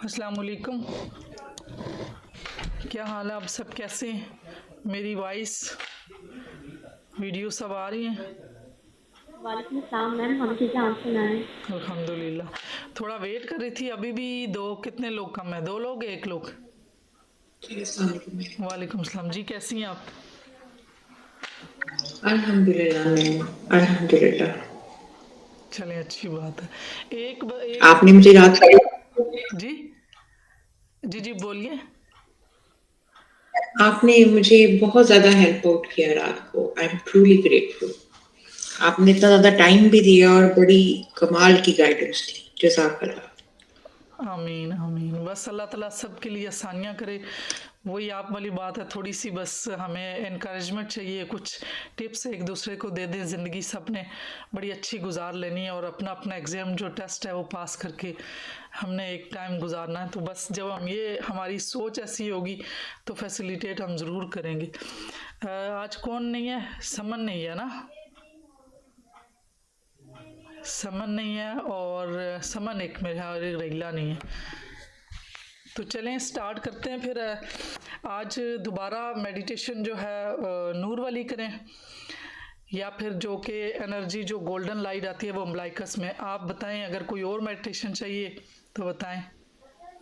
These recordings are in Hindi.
अस्सलाम वालेकुम। क्या हाल है? आप सब कैसे हैं? मेरी वॉइस वीडियो सब आ रही हैं? वालेकुम अस्सलाम मैम, हम ठीक हैं, आप सुनाएं। अल्हम्दुलिल्लाह। थोड़ा वेट कर रही थी, अभी भी दो कितने लोग कम है? दो लोग, एक लोग? वालेकुम सलाम जी, कैसी हैं आप? अल्हम्दुलिल्लाह मैम, अल्हम्दुलिल्लाह। चलें, अच्छी बात है। एक आपने मुझे रात साढ़े जी जी जी बोलिए। आपने मुझे बहुत ज़्यादा हेल्प आउट किया रात को। I am truly grateful. आपने इतना ज़्यादा टाइम भी दिया और बड़ी कमाल की गाइडेंस दी। जज़ाकल्लाह। आमीन आमीन। बस अल्लाह ताला सब के लिए आसानियाँ करे। वही आप वाली बात है, थोड़ी सी बस हमें इनकरेजमेंट चाहिए, कुछ टिप्स एक दूसरे को दे दें। ज़िंदगी सब ने बड़ी अच्छी गुजार लेनी है और अपना अपना एग्ज़ाम जो टेस्ट है वो पास करके हमने एक टाइम गुजारना है। तो बस जब हम ये हमारी सोच ऐसी होगी तो फैसिलिटेट हम ज़रूर करेंगे। आज कौन नहीं है? समन नहीं है ना? समन नहीं है और समन एक मेरे ख्याल एक रहीला नहीं है। तो चलें स्टार्ट करते हैं फिर। आज दोबारा मेडिटेशन जो है नूर वाली करें या फिर जो कि एनर्जी जो गोल्डन लाइट आती है वो मलाइकस में। आप बताएं, अगर कोई और मेडिटेशन चाहिए तो बताएं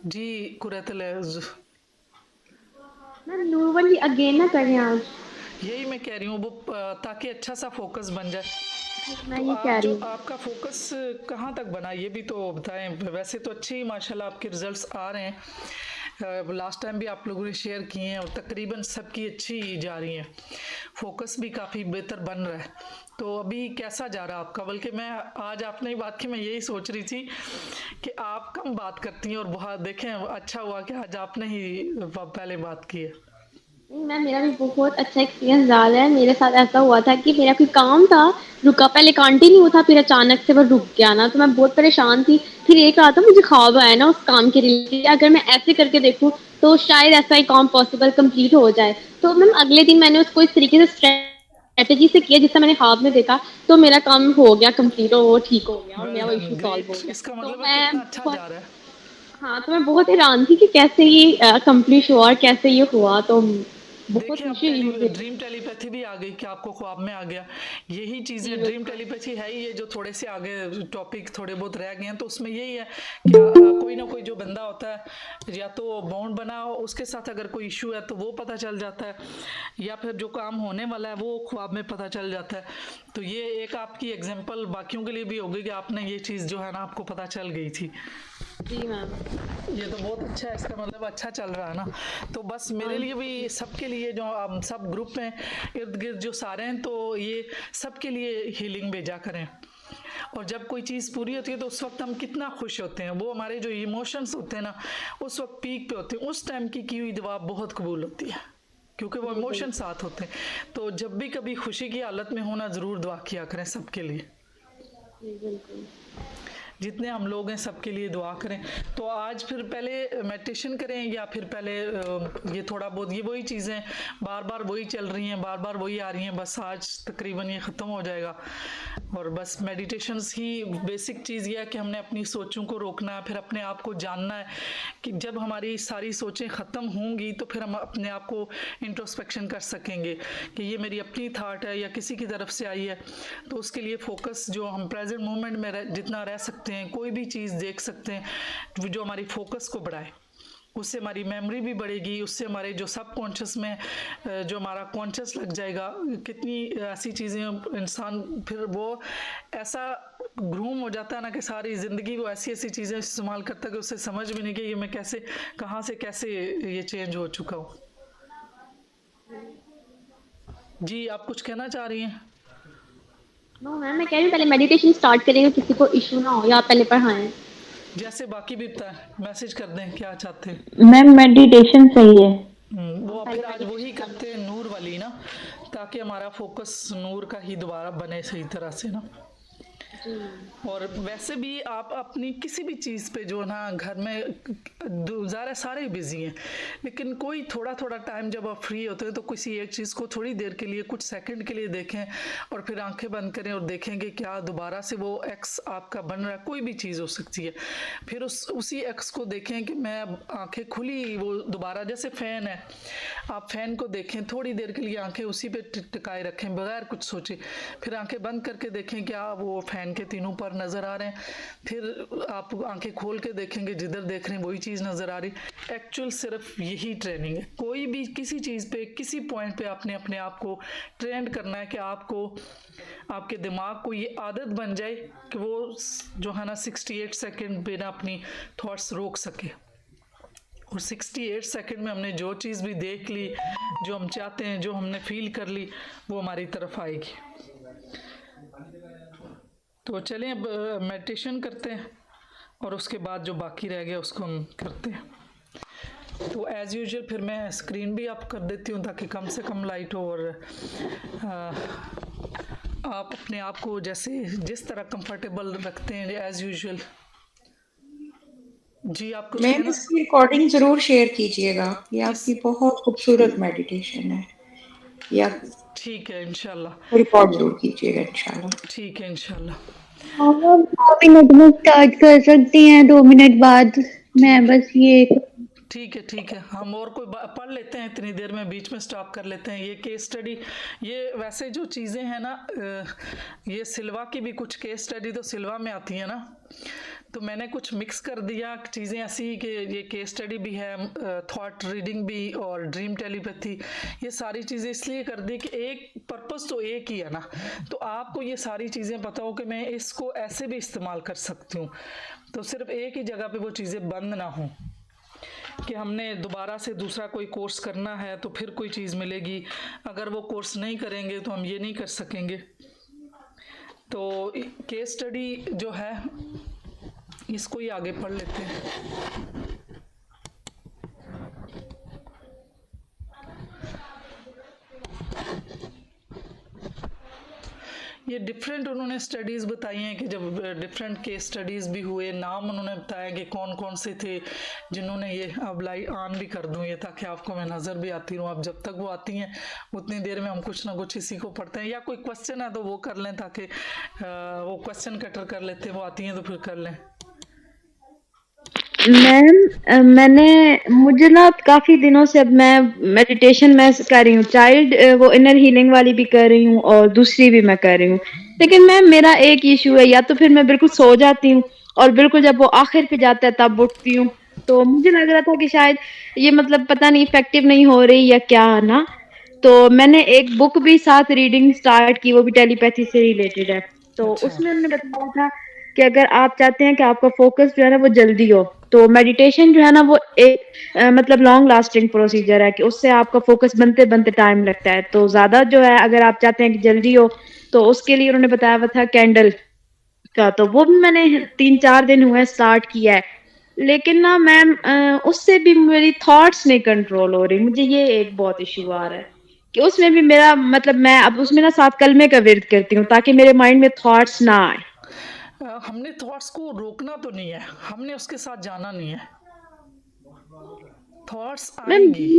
जी। कुरैतल मैम नूर वाली अगेन ना करें आज। यही मैं कह रही हूँ वो ताकि अच्छा सा फोकस बन जाए। मैं तो ये आप कह जो रही हूँ। आपका फोकस कहाँ तक बना ये भी तो बताएं। वैसे तो अच्छे ही माशाल्लाह आपके रिजल्ट्स आ रहे हैं, लास्ट टाइम भी आप लोगों ने शेयर किए हैं और तकरीबन सबकी अच्छी जा रही हैं। फोकस भी काफ़ी बेहतर बन रहा है। तो अभी कैसा जा रहा है आपका? बल्कि मैं आज आपने ही बात की, मैं यही सोच रही थी कि आप कम बात करती हैं और बहुत देखें अच्छा हुआ कि आज आपने ही पहले बात की है। नहीं मैम, मेरा भी बहुत अच्छा एक्सपीरियंस रहा है। मेरे साथ ऐसा हुआ था कि मेरा कोई काम था, रुका, पहले कंटिन्यू था, फिर अचानक से वो रुक गया ना, तो मैं बहुत परेशान थी। फिर एक रात तो मुझे ख्वाब आया ना उस काम के रिलेटेड, अगर मैं ऐसे करके देखूँ तो शायद ऐसा ही काम पॉसिबल कंप्लीट हो जाए। तो मैम अगले दिन मैंने उसको इस तरीके से स्ट्रेटेजी से किया जिससे मैंने ख्वाब में देखा, तो मेरा काम हो गया कंप्लीट और वो ठीक हो गया और वेल मेरा वो डन, इशू सॉल्व हो ग्रेट। गया। इसका तो मतलब है मैं कितना अच्छा बहुत, जा रहा है। हाँ, तो मैं बहुत हैरान थी कि कैसे ये अकम्प्लिश हुआ और कैसे ये हुआ, तो बहुत देखिए अब खुशी हुई मुझे। ड्रीम टेलीपैथी भी आ गई कि आपको ख्वाब में आ गया। यही जी चीज़ें ड्रीम बिल्कुल। टेलीपैथी है ही। ये जो थोड़े से आगे टॉपिक थोड़े बहुत रह गए हैं तो उसमें यही है कि कोई ना कोई जो बंदा होता है या तो बॉन्ड बना हो उसके साथ, अगर कोई इशू है तो वो पता चल जाता है या फिर जो काम होने वाला है वो ख्वाब में पता चल जाता है। तो ये एक आपकी एग्जांपल बाकियों के लिए भी होगी कि आपने ये चीज़ जो है ना आपको पता चल गई थी। जी मैम। ये तो बहुत अच्छा है, इसका मतलब अच्छा चल रहा है ना। तो बस मेरे हाँ लिए भी सबके लिए जो हम सब ग्रुप में इर्द गिर्द जो सारे हैं तो ये सबके लिए हीलिंग भेजा करें। और जब कोई चीज़ पूरी होती है तो उस वक्त हम कितना खुश होते हैं, वो हमारे जो इमोशंस होते हैं ना उस वक्त पीक पे होते हैं। उस टाइम की हुई दुआ बहुत कबूल होती है क्योंकि वो जी इमोशन बिल्कुल। साथ होते हैं। तो जब भी कभी खुशी की हालत में होना ज़रूर दुआ किया करें सबके लिए। जी बिल्कुल। जितने हम लोग हैं सबके लिए दुआ करें। तो आज फिर पहले मेडिटेशन करें या फिर पहले ये थोड़ा बहुत ये वही चीज़ें बार बार वही चल रही हैं, बार बार वही आ रही हैं, बस आज तकरीबन ये ख़त्म हो जाएगा। और बस मेडिटेशंस की बेसिक चीज़ ये है कि हमने अपनी सोचों को रोकना है, फिर अपने आप को जानना है कि जब हमारी सारी सोचें ख़त्म होंगी तो फिर हम अपने आप को इंट्रोस्पेक्शन कर सकेंगे कि ये मेरी अपनी थाट है या किसी की तरफ से आई है। तो उसके लिए फोकस जो हम प्रेजेंट मोमेंट में जितना रह सकते हैं, कोई भी चीज़ देख सकते हैं जो हमारी फोकस को बढ़ाए, उससे हमारी मेमोरी भी बढ़ेगी, उससे हमारे जो सब कॉन्शियस में जो हमारा कॉन्शियस लग जाएगा। कितनी ऐसी चीज़ें इंसान फिर वो ऐसा ग्रूम हो जाता है ना कि सारी ज़िंदगी वो ऐसी ऐसी चीज़ें इस्तेमाल करता है कि उससे समझ भी नहीं कि ये मैं कैसे कहाँ से कैसे ये चेंज हो चुका हूँ। जी आप कुछ कहना चाह रही हैं? नो मैम, मैं कह रही हूँ पहले मेडिटेशन स्टार्ट करेंगे, किसी को इशू ना हो, या आप पहले पढ़ाएं। जैसे बाकी भी बताएं, मैसेज कर दें क्या चाहते हैं। मैम मेडिटेशन सही है। हम वो पहले फिर आज वही मेडिटेशन कर करते हैं लेते नूर वाली ना, ताकि हमारा फोकस नूर का ही दोबारा बने सही तरह से ना। जी मैम। और वैसे भी आप अपनी किसी भी चीज़ पे जो ना घर में ज़्यादा सारे बिजी हैं, लेकिन कोई थोड़ा थोड़ा टाइम जब आप फ्री होते हैं तो किसी एक चीज़ को थोड़ी देर के लिए, कुछ सेकंड के लिए देखें और फिर आंखें बंद करें और देखेंगे क्या दोबारा से वो एक्स आपका बन रहा है। कोई भी चीज़ हो सकती है, फिर उसी एक्स को देखें कि मैं अब आंखें खुली वो दोबारा, जैसे फ़ैन है, आप फ़ैन को देखें थोड़ी देर के लिए, आंखें उसी पे टिकाए रखें बगैर कुछ सोचे, फिर आंखें बंद करके देखें क्या वो फ़ैन के तीनों पर नज़र आ रहे हैं, फिर आप आंखें खोल के देखेंगे जिधर देख रहे हैं वही चीज़ नज़र आ रही। एक्चुअल सिर्फ यही ट्रेनिंग है। कोई भी किसी चीज़ पे, किसी पॉइंट पे आपने अपने आप को ट्रेंड करना है कि आपको, आपके दिमाग को ये आदत बन जाए कि वो जो है ना 68 सेकंड पे ना अपनी थॉट्स रोक सके। और 68 सेकंड में हमने जो चीज़ भी देख ली, जो हम चाहते हैं, जो हमने फील कर ली, वो हमारी तरफ आएगी। तो चलें अब मेडिटेशन करते हैं और उसके बाद जो बाकी रह गया उसको हम करते हैं। तो एज़ यूजुअल फिर मैं स्क्रीन भी अप कर देती हूँ ताकि कम से कम लाइट हो, और आप अपने आप को जैसे जिस तरह कंफर्टेबल रखते हैं एज़ यूजुअल। जी आप कुछ मैम कहना? इसकी रिकॉर्डिंग जरूर शेयर कीजिएगा, ये आपकी बहुत खूबसूरत मेडिटेशन है, या ठीक है इंशाल्लाह, रिकॉर्ड जरूर कीजिएगा इंशाल्लाह। ठीक है इंशाल्लाह। हाँ, वो 2 मिनट में स्टार्ट कर सकती हैं, 2 मिनट बाद। मैं ठीक है, बस ये ठीक है, हम और कोई पढ़ लेते हैं इतनी देर में, बीच में स्टॉप कर लेते हैं। ये केस स्टडी, ये वैसे जो चीज़ें हैं ना, ये सिल्वा की भी कुछ केस स्टडी तो सिल्वा में आती है ना, तो मैंने कुछ मिक्स कर दिया चीज़ें ऐसी कि ये केस स्टडी भी है, थॉट रीडिंग भी और ड्रीम टेलीपैथी, ये सारी चीज़ें इसलिए कर दी कि एक पर्पस तो एक ही है ना, तो आपको ये सारी चीज़ें पता हो कि मैं इसको ऐसे भी इस्तेमाल कर सकती हूँ, तो सिर्फ एक ही जगह पे वो चीज़ें बंद ना हों कि हमने दोबारा से दूसरा कोई कोर्स करना है तो फिर कोई चीज़ मिलेगी, अगर वो कोर्स नहीं करेंगे तो हम ये नहीं कर सकेंगे। तो केस स्टडी जो है इसको ही आगे पढ़ लेते हैं। ये डिफरेंट उन्होंने स्टडीज़ बताई हैं कि जब डिफरेंट केस स्टडीज़ भी हुए, नाम उन्होंने बताया कि कौन कौन से थे जिन्होंने ये, अब लाइट ऑन भी कर दूँ ये ताकि आपको मैं नज़र भी आती रहूँ। अब जब तक वो आती हैं उतनी देर में हम कुछ ना कुछ इसी को पढ़ते हैं, या कोई क्वेश्चन है तो वो कर लें ताकि वो क्वेश्चन कटर कर लेते हैं, वो आती हैं तो फिर कर लें। मैम मुझे ना काफी दिनों से अब मैं मेडिटेशन मैं कर रही हूँ, चाइल्ड वो इनर हीलिंग वाली भी कर रही हूँ और दूसरी भी मैं कर रही हूँ, लेकिन मैम मेरा एक इशू है, या तो फिर मैं बिल्कुल सो जाती हूँ और बिल्कुल जब वो आखिर पे जाता है तब उठती हूँ। तो मुझे लग रहा था कि शायद ये मतलब पता नहीं इफेक्टिव नहीं हो रही या क्या ना, तो मैंने एक बुक भी साथ रीडिंग स्टार्ट की, वो भी टेलीपैथी से रिलेटेड है। तो अच्छा, उसमें उन्होंने बताया था कि अगर आप चाहते हैं कि आपका फोकस जो है ना वो जल्दी हो, तो मेडिटेशन जो है ना वो एक मतलब लॉन्ग लास्टिंग प्रोसीजर है कि उससे आपका फोकस बनते बनते टाइम लगता है। तो ज्यादा जो है अगर आप चाहते हैं कि जल्दी हो तो उसके लिए उन्होंने बताया हुआ था कैंडल का, तो वो भी मैंने 3-4 दिन हुए स्टार्ट किया है, लेकिन ना मैम उससे भी मेरी थॉट्स नहीं कंट्रोल हो रही। मुझे ये एक बहुत इशू आ रहा है कि उसमें भी मेरा मतलब मैं अब उसमें ना 7 कलमे का विर्द करती हूँ ताकि मेरे माइंड में थॉट्स ना आए। हमने थॉट्स को रोकना तो नहीं है, हमने उसके साथ जाना नहीं है, थॉट्स मैम आएंगी।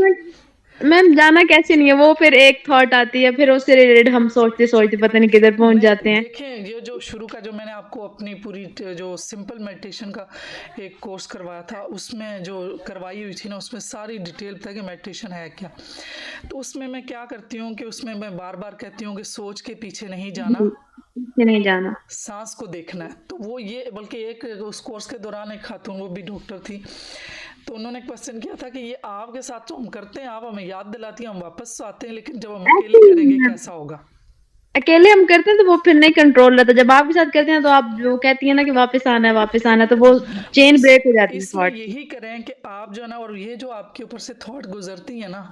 मैम जाना कैसे नहीं है, वो फिर एक थॉट आती है, फिर उससे रिलेटेड हम सोचते सोचते पता नहीं किधर पहुंच जाते नहीं हैं। देखें, ये जो शुरू का जो मैंने आपको अपनी पूरी जो सिंपल मेडिटेशन का एक कोर्स करवाया था, उसमें जो करवाई हुई थी ना, उसमें सारी डिटेल था कि मेडिटेशन है क्या। तो उसमें मैं क्या करती हूँ कि उसमें मैं बार बार कहती हूँ कि सोच के पीछे नहीं जाना, पीछे नहीं जाना। सांस को देखना है। तो वो ये, बल्कि एक उस कोर्स के दौरान एक खातून, वो भी डॉक्टर थी, तो उन्होंने क्वेश्चन किया था कि ये आपके साथ तो हम करते हैं, आप हमें याद दिलाती हैं, हम वापस आते हैं, लेकिन जब हम अकेले करेंगे कैसा होगा। अकेले हम करते हैं तो वो फिर नहीं कंट्रोल रहता, जब आपके साथ करते हैं तो आप जो कहती है ना कि वापस आना है वापस आना है, तो वो तो चेन ब्रेक हो जाती है इसमें थॉट की। यही करें कि आप जो है ना, और ये जो आपके ऊपर से थॉट गुजरती है ना,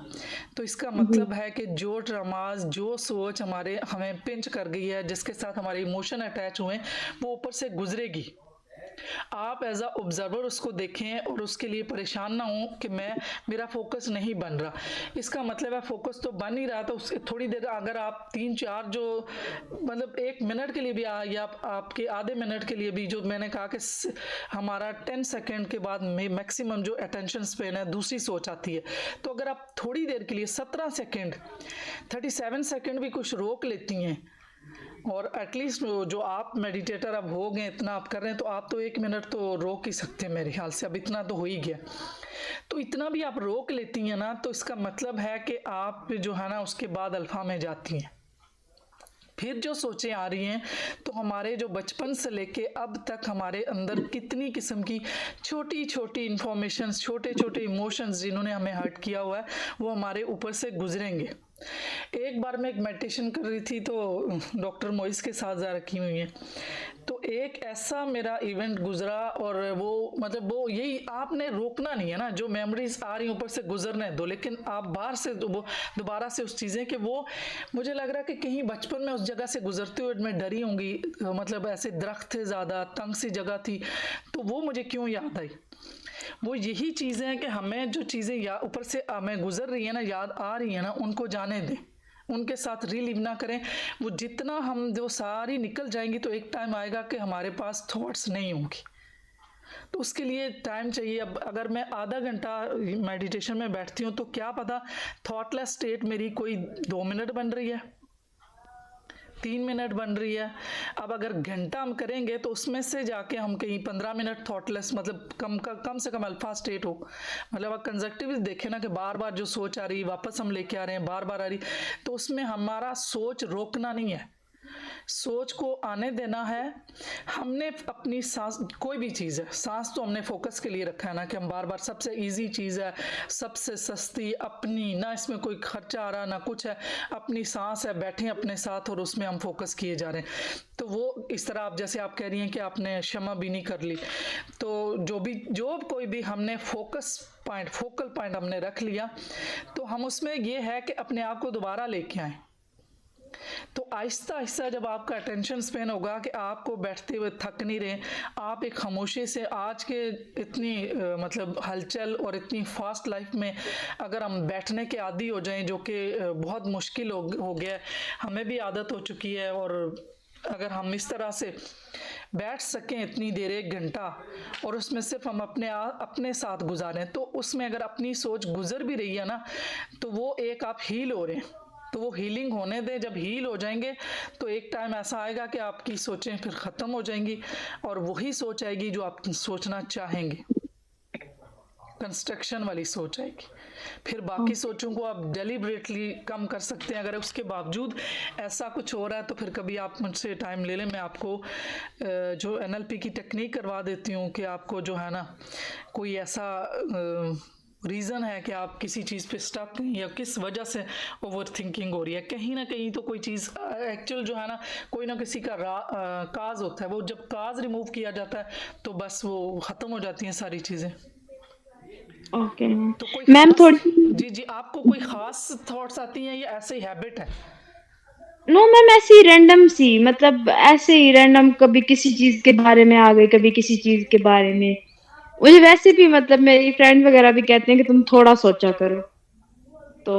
तो इसका जी मतलब है कि जो ड्रामाज, जो सोच हमें पिंच कर गई है, जिसके साथ हमारे इमोशन अटैच हुए हैं, वो ऊपर से गुजरेगी। आप एज अ ऑब्जर्वर उसको देखें और उसके लिए परेशान ना हो कि मेरा फोकस नहीं बन रहा। इसका मतलब है फोकस तो बन ही रहा, तो उसके थोड़ी देर अगर आप 3-4 जो मतलब 1 मिनट के लिए भी या आपके आधे मिनट के लिए भी, जो मैंने कहा कि हमारा 10 सेकेंड के बाद मैक्सिमम जो अटेंशन स्पेन है दूसरी सोच आती है, तो अगर आप थोड़ी देर के लिए 17 सेकेंड 37 सेकेंड भी कुछ रोक लेती हैं, और एटलीस्ट जो आप मेडिटेटर अब हो गए, इतना आप कर रहे हैं, तो आप तो 1 मिनट तो रोक ही सकते हैं मेरे ख्याल से, अब इतना तो हो ही गया। तो इतना भी आप रोक लेती हैं ना, तो इसका मतलब है कि आप जो है ना उसके बाद अल्फा में जाती हैं। फिर जो सोचें आ रही हैं, तो हमारे जो बचपन से लेके अब तक हमारे अंदर कितनी किस्म की छोटी छोटी इंफॉर्मेशंस, छोटे छोटे इमोशंस जिन्होंने हमें हर्ट किया हुआ है, वो हमारे ऊपर से गुजरेंगे। एक बार मैं एक मेडिटेशन कर रही थी, तो डॉक्टर मोइस के साथ जा रखी हुई है, तो एक ऐसा मेरा इवेंट गुजरा, और वो मतलब वो यही आपने रोकना नहीं है ना, जो मेमोरीज आ रही ऊपर से गुजरने दो, लेकिन आप बाहर से दोबारा से उस चीज़ें कि वो मुझे लग रहा है कि कहीं बचपन में उस जगह से गुजरते हुए मैं डरी होंगी, मतलब ऐसे दरख्त थे, ज़्यादा तंग सी जगह थी, तो वो मुझे क्यों याद आई। वो यही चीज़ें हैं कि हमें जो चीज़ें या ऊपर से हमें गुजर रही है ना, याद आ रही है ना, उनको जाने दें, उनके साथ रीलिव ना करें। वो जितना हम जो सारी निकल जाएंगी, तो एक टाइम आएगा कि हमारे पास थॉट्स नहीं होंगी, तो उसके लिए टाइम चाहिए। अब अगर मैं आधा घंटा मेडिटेशन में बैठती हूँ, तो क्या पता थॉटलेस स्टेट मेरी कोई 2 मिनट बन रही है, 3 मिनट बन रही है। अब अगर घंटा हम करेंगे, तो उसमें से जाके हम कहीं 15 मिनट थॉटलेस, मतलब कम से कम अल्फा स्टेट हो, मतलब आप कंजक्टिव देखें ना कि बार बार जो सोच आ रही वापस हम लेके आ रहे हैं, बार बार आ रही, तो उसमें हमारा सोच रोकना नहीं है, सोच को आने देना है। हमने अपनी सांस, कोई भी चीज़ है, सांस तो हमने फोकस के लिए रखा है ना, कि हम बार बार, सबसे इजी चीज़ है, सबसे सस्ती, अपनी, ना इसमें कोई खर्चा आ रहा ना कुछ है, अपनी सांस है, बैठे अपने साथ और उसमें हम फोकस किए जा रहे हैं। तो वो इस तरह आप जैसे आप कह रही हैं कि आपने क्षमा भी नहीं कर ली, तो जो कोई भी हमने फोकल पॉइंट हमने रख लिया, तो हम उसमें ये है कि अपने आप को दोबारा लेके आए। तो आहिस्ता आहिस्ता जब आपका अटेंशन स्पेन होगा कि आपको बैठते हुए थक नहीं रहे, आप एक खामोशी से, आज के इतनी मतलब हलचल और इतनी फास्ट लाइफ में अगर हम बैठने के आदी हो जाएं, जो कि बहुत मुश्किल हो गया है, हमें भी आदत हो चुकी है, और अगर हम इस तरह से बैठ सकें इतनी देर, 1 घंटा, और उसमें सिर्फ हम अपने साथ गुजारें, तो उसमें अगर अपनी सोच गुजर भी रही है ना, तो वो एक आप हील हो रहे हैं, तो वो हीलिंग होने दें। जब हील हो जाएंगे, तो एक टाइम ऐसा आएगा कि आपकी सोचें फिर ख़त्म हो जाएंगी, और वही सोच आएगी जो आप सोचना चाहेंगे, कंस्ट्रक्शन वाली सोच आएगी। फिर बाकी सोचों को आप डेलिबरेटली कम कर सकते हैं। अगर उसके बावजूद ऐसा कुछ हो रहा है, तो फिर कभी आप मुझसे टाइम ले लें, मैं आपको जो NLP की टेक्निक करवा देती हूँ, कि आपको जो है ना कोई ऐसा रीज़न है कि आप किसी चीज़ पे स्टक हैं, या किस वजह से ओवर थिंकिंग हो रही है, कहीं ना कहीं तो कोई चीज़ एक्चुअल जो है ना, कोई ना किसी का काज होता है, वो जब काज रिमूव किया जाता है, तो बस वो ख़त्म हो जाती हैं सारी चीज़ें। ओके तो कोई मैम, खास, थोड़ी जी आपको कोई खास थॉट्स आती हैं, या ऐसे ही हैबिट है? नो मैम, ऐसे ही रैंडम सी, मतलब ऐसे ही रैंडम, कभी किसी चीज के बारे में आ गई, कभी किसी चीज के बारे में। मुझे वैसे भी, मतलब मेरी फ्रेंड वगैरह भी कहते हैं कि तुम थोड़ा सोचा करो, तो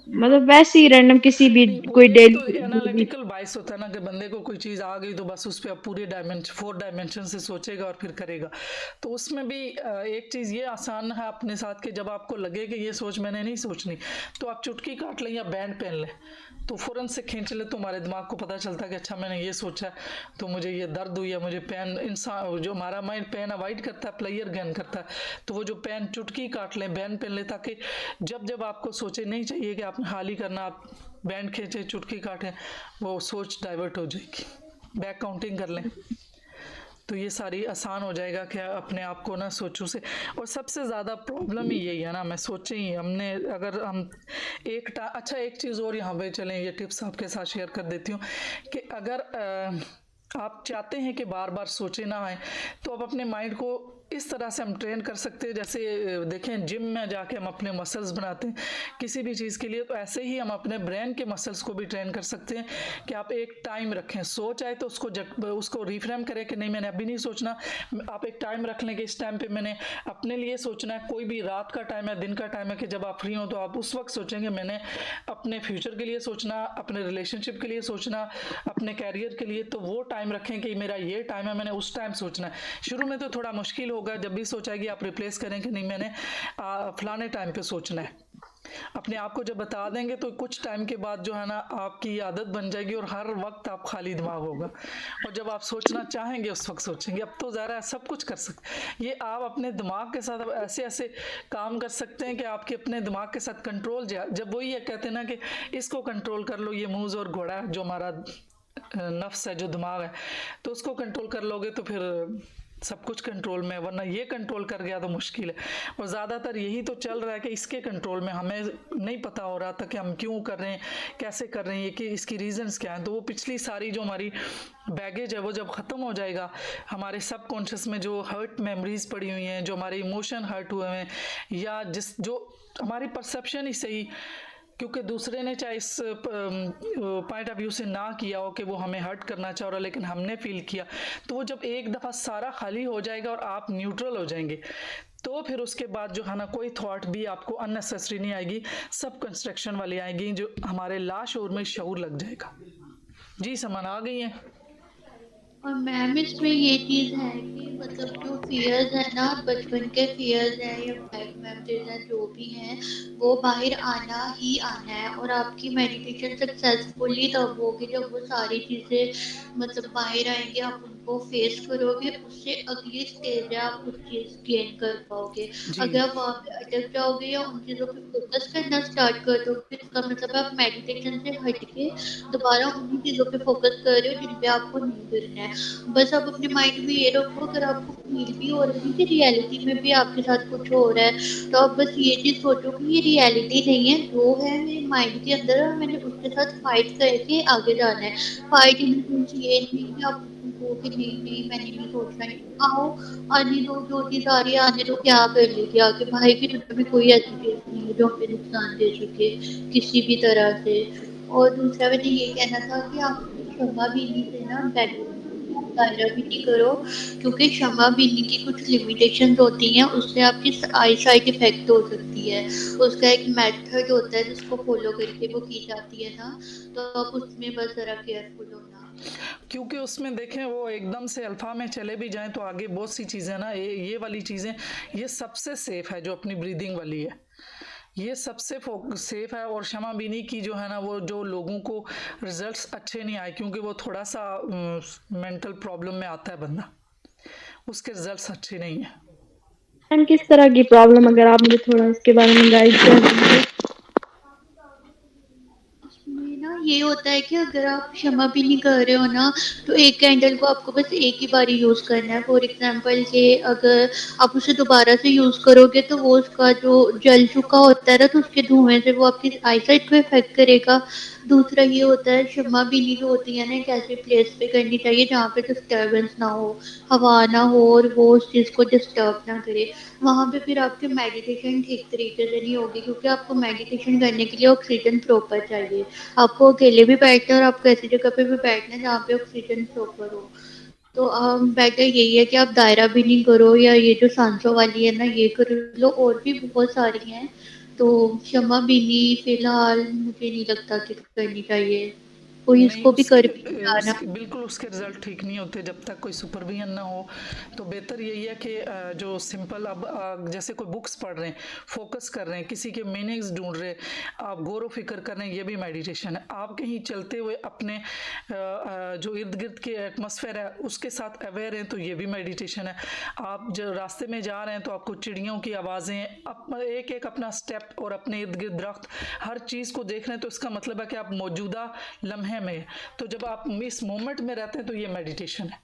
मतलब वैसे ही रैंडम किसी भी, नहीं, कोई ये तो डेली। एनालिटिकल बाइस होता है ना, कि बंदे को कोई चीज़ आ गई, तो बस उस पर पूरे 4 डायमेंशन से सोचेगा और फिर करेगा। तो उसमें भी एक चीज़ ये आसान है अपने साथ, कि जब आपको लगे कि ये सोच मैंने नहीं सोचनी, तो आप चुटकी काट लें या बैंड पहन लें, तो फ़ौरन से खींच ले, तो हमारे दिमाग को पता चलता है कि अच्छा मैंने ये सोचा है, तो मुझे ये दर्द हुई है, मुझे पेन, इंसान जो हमारा माइंड पेन अवॉइड करता है, प्लेयर गेन करता है, तो वो जो पेन चुटकी काट लें, बैंड पहन ले, ताकि जब आपको सोचे नहीं चाहिए कि आपने हाल ही करना, आप बैंड खींचे, चुटकी काटें, वो सोच डाइवर्ट हो जाएगी। बैक काउंटिंग कर लें, तो ये सारी आसान हो जाएगा कि अपने आप को ना सोचों से। और सबसे ज़्यादा प्रॉब्लम ही यही है ना, मैं सोचे ही हमने, अगर हम अच्छा एक चीज़ और यहाँ पे चलें, ये टिप्स आपके साथ शेयर कर देती हूँ, कि अगर आप चाहते हैं कि बार बार सोचे ना आए, तो आप अपने माइंड को इस तरह से हम ट्रेन कर सकते हैं। जैसे देखें जिम में जाके हम अपने मसल्स बनाते हैं किसी भी चीज़ के लिए, तो ऐसे ही हम अपने ब्रेन के मसल्स को भी ट्रेन कर सकते हैं कि आप एक टाइम रखें। सोच आए तो उसको रिफ्रेम करें कि नहीं मैंने अभी नहीं सोचना। आप एक टाइम रख लें कि इस टाइम पे मैंने अपने लिए सोचना है। कोई भी रात का टाइम है, दिन का टाइम है कि जब आप फ्री हो तो आप उस वक्त सोचेंगे मैंने अपने फ्यूचर के लिए सोचना, अपने रिलेशनशिप के लिए सोचना, अपने कैरियर के लिए। तो वो टाइम रखें कि मेरा ये टाइम है, मैंने उस टाइम सोचना है। शुरू में तो थोड़ा मुश्किल होगा, जब भी सोचाएगी आप रिप्लेस करें कि नहीं मैंने फलाने टाइम पे सोचना है। अपने आप को जब बता देंगे तो कुछ टाइम के बाद जो है ना आपकी आदत बन जाएगी और हर वक्त आप खाली दिमाग होगा, और जब आप सोचना चाहेंगे उस वक्त सोचेंगे। अब तो ज़रा सब कुछ कर सकते ये आप अपने दिमाग के साथ अब ऐसे ऐसे काम कर सकते हैं कि आपके अपने दिमाग के साथ कंट्रोल जब वही है कहते हैं ना कि इसको कंट्रोल कर लो, ये मूज़ और घोड़ा है जो हमारा नफ्स है, जो दिमाग है, तो उसको कंट्रोल कर लोगे तो फिर सब कुछ कंट्रोल में है। वरना ये कंट्रोल कर गया तो मुश्किल है। और ज़्यादातर यही तो चल रहा है कि इसके कंट्रोल में हमें नहीं पता हो रहा था कि हम क्यों कर रहे हैं, कैसे कर रहे हैं, ये कि इसकी रीजंस क्या हैं। तो वो पिछली सारी जो हमारी बैगेज है वो जब ख़त्म हो जाएगा, हमारे सब कॉन्शियस में जो हर्ट मेमोरीज पड़ी हुई हैं, जो हमारे इमोशन हर्ट हुए हैं, या जो हमारी परसेप्शन ही सही, क्योंकि दूसरे ने चाहे इस पॉइंट ऑफ व्यू से ना किया हो कि वो हमें हर्ट करना चाह रहा है, लेकिन हमने फील किया, तो वो जब एक दफ़ा सारा खाली हो जाएगा और आप न्यूट्रल हो जाएंगे, तो फिर उसके बाद जो है ना कोई थॉट भी आपको अननेसेसरी नहीं आएगी, सब कंस्ट्रक्शन वाली आएगी जो हमारे लाशऊर में शऊर लग जाएगा। जी समन आ गई है। और मैम इसमें ये चीज़ है कि मतलब जो फियर्स है ना, बचपन के फियर्स हैं या बैड मेमोरीज हैं जो भी हैं, वो बाहर आना ही आना है। और आपकी मेडिटेशन सक्सेसफुली तब होगी जब वो सारी चीज़ें मतलब बाहर आएंगे, आप उनको फेस करोगे, उससे अगली स्टेज है आप उस चीज़ गेन कर पाओगे। अगर आप वहाँ पे अटक जाओगे या उन चीज़ों पे फोकस करना स्टार्ट कर दोगे, इसका मतलब आप मेडिटेशन से हट के दोबारा उन्हीं चीज़ों पे फोकस कर रहे हो जिन पे आपको नहीं करना है। बस आप अपने माइंड में ये रखो, अगर आपको फील भी हो रही है कि रियलिटी में भी आपके साथ कुछ हो रहा है, तो आप बस ये चीज़ सोचो कि ये रियलिटी नहीं है, जो है मेरे माइंड के अंदर और मैंने उसके साथ फाइट करके आगे जाना है। फाइट इन ये नहीं कि आप वो कि नहीं मैंने नहीं सोचना है, आओ आने दो, जो चीज़ आ रही है आने दो, क्या कर लेगी आगे। भाई की दुनिया में कोई ऐसी चीज़ नहीं है जो हमें नुकसान दे सके किसी भी तरह से। और दूसरा मैंने ये कहना था कि आप क्षमा भी नहीं देना, दायरा भी नहीं करो, क्योंकि क्षमा बिनी की कुछ लिमिटेशंस होती हैं, उससे आपकी आई साइड इफेक्ट हो सकती है। उसका एक मेथड होता है जिसको फॉलो करके वो की जाती है ना, तो आप उसमें बस ज़रा केयरफुल होना। क्योंकि उसमें देखें वो एकदम से अल्फा में चले भी जाएं तो आगे बहुत सी चीज़ें ना, ये वाली चीज़ें ये सबसे सेफ है जो अपनी ब्रीदिंग वाली है, ये सबसे सेफ है। और क्षमा बिनी की जो है ना वो जो लोगों को रिजल्ट्स अच्छे नहीं आए, क्योंकि वो थोड़ा सा मेंटल प्रॉब्लम में आता है बंदा, उसके रिजल्ट्स अच्छे नहीं है। मैम किस तरह की प्रॉब्लम, अगर आप मुझे थोड़ा इसके बारे में गाइड कर दीजिए। इसमें ना ये होता है कि अगर आप क्षमा भी नहीं कर रहे हो ना, तो एक कैंडल को आपको बस एक ही बार यूज़ करना है। फॉर एग्जांपल कि अगर आप उसे दोबारा से यूज़ करोगे तो वो उसका जो जल चुका होता है ना, तो उसके धुएं से वो आपकी आईसाइट को इफेक्ट करेगा। दूसरा ये होता है क्षमा भी जो होती है ना, एक ऐसे प्लेस पे करनी चाहिए जहाँ पे डिस्टर्बेंस ना हो, हवा ना हो और वो उस चीज़ को डिस्टर्ब ना करे। वहाँ पे फिर आपकी मेडिटेशन ठीक तरीके से नहीं होगी, क्योंकि आपको मेडिटेशन करने के लिए ऑक्सीजन प्रॉपर चाहिए। आपको अकेले भी बैठना है और आपको ऐसी जगह पे भी बैठना है जहाँ पे ऑक्सीजन प्रॉपर हो। तो बेटर यही है कि आप दायरा भी नहीं करो, या ये जो सांसों वाली है ना ये कर लो, और भी बहुत सारी हैं। तो क्षमा भी नहीं फिलहाल मुझे नहीं लगता कि करनी चाहिए, कोई नहीं इसको भी कर भी नहीं रहा ना। बिल्कुल उसके रिजल्ट ठीक नहीं होते जब तक कोई सुपरविजन ना हो। तो बेहतर यही है कि जो सिंपल अब जैसे कोई बुक्स पढ़ रहे हैं, फोकस कर रहे हैं, किसी के मीनिंग्स ढूंढ रहे हैं, आप गौर फिक्र कर रहे हैं, ये भी मेडिटेशन है। आप कहीं चलते हुए अपने जो इर्द गिर्द के एटमॉस्फेयर है उसके साथ अवेयर हैं, तो ये भी मेडिटेशन है। आप जो रास्ते में जा रहे हैं तो आपको चिड़ियों की आवाज़ें, एक एक अपना स्टेप और अपने इर्द गिर्द दरख्त, हर चीज़ को देख रहे हैं, तो इसका मतलब है कि आप मौजूदा लम्हे में, तो जब आप इस मोमेंट में रहते हैं तो ये मेडिटेशन है।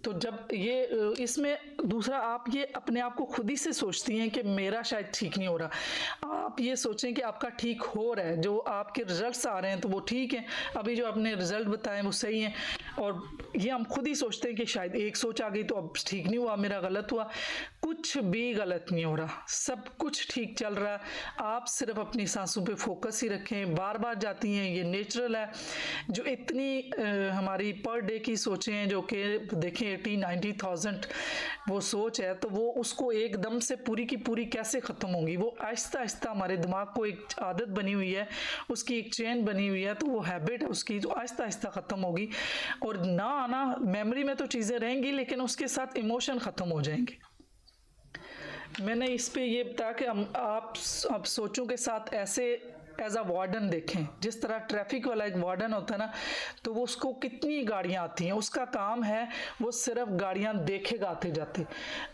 तो जब ये इसमें दूसरा आप ये अपने आप को खुद ही से सोचती हैं कि मेरा शायद ठीक नहीं हो रहा। आप ये सोचें कि आपका ठीक हो रहा है, जो आपके रिजल्ट्स आ रहे हैं तो वो ठीक है, अभी जो आपने रिजल्ट बताए वो सही हैं, और ये हम खुद ही सोचते हैं कि शायद एक सोच आ गई तो अब ठीक नहीं हुआ, मेरा गलत हुआ। कुछ भी गलत नहीं हो रहा, सब कुछ ठीक चल रहा है। आप सिर्फ अपनी सांसों पे फोकस ही रखें, बार बार जाती हैं, ये नेचुरल है। जो इतनी हमारी पर डे की सोचें हैं, जो कि देखें 80-90,000 वो सोच है, तो वो उसको एकदम से पूरी की पूरी कैसे ख़त्म होंगी? वो आहिस्ता आहिस्ता हमारे दिमाग को एक आदत बनी हुई है, उसकी एक चेन बनी हुई है, तो वो हैबिट है उसकी जो आहिस्ता आहिस्ता ख़त्म होगी। और ना आना मेमोरी में तो चीज़ें रहेंगी, लेकिन उसके साथ इमोशन ख़त्म हो जाएंगे। मैंने इस पे ये बताया कि आप अब सोचों के साथ ऐसे एज अ वार्डन देखें, जिस तरह ट्रैफिक वाला एक वार्डन होता है ना, तो वो उसको कितनी गाड़ियाँ आती हैं, उसका काम है वो सिर्फ गाड़ियाँ देखेगा आते जाते।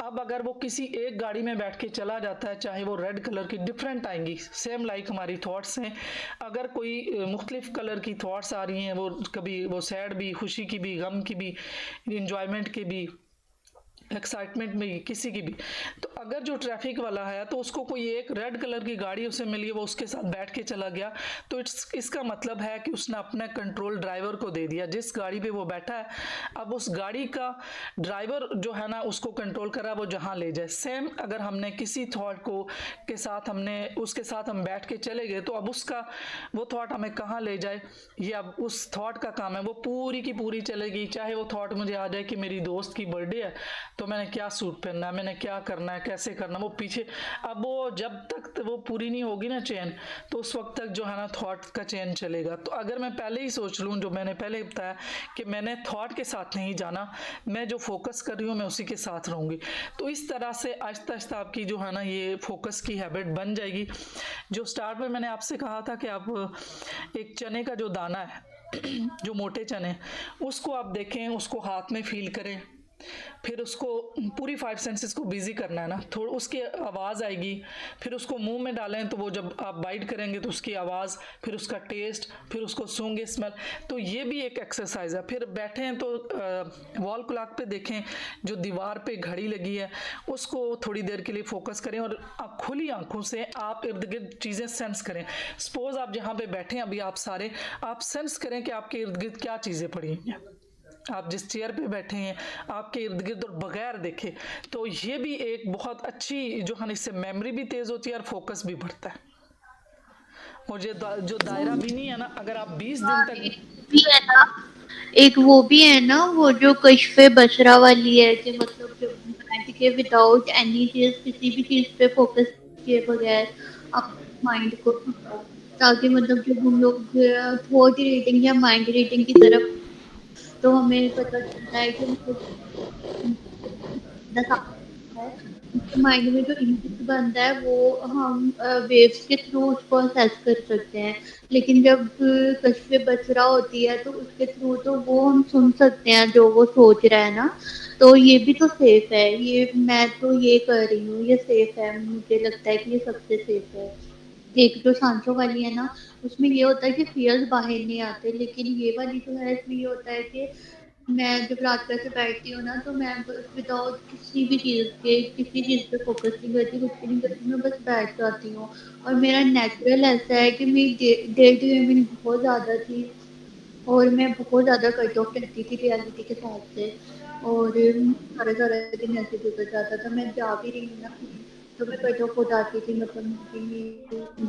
अब अगर वो किसी एक गाड़ी में बैठ के चला जाता है, चाहे वो रेड कलर की डिफरेंट आएंगी, सेम लाइक हमारी थॉट्स हैं, अगर कोई मुख्तलिफ कलर की थॉट्स आ रही हैं, वो कभी वो सैड भी, खुशी की भी, गम की भी, इंजॉयमेंट की भी, एक्साइटमेंट में किसी की भी, तो अगर जो ट्रैफिक वाला है तो उसको कोई एक रेड कलर की गाड़ी उसे मिली, वो उसके साथ बैठ के चला गया, तो इसका मतलब है कि उसने अपना कंट्रोल ड्राइवर को दे दिया, जिस गाड़ी पे वो बैठा है। अब उस गाड़ी का ड्राइवर जो है ना, उसको कंट्रोल करा वो जहाँ ले जाए। सेम अगर हमने किसी थॉट को के साथ हमने उसके साथ हम बैठ के चले गए, तो अब उसका वो थॉट हमें कहाँ ले जाए, ये अब उस थॉट का काम है। वो पूरी की पूरी चलेगी, चाहे वो थॉट मुझे आ जाए कि मेरी दोस्त की बर्थडे है तो मैंने क्या सूट पहनना है, मैंने क्या करना है, कैसे करना, वो पीछे। अब वो जब तक वो पूरी नहीं होगी ना चेन, तो उस वक्त तक जो है ना थॉट का चेन चलेगा। तो अगर मैं पहले ही सोच लूँ, जो मैंने पहले बताया कि मैंने थॉट के साथ नहीं जाना, मैं जो फोकस कर रही हूँ मैं उसी के साथ रहूँगी, तो इस तरह से आहिस्ता आहिस्ता आपकी जो है ना ये फोकस की हैबिट बन जाएगी। जो स्टार्ट में मैंने आपसे कहा था कि आप एक चने का जो दाना है जो मोटे चने, उसको आप देखें, उसको हाथ में फील करें, फिर उसको पूरी 5 सेंसेस को बिजी करना है ना, थोड़ा उसकी आवाज़ आएगी, फिर उसको मुंह में डालें तो वो जब आप बाइट करेंगे तो उसकी आवाज़, फिर उसका टेस्ट, फिर उसको सूंघे स्मेल, तो ये भी एक एक्सरसाइज है। फिर बैठे हैं तो वॉल क्लॉक पे देखें, जो दीवार पे घड़ी लगी है उसको थोड़ी देर के लिए फोकस करें, और आप खुली आंखों से आप इर्द गिर्द चीज़ें सेंस करें। सपोज आप जहाँ पे बैठे हैं अभी, आप सारे आप सेंस करें कि आपके इर्द गिर्द क्या चीज़ें पड़ी हुई हैं, आप जिस चेयर पे बैठे हैं आपके इर्द गिर्द, और बगैर देखे। तो ये भी एक बहुत अच्छी जो है, इससे मेमोरी भी तेज होती है और फोकस भी बढ़ता है। और ये जो दायरा भी नहीं है ना, अगर आप 20 दिन तक भी है ना, एक वो भी है ना, वो जो कश्फे बशरा वाली है, कि मतलब जब बैठ के विदाउट एनी चीज, किसी भी चीज पे फोकस किए बगैर आप माइंड को, ताकि मतलब जब हम लोग थॉट रीडिंग या माइंड रीडिंग की तरफ, तो हमें पता चलता है कि माइंड में जो इनपुट बनता है वो हम वेव्स के थ्रू उसको असेस कर सकते हैं। लेकिन जब कश्फे बसरा होती है तो उसके थ्रू तो वो हम सुन सकते हैं जो वो सोच रहा है ना, तो ये भी तो सेफ है। ये मैं तो ये कर रही हूँ, ये सेफ है, मुझे लगता है कि ये सबसे सेफ है। एक जो सांसों वाली है ना, उसमें ये होता है कि फियर्स बाहर नहीं आते, लेकिन ये वाली जो है इसमें ये होता है कि मैं जब रात को ऐसे बैठती हूँ ना, तो मैं विदाउट किसी भी चीज़ के, किसी चीज़ पे फोकस नहीं करती, कुछ भी नहीं करती, मैं बस बैठ जाती हूँ। और मेरा नेचुरल ऐसा है कि मेरी डे टू डे मेरी बहुत ज़्यादा थी, और मैं बहुत ज़्यादा कट ऑफ रहती थी रियलिटी के साथ से, और सारा सारा दिन ऐसे गुजर जाता था। मैं जा भी रही हूँ ना, तो मैं कट ऑफ हो जाती थी, मतलब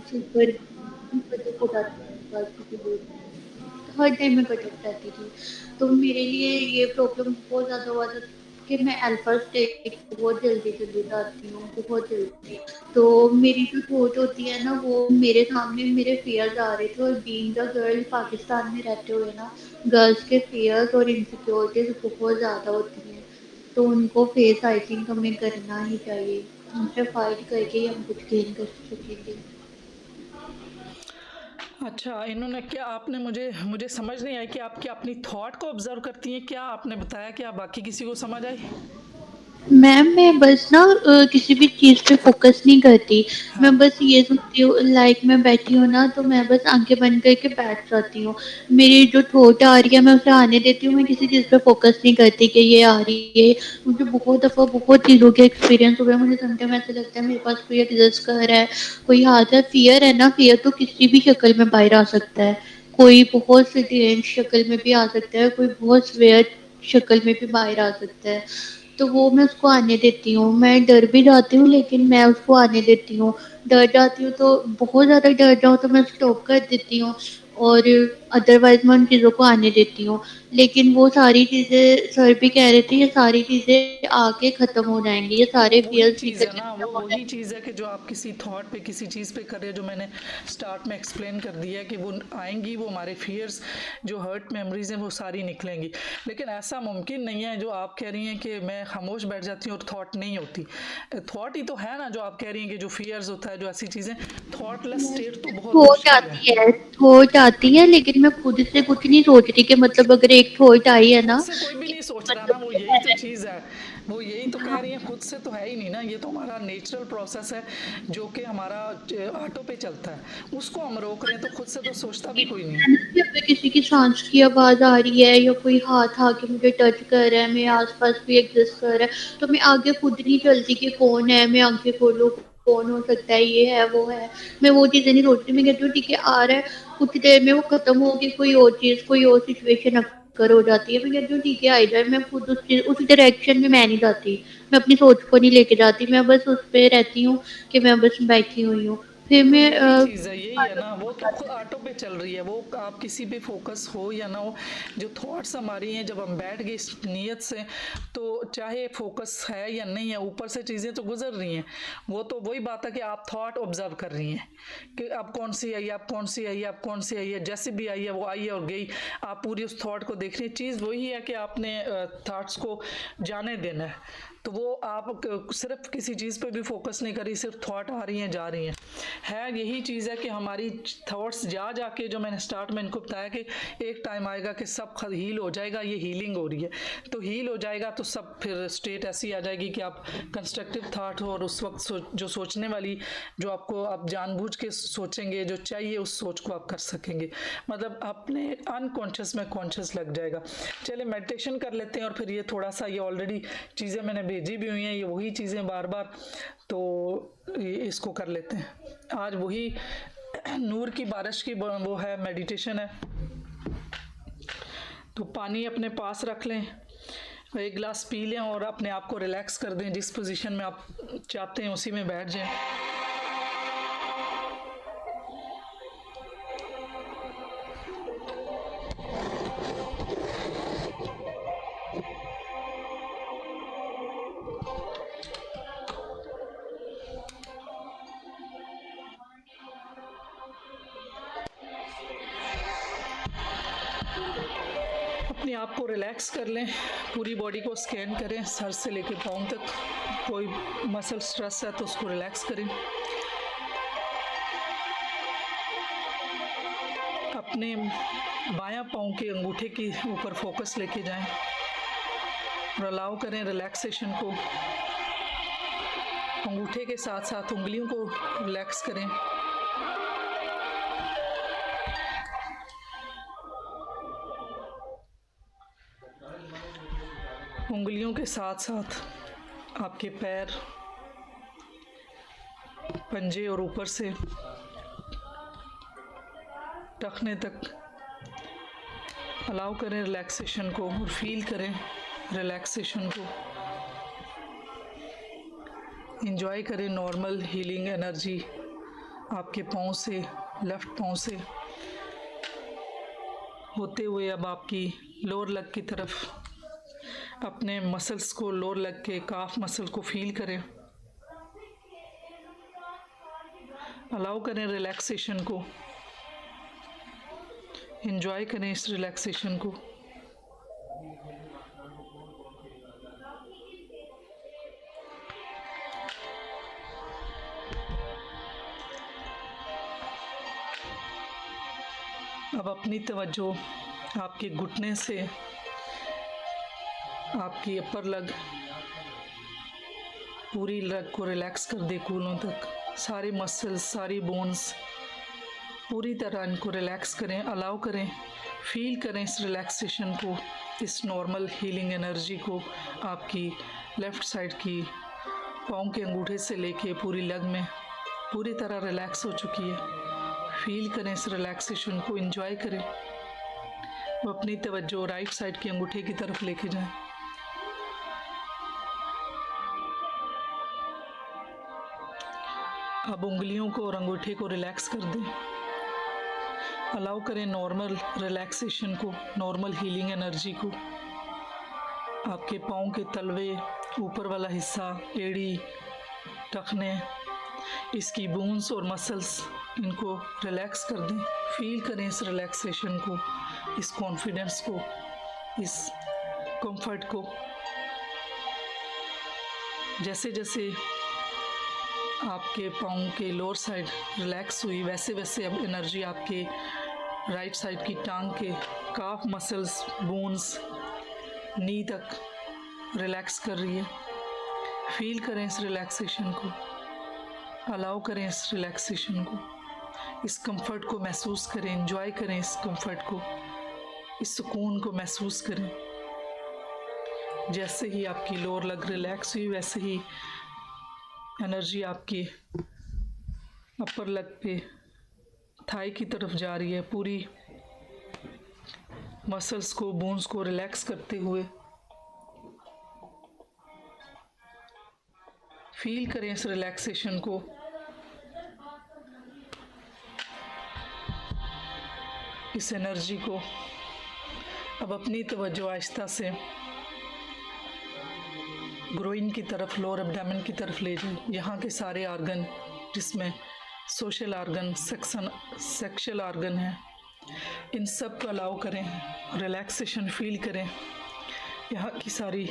सुपर कट ऑफ हो जाती थी, हर टाइम में कट ऑफ रहती थी। तो मेरे लिए ये प्रॉब्लम बहुत ज़्यादा हुआ था कि मैं अल्फा स्टेज बहुत जल्दी चली जाती हूँ, बहुत जल्दी। तो मेरी जो थॉट होती है ना, वो मेरे सामने मेरे फियर्स आ रहे थे, और बीइंग अ गर्ल पाकिस्तान में रहते हुए ना, गर्ल्स के फियर्स और इनसिक्योरिटीज बहुत ज़्यादा होती हैं, तो उनको फेस आई थिंक हमें करना ही चाहिए, उनसे फाइट करके ही हम कुछ गेन कर सकेंगे। अच्छा, इन्होंने क्या, आपने मुझे मुझे समझ नहीं आई कि आप क्या अपनी थॉट को ऑब्जर्व करती हैं, क्या आपने बताया कि आप बाकी किसी को समझ आई? मैम मैं बस ना किसी भी चीज़ पे फोकस नहीं करती। मैं बस ये सोचती हूँ, लाइक मैं बैठी हूँ ना तो मैं बस आंखें बंद करके बैठ जाती हूँ। मेरी जो थॉट आ रही है मैं उसे आने देती हूँ, मैं किसी चीज़ पे फोकस नहीं करती कि ये आ रही है। मुझे बहुत दफ़ा बहुत चीज़ों के एक्सपीरियंस हुए, मुझे समटाइम ऐसा लगता है मेरे पास कोई एग्जिस्ट कर रहा है, कोई हाथ है। फियर है ना, फियर तो किसी भी शक्ल में बाहर आ सकता है। कोई बहुत सी शक्ल में भी आ सकता है, कोई बहुत स्वेयर शक्ल में भी बाहर आ सकता है। तो वो मैं उसको आने देती हूँ। मैं डर भी जाती हूँ लेकिन मैं उसको आने देती हूँ। डर जाती हूँ तो बहुत ज़्यादा डर जाऊँ तो मैं स्टॉप कर देती हूँ और अदरवाइज़ मैं उन चीज़ों को आने देती हूँ। लेकिन वो सारी चीज़ें सर भी कह रहे थे ये सारी चीज़ें आके ख़त्म हो जाएँगी, ये वो सारे वही फ़ियर्स चीज़ निकल है के ना, वो ख़त्म हो वही जाएँगे। चीज़ है कि जो आप किसी थॉट पे किसी चीज़ पे कर रहे हो, जो मैंने स्टार्ट में एक्सप्लेन कर दिया है कि वो आएंगी, वो हमारे फियर्स जो हर्ट मेमोरीज हैं वो सारी निकलेंगी। लेकिन ऐसा मुमकिन नहीं है जो आप कह रही हैं कि मैं खामोश बैठ जाती हूँ और थॉट नहीं होती। थॉट ही तो है ना जो आप कह रही हैं कि जो फियर्स होता है, जो ऐसी चीज़ें, थॉटलेस स्टेट तो बहुत थॉट मुश्किल है। आती है, थॉट आती है लेकिन मैं खुद से कुछ नहीं सोच रही कि मतलब अगर एक थॉट आई है खुद ना से कोई भी कि नहीं सोच रहा मतलब ना, वो कि यही तो मैं चीज़ है। वो यही तो कह रही है, खुद से तो है ही नहीं ना, ये तो हमारा नेचुरल प्रोसेस है जो कि हमारा ऑटो पे चलता है, उसको हम रोक रहे हैं, तो खुद से तो सोचता भी कोई नहीं। कि अगर किसी की सांस की आवाज़ आ रही है या कोई हाथ आके मुझे टच कर रहा है, मेरे आसपास भी एग्जिस्ट कर रहा है, तो मैं आगे खुद नहीं चलती कि कौन है, मैं आंखें खोलूँ, कौन हो सकता है, ये है, वो है। मैं वो चीज़ें नहीं सोचती, मैं कहती हूँ ठीक है आ रहा है, कुछ देर में वो खत्म होगी, कोई और चीज़, कोई और सिचुएशन अक्कर हो जाती है। मैं कहती हूँ ठीक है आ जाए, मैं खुद उस डायरेक्शन में मैं नहीं जाती, मैं अपनी सोच को नहीं लेके जाती, मैं बस उस पे रहती हूँ कि मैं बस बैठी हुई हूँ। फिर तो मैं यही चीज़ है, यही है ना, वो तो खुद ऑटो पे चल रही है। वो आप किसी पे फोकस हो या ना हो, जो थॉट्स हमारी हैं, जब हम बैठ गए इस नीयत से, तो चाहे फोकस है या नहीं है, ऊपर से चीज़ें तो गुजर रही हैं। वो तो वही बात है कि आप थॉट ऑब्जर्व कर रही हैं कि अब कौन सी आई, अब कौन सी आई, अब कौन सी आई है, जैसे भी आई है वो आई है और गई। आप पूरी उस थॉट को देख रही हैं। चीज़ वही है कि आपने थॉट्स को जाने देना है। तो वो आप सिर्फ किसी चीज़ पे भी फोकस नहीं करी, सिर्फ थॉट आ रही हैं जा रही हैं। है यही चीज़ है कि हमारी थॉट्स जा जाके, जो मैंने स्टार्ट में इनको बताया कि एक टाइम आएगा कि सब हील हो जाएगा, ये हीलिंग हो रही है। तो हील हो जाएगा तो सब फिर स्टेट ऐसी आ जाएगी कि आप कंस्ट्रक्टिव थॉट हो, और उस वक्त जो सोचने वाली, जो आपको आप जानबूझ के सोचेंगे, जो चाहिए उस सोच को आप कर सकेंगे। मतलब अपने अनकॉन्शियस में कॉन्शियस लग जाएगा। चलिए मेडिटेशन कर लेते हैं, और फिर ये थोड़ा सा, ये ऑलरेडी चीज़ें मैंने भेजी भी हुई हैं, ये वही चीज़ें बार बार, तो इसको कर लेते हैं आज। वही नूर की बारिश की वो है, मेडिटेशन है। तो पानी अपने पास रख लें, एक गिलास पी लें और अपने आप को रिलैक्स कर दें। जिस पोजीशन में आप चाहते हैं उसी में बैठ जाएं। अपने आप को रिलैक्स कर लें, पूरी बॉडी को स्कैन करें, सर से लेकर पाँव तक। कोई मसल स्ट्रेस है तो उसको रिलैक्स करें। अपने बायां पाँव के अंगूठे के ऊपर फोकस लेके जाएं और अलाउ करें रिलैक्सेशन को। अंगूठे के साथ साथ उंगलियों को रिलैक्स करें। उंगलियों के साथ साथ आपके पैर, पंजे और ऊपर से टखने तक अलाउ करें रिलैक्सेशन को, और फील करें रिलैक्सेशन को। एंजॉय करें नॉर्मल हीलिंग एनर्जी आपके पाँव से, लेफ्ट पाँव से होते हुए अब आपकी लोअर लेग की तरफ। अपने मसल्स को, लोअर लेग के काफ मसल को फील करें। अलाउ करें रिलैक्सेशन को, एंजॉय करें इस रिलैक्सेशन को। अब अपनी तवज्जो आपके घुटने से आपकी अपर लेग पूरी लेग को रिलैक्स कर दे कूलों तक, सारे मसल्स, सारी बोन्स पूरी तरह इनको रिलैक्स करें, अलाउ करें, फील करें इस रिलैक्सेशन को, इस नॉर्मल हीलिंग एनर्जी को। आपकी लेफ़्ट साइड की पाँव के अंगूठे से लेके पूरी लेग में पूरी तरह रिलैक्स हो चुकी है। फील करें इस रिलैक्सेशन को, एंजॉय करें। वो अपनी तवज्जो राइट साइड के अंगूठे की तरफ लेके जाएं। अब उंगलियों को और अंगूठे को रिलैक्स कर दें, अलाउ करें नॉर्मल रिलैक्सेशन को, नॉर्मल हीलिंग एनर्जी को। आपके पाँव के तलवे, ऊपर वाला हिस्सा, एड़ी, टखने, इसकी बोन्स और मसल्स, इनको रिलैक्स कर दें। फील करें इस रिलैक्सेशन को, इस कॉन्फिडेंस को, इस कंफर्ट को। जैसे जैसे आपके पाँव के लोअर साइड रिलैक्स हुई, वैसे वैसे अब एनर्जी आपके राइट साइड की टांग के काफ मसल्स, बोन्स, नी तक रिलैक्स कर रही है। फील करें इस रिलैक्सेशन को, अलाउ करें इस रिलैक्सेशन को, इस कंफर्ट को महसूस करें, एंजॉय करें इस कंफर्ट को, इस सुकून को महसूस करें। जैसे ही आपकी लोअर लेग रिलैक्स हुई, वैसे ही एनर्जी आपकी अपर लेग पे थाई की तरफ जा रही है, पूरी मसल्स को, बोन्स को रिलैक्स करते हुए। फील करें इस रिलैक्सेशन को, इस एनर्जी को। अब अपनी तवज्जो आहिस्ता से ग्रोइन की तरफ, लोअर एब्डोमेन की तरफ ले जाए। यहाँ के सारे आर्गन, जिसमें सोशल आर्गन, सेक्सुअल आर्गन है, इन सब को अलाउ करें, रिलैक्सेशन फील करें। यहाँ की सारी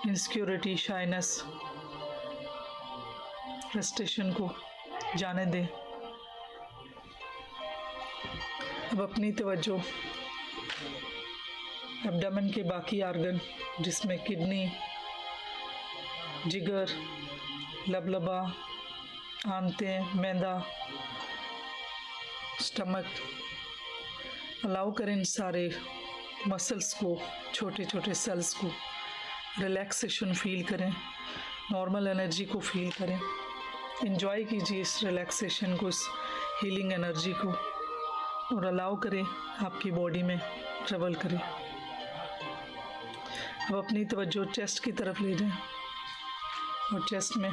इनसिक्योरिटी, शाइनेस, फ्रस्ट्रेशन को जाने दें। अब अपनी तवज्जो एब्डोमेन के बाकी आर्गन, जिसमें किडनी, जिगर, लबलबा, आंतें, मैदा, स्टमक, अलाउ करें इन सारे मसल्स को, छोटे छोटे सेल्स को। रिलैक्सेशन फील करें, नॉर्मल एनर्जी को फील करें, एंजॉय कीजिए इस रिलैक्सेशन को, इस हीलिंग एनर्जी को, और अलाउ करें आपकी बॉडी में ट्रेवल करें। अब अपनी तवज्जो चेस्ट की तरफ ले जाएं और चेस्ट में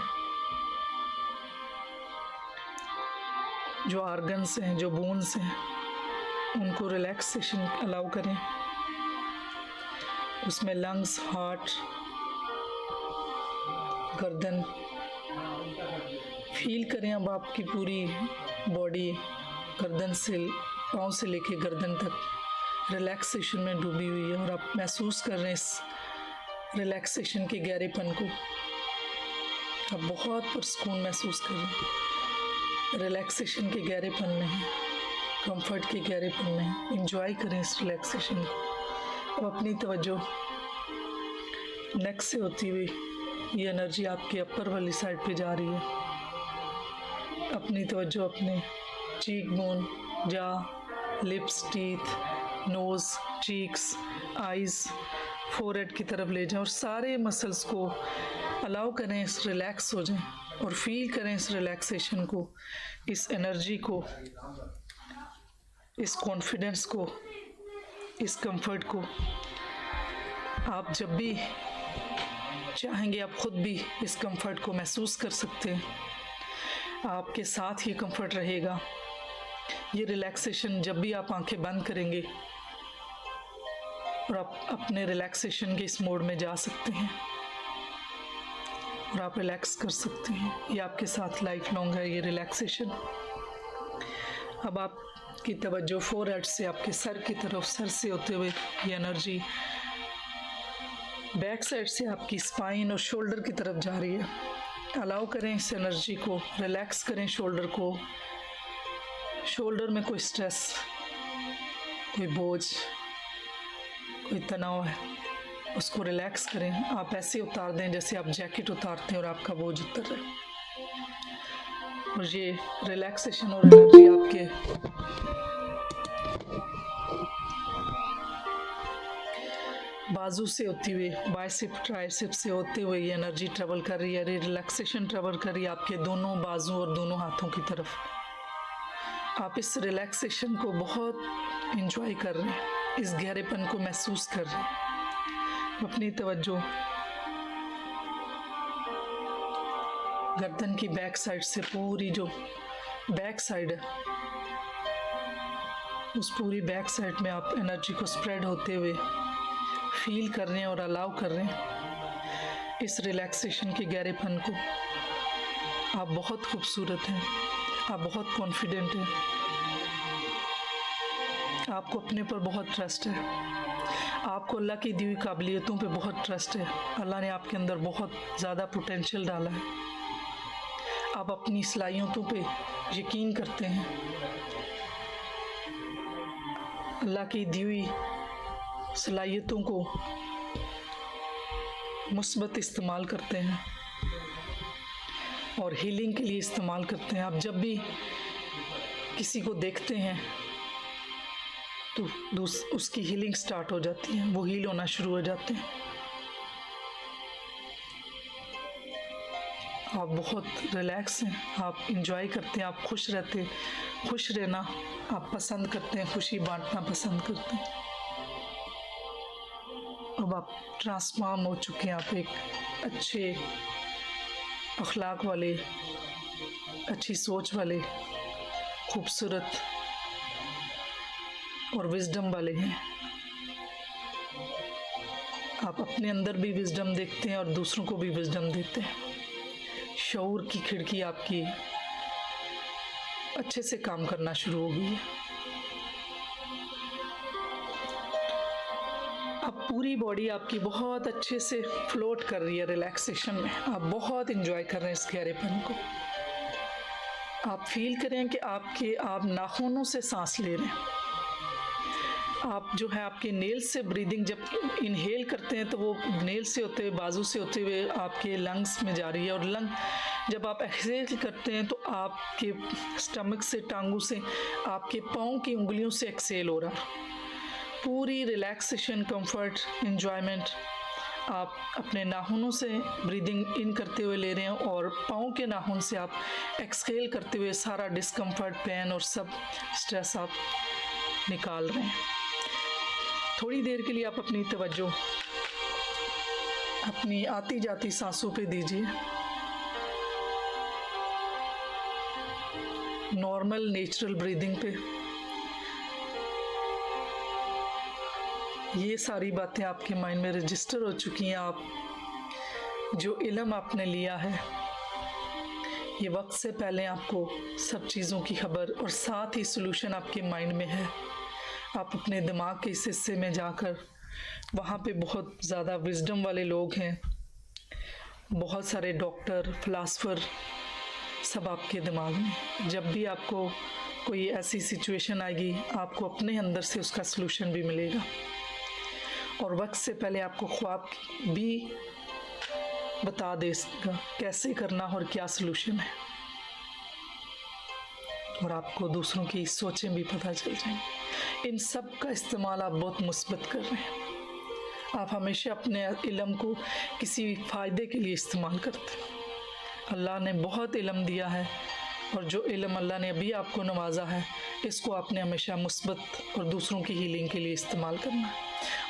जो आर्गन्स हैं, जो बोन्स हैं, उनको रिलैक्सेशन अलाउ करें। उसमें लंग्स, हार्ट, गर्दन फील करें। अब आपकी पूरी बॉडी गर्दन से, पाँव से लेके गर्दन तक रिलैक्सेशन में डूबी हुई है, और आप महसूस कर रहे हैं इस रिलैक्सेशन के गहरेपन को। आप बहुत पुरस्कून महसूस कर रहे हैं, रिलैक्सेशन के गहरेपन में है, कंफर्ट के गहरेपन में है। एंजॉय करें इस रिलैक्सेशन को। अब अपनी तवज्जो नेक से होती हुई ये एनर्जी आपके अपर वाली साइड पे जा रही है। अपनी तवज्जो अपने cheek bone, jaw, lips, teeth, nose, cheeks, eyes, forehead की तरफ ले जाएं और सारे मसल्स को अलाउ करें इस रिलैक्स हो जाएं, और फील करें इस रिलैक्सेशन को, इस एनर्जी को, इस कॉन्फिडेंस को, इस कंफर्ट को। आप जब भी चाहेंगे आप खुद भी इस कंफर्ट को महसूस कर सकते हैं। आपके साथ ये कंफर्ट रहेगा। ये रिलैक्सेशन जब भी आप आंखें बंद करेंगे और आप अपने रिलैक्सेशन के इस मोड में जा सकते हैं और आप रिलैक्स कर सकते हैं। ये आपके साथ लाइफ लॉन्ग है ये रिलैक्सेशन। अब आपकी तवज्जो फोरहेड से आपके सर की तरफ, सर से होते हुए ये एनर्जी बैक साइड से आपकी स्पाइन और शोल्डर की तरफ जा रही है। अलाउ करें इस एनर्जी को, रिलैक्स करें शोल्डर को। शोल्डर में कोई स्ट्रेस, कोई बोझ, कोई तनाव है, उसको रिलैक्स करें। आप ऐसे उतार दें जैसे आप जैकेट उतारते हैं और आपका बोझ उतर रहा है। और ये रिलैक्सेशन और एनर्जी आपके बाजू से होती हुई, बाइसेप ट्राइसेप से होते हुए ये एनर्जी ट्रेवल कर रही है, रिलैक्सेशन ट्रेवल कर रही है आपके दोनों बाजू और दोनों हाथों की तरफ। आप इस रिलैक्सेशन को बहुत इंजॉय कर रहे हैं, इस गहरेपन को महसूस कर रहे हैं। अपनी तवज्जो गर्दन की बैक साइड से पूरी जो बैक साइड है, उस पूरी बैक साइड में आप एनर्जी को स्प्रेड होते हुए फील कर रहे हैं और अलाउ कर रहे हैं इस रिलैक्सेशन के गहरेपन को। आप बहुत खूबसूरत हैं, आप बहुत कॉन्फिडेंट हैं, आपको अपने पर बहुत ट्रस्ट है, आपको अल्लाह की दी हुई काबिलियतों पे बहुत ट्रस्ट है। अल्लाह ने आपके अंदर बहुत ज़्यादा पोटेंशियल डाला है। आप अपनी सलाहियतों पे यकीन करते हैं, अल्लाह की दी हुई सलाहियतों को मुस्बत इस्तेमाल करते हैं और हीलिंग के लिए इस्तेमाल करते हैं। आप जब भी किसी को देखते हैं तो उसकी हीलिंग स्टार्ट हो जाती है, वो हील होना शुरू हो जाते हैं। आप बहुत रिलैक्स हैं, आप इंजॉय करते हैं, आप खुश रहते हैं। खुश रहना आप पसंद करते हैं, खुशी बांटना पसंद करते हैं। अब आप ट्रांसफॉर्म हो चुके हैं, आप एक अच्छे अखलाक वाले, अच्छी सोच वाले, खूबसूरत और विजडम वाले हैं। आप अपने अंदर भी विजडम देखते हैं और दूसरों को भी विजडम देते हैं। शऊर की खिड़की आपकी अच्छे से काम करना शुरू हो गई है। अब पूरी बॉडी आपकी बहुत अच्छे से फ्लोट कर रही है रिलैक्सेशन में। आप बहुत इंजॉय कर रहे हैं इस गहरेपन को। आप फील करें कि आप नाखूनों से सांस ले रहे हैं। आप जो है आपके नेल से ब्रीदिंग जब इनहेल करते हैं तो वो नेल से होते हुए, बाजू से होते हुए आपके लंग्स में जा रही है, और लंग जब आप एक्सहेल करते हैं तो आपके स्टमक से, टांगों से, आपके पाँव की उंगलियों से एक्सहेल हो रहा है। पूरी रिलैक्सेशन, कंफर्ट, एंजॉयमेंट आप अपने नाखूनों से ब्रीदिंग इन करते हुए ले रहे हैं और पाँव के नाखून से आप एक्सहेल करते हुए सारा डिस्कम्फर्ट, पेन और सब स्ट्रेस आप निकाल रहे हैं। थोड़ी देर के लिए आप अपनी तवज्जो अपनी आती जाती सांसों पे दीजिए। नॉर्मल नेचुरल ब्रीदिंग पे। ये सारी बातें आपके माइंड में रजिस्टर हो चुकी हैं। आप जो इल्म आपने लिया है, ये वक्त से पहले आपको सब चीज़ों की खबर और साथ ही सॉल्यूशन आपके माइंड में है। आप अपने दिमाग के इस हिस्से में जाकर, वहाँ पे बहुत ज़्यादा विजडम वाले लोग हैं, बहुत सारे डॉक्टर, फिलासफर, सब आपके दिमाग में। जब भी आपको कोई ऐसी सिचुएशन आएगी, आपको अपने अंदर से उसका सलूशन भी मिलेगा और वक्त से पहले आपको ख्वाब भी बता देगा कैसे करना और क्या सलूशन है, और आपको दूसरों की सोचें भी पता चल जाएंगी। इन सब का इस्तेमाल आप बहुत मुस्बत कर रहे हैं। आप हमेशा अपने इल्म को किसी फ़ायदे के लिए इस्तेमाल करते हैं। अल्लाह ने बहुत इल्म दिया है और जो इल्म अल्लाह ने अभी आपको नवाजा है, इसको आपने हमेशा मुस्बत और दूसरों की हीलिंग के लिए इस्तेमाल करना है,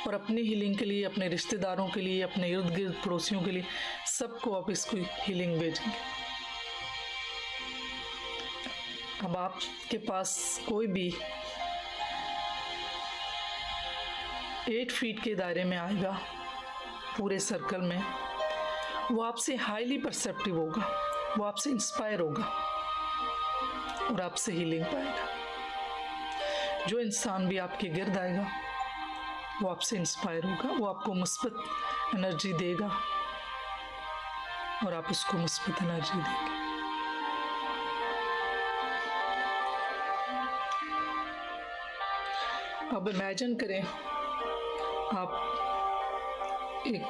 और अपनी हीलिंग के लिए, अपने रिश्तेदारों के लिए, अपने इर्द गिर्द पड़ोसियों के लिए, सबको आप इसको हीलिंग भेजेंगे। अब आपके पास कोई भी 8 फीट के दायरे में आएगा, पूरे सर्कल में, वो आपसे हाईली परसेप्टिव होगा, वो आपसे इंस्पायर होगा और आपसे हीलिंग पाएगा। जो इंसान भी आपके गिर्द आएगा वो आपसे इंस्पायर होगा, वो आपको मुस्बत एनर्जी देगा और आप उसको मुस्बत एनर्जी देंगे। अब इमेजिन करें आप एक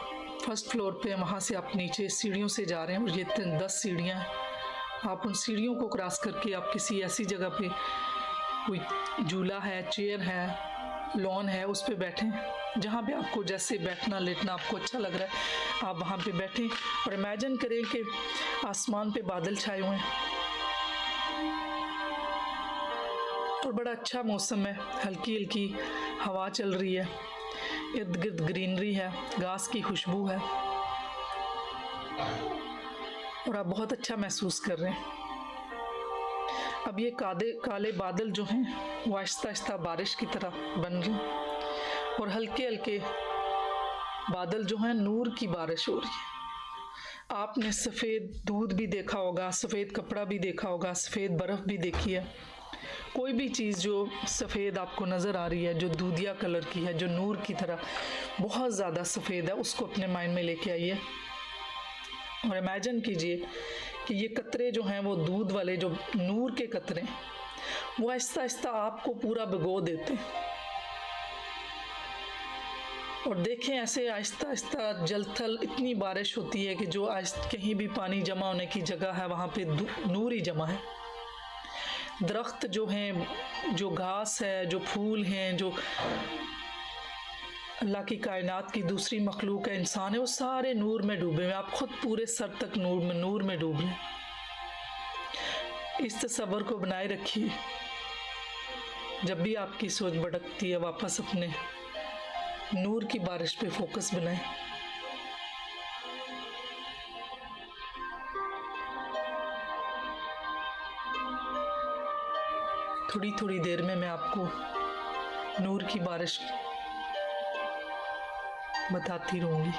फर्स्ट फ्लोर पे, वहाँ से आप नीचे सीढ़ियों से जा रहे हैं और ये 10 सीढ़ियाँ हैं। आप उन सीढ़ियों को क्रॉस करके आप किसी ऐसी जगह पे, कोई झूला है, चेयर है, लॉन है, उस पे बैठें जहाँ पे आपको जैसे बैठना लेटना आपको अच्छा लग रहा है, आप वहाँ पे बैठें और इमेजिन करें कि आसमान पे बादल छाए हुए हैं और बड़ा अच्छा मौसम है, हल्की हल्की हवा चल रही है, इर्द गिर्द ग्रीनरी है, घास की खुशबू है और आप बहुत अच्छा महसूस कर रहे हैं। अब ये काले बादल जो हैं वो आहिस्ता आहिस्ता बारिश की तरह बन रहे हैं और हल्के हल्के बादल जो हैं नूर की बारिश हो रही है। आपने सफ़ेद दूध भी देखा होगा, सफ़ेद कपड़ा भी देखा होगा, सफ़ेद बर्फ़ भी देखी है। कोई भी चीज़ जो सफ़ेद आपको नज़र आ रही है, जो दूधिया कलर की है, जो नूर की तरह बहुत ज़्यादा सफ़ेद है, उसको अपने माइंड में लेके आइए और इमेजिन कीजिए कि ये कतरे जो हैं वो दूध वाले, जो नूर के कतरे, वो आहिस्ता आहिस्ता आपको पूरा भिगो देते हैं और देखें ऐसे आहिस्ता आहिस्ता जल थल इतनी बारिश होती है कि जो कहीं भी पानी जमा होने की जगह है वहाँ पे नूर ही जमा है। दरख्त जो हैं, जो घास है, जो फूल हैं, जो अल्लाह की कायनात की दूसरी मखलूक है, इंसान है, वो सारे नूर में डूबे हुए हैं। आप खुद पूरे सर तक नूर में डूब हैं। इस तसव्वुर को बनाए रखिए। जब भी आपकी सोच भटकती है वापस अपने नूर की बारिश पे फोकस बनाएं। थोड़ी थोड़ी देर में मैं आपको नूर की बारिश बताती रहूंगी।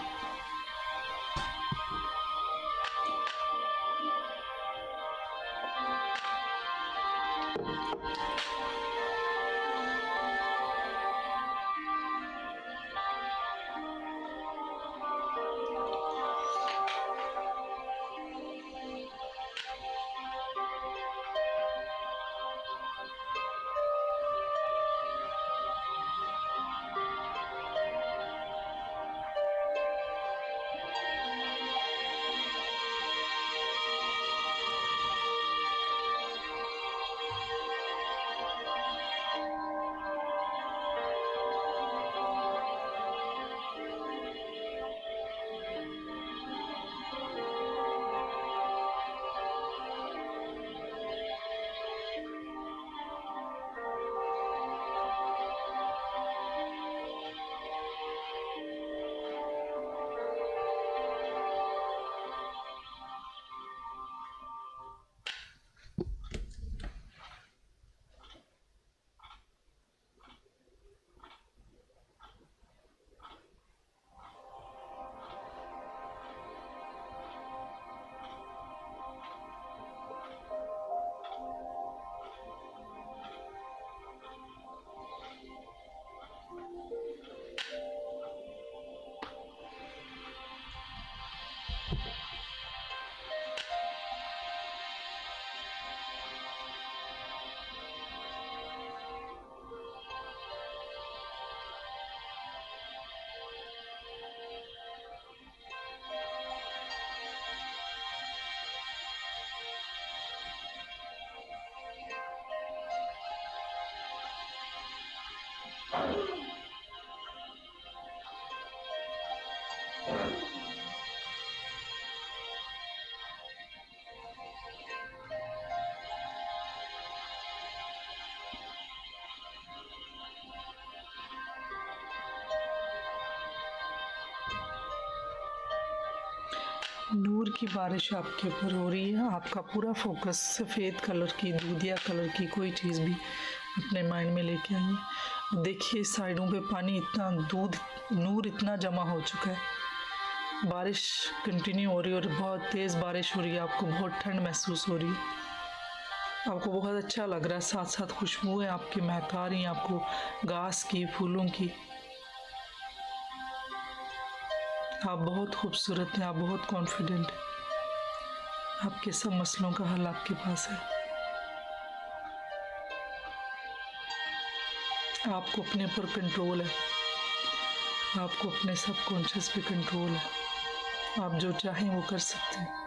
नूर की बारिश आपके ऊपर हो रही है। आपका पूरा फोकस सफ़ेद कलर की, दूधिया कलर की कोई चीज़ भी अपने माइंड में लेके आइए। देखिए साइडों पे पानी इतना, नूर इतना जमा हो चुका है। बारिश कंटिन्यू हो रही है और बहुत तेज़ बारिश हो रही है। आपको बहुत ठंड महसूस हो रही है, आपको बहुत अच्छा लग रहा है। साथ साथ खुशबुएं आपकी महक आ रही हैं आपको घास की, फूलों की। आप बहुत खूबसूरत हैं, आप बहुत कॉन्फिडेंट हैं। आपके सब मसलों का हल आपके पास है। आपको अपने ऊपर कंट्रोल है। आपको अपने सबकॉन्शियस पे कंट्रोल है, आप जो चाहें वो कर सकते हैं।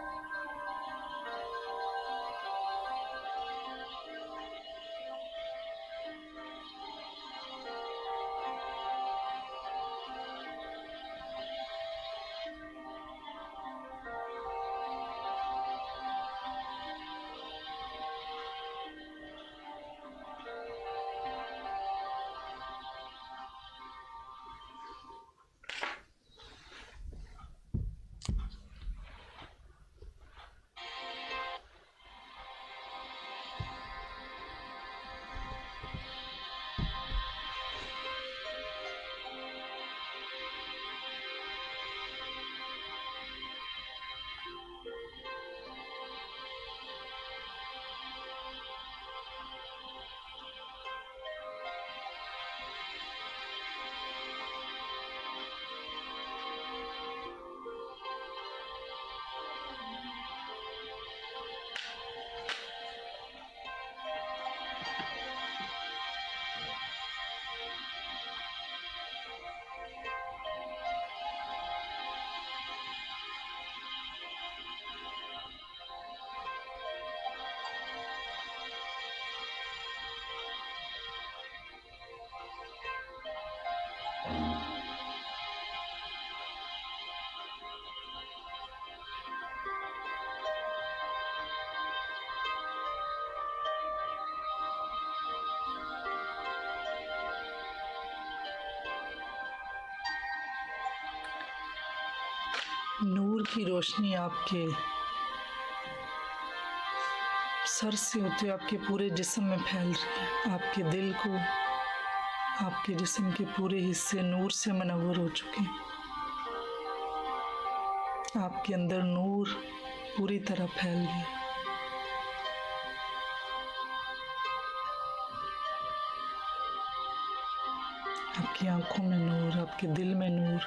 नूर की रोशनी आपके सर से होते हुए आपके पूरे जिस्म में फैल रही है। आपके दिल को, आपके जिस्म के पूरे हिस्से नूर से मनव्वर हो चुके हैं। आपके अंदर नूर पूरी तरह फैल गया। आपकी आंखों में नूर, आपके दिल में नूर।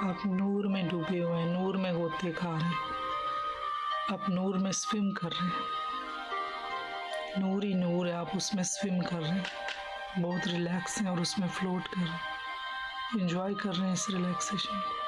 आप नूर में डूबे हुए हैं, नूर में गोते खा रहे हैं, आप नूर में स्विम कर रहे हैं। नूर ही नूर है, आप उसमें स्विम कर रहे हैं, बहुत रिलैक्स हैं और उसमें फ्लोट कर रहे हैं, एंजॉय कर रहे हैं इस रिलैक्सेशन को।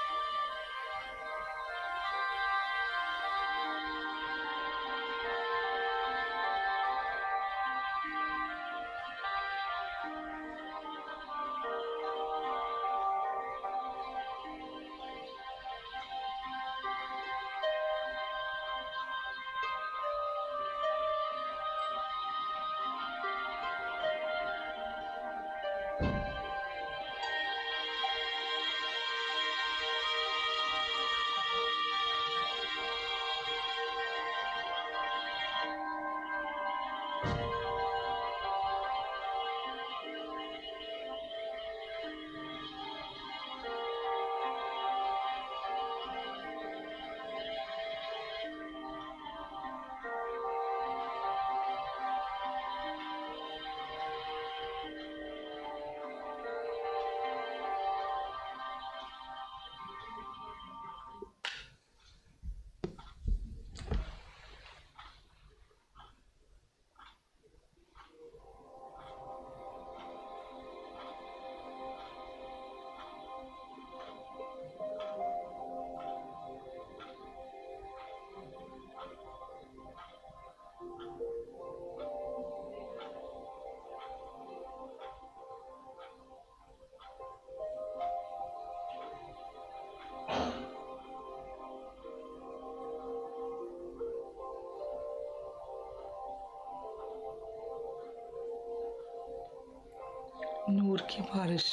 नूर की बारिश,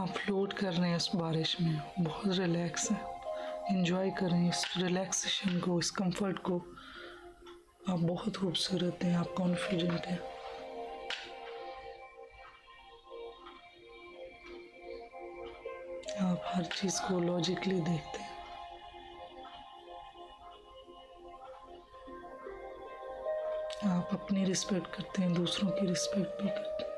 आप फ्लोट कर रहे हैं इस बारिश में, बहुत रिलैक्स है, इंजॉय कर रहे हैं इस रिलैक्सेशन को, इस कंफर्ट को। आप बहुत खूबसूरत हैं, आप कॉन्फिडेंट हैं। आप हर चीज़ को लॉजिकली देखते हैं। आप अपनी रिस्पेक्ट करते हैं, दूसरों की रिस्पेक्ट भी करते हैं।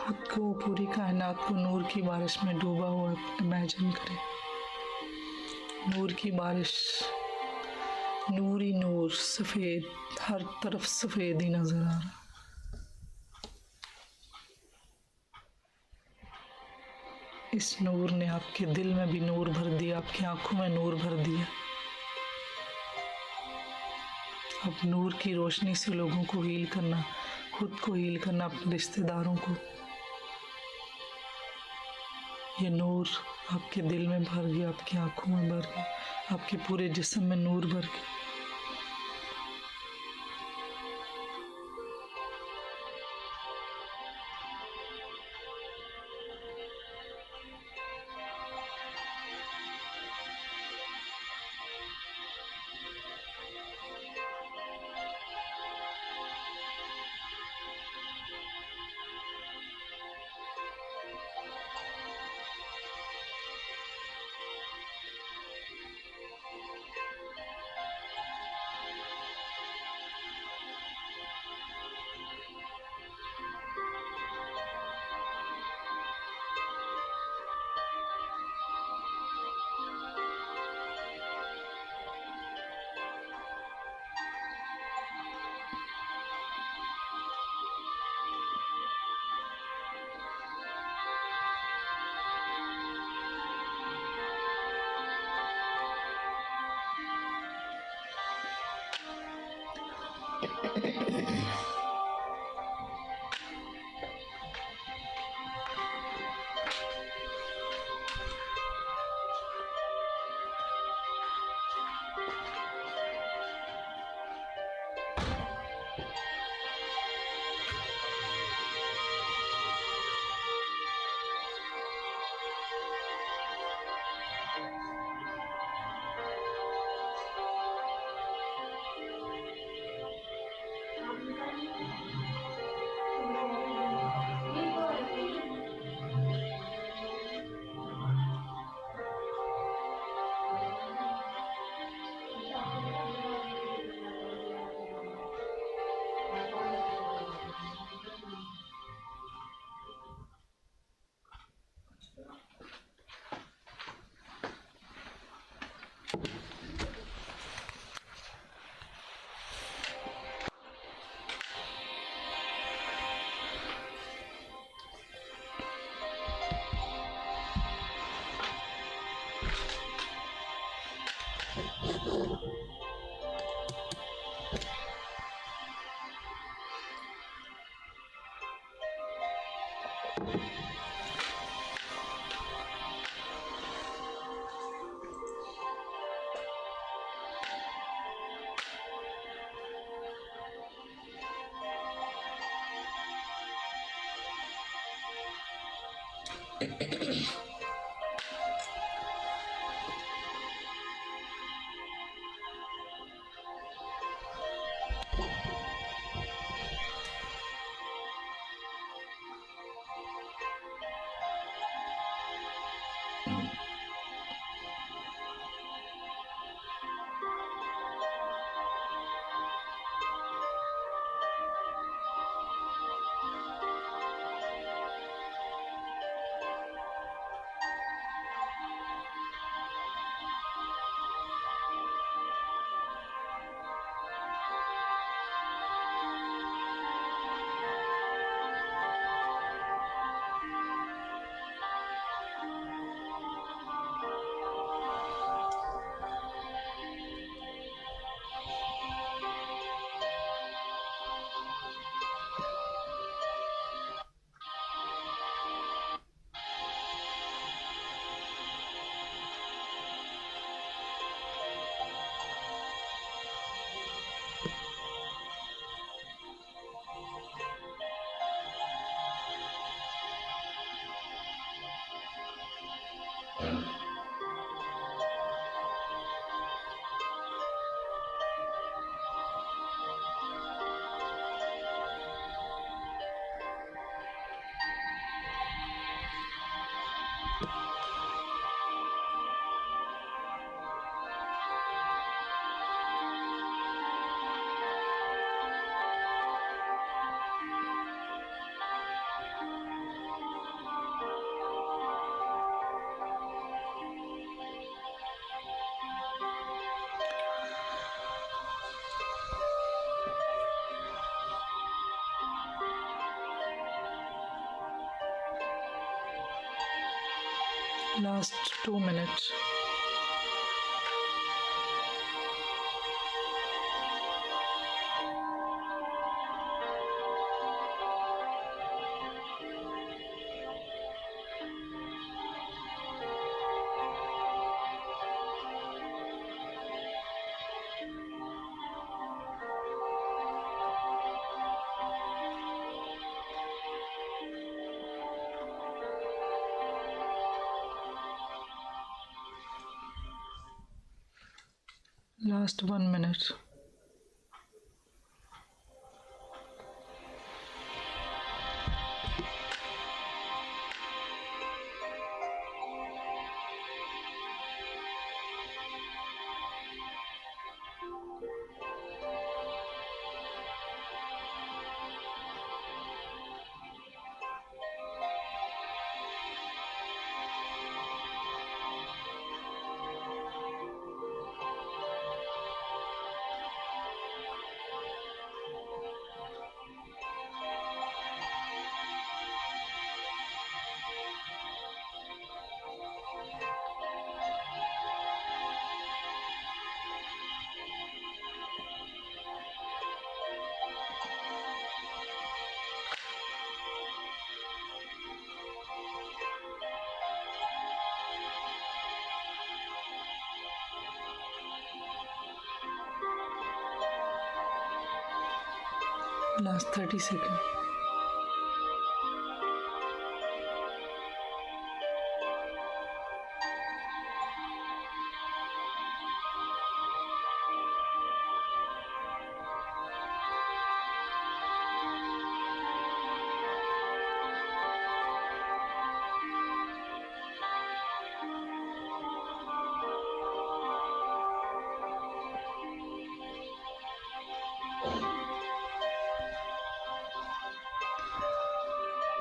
खुद को, पूरी कायनात को नूर की बारिश में डूबा हुआ इमेजिन करें। नूर की बारिश, नूर ही नूर, सफ़ेद, हर तरफ सफ़ेद ही नज़र आ रहा। इस नूर ने आपके दिल में भी नूर भर दिया, आपकी आंखों में नूर भर दिया। अब नूर की रोशनी से लोगों को हील करना, खुद को हील करना, अपने रिश्तेदारों को। ये नूर आपके दिल में भर गया, आपकी आंखों में भर गया, आपके पूरे जिस्म में नूर भर गया। Last 2 minutes. Last 1 minute. Last 30 second.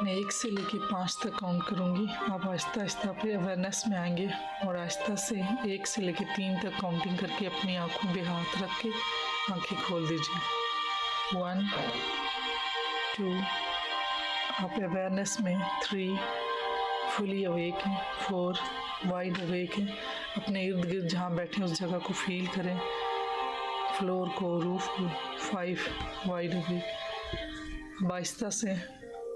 मैं 1 से लेके 5 तक काउंट करूँगी। आप आहिस्ता आहिस्ता अपने अवेयरनेस में आएंगे और आहिस्ता से 1 से लेके 3 तक काउंटिंग करके अपनी आँखों पे हाथ रख के आँखें खोल दीजिए। 1 2, आप अवेयरनेस में 3, फुली अवेक हैं। 4, वाइड अवेक हैं। अपने इर्द गिर्द जहाँ बैठे उस जगह को फील करें, फ्लोर को, रूफ को। 5, वाइड अवेक। अब आहिस्ता से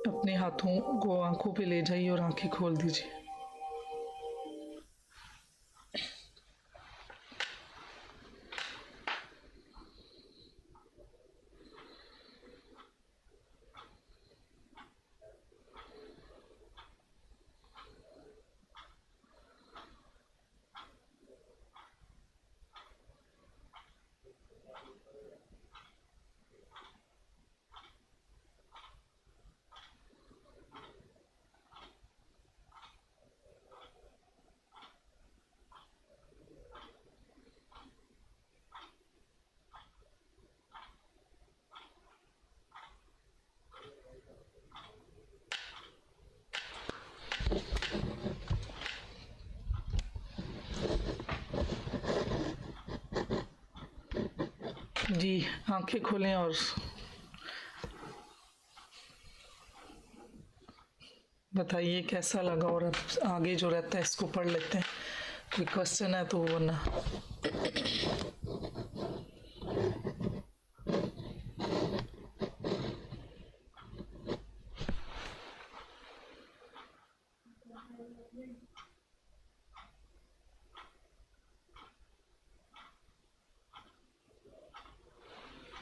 अपने हाथों को आंखों पे ले जाइए और आंखें खोल दीजिए। जी, आंखें खोलें और बताइए कैसा लगा। और अब आगे जो रहता है इसको पढ़ लेते हैं। कोई क्वेश्चन है तो वरना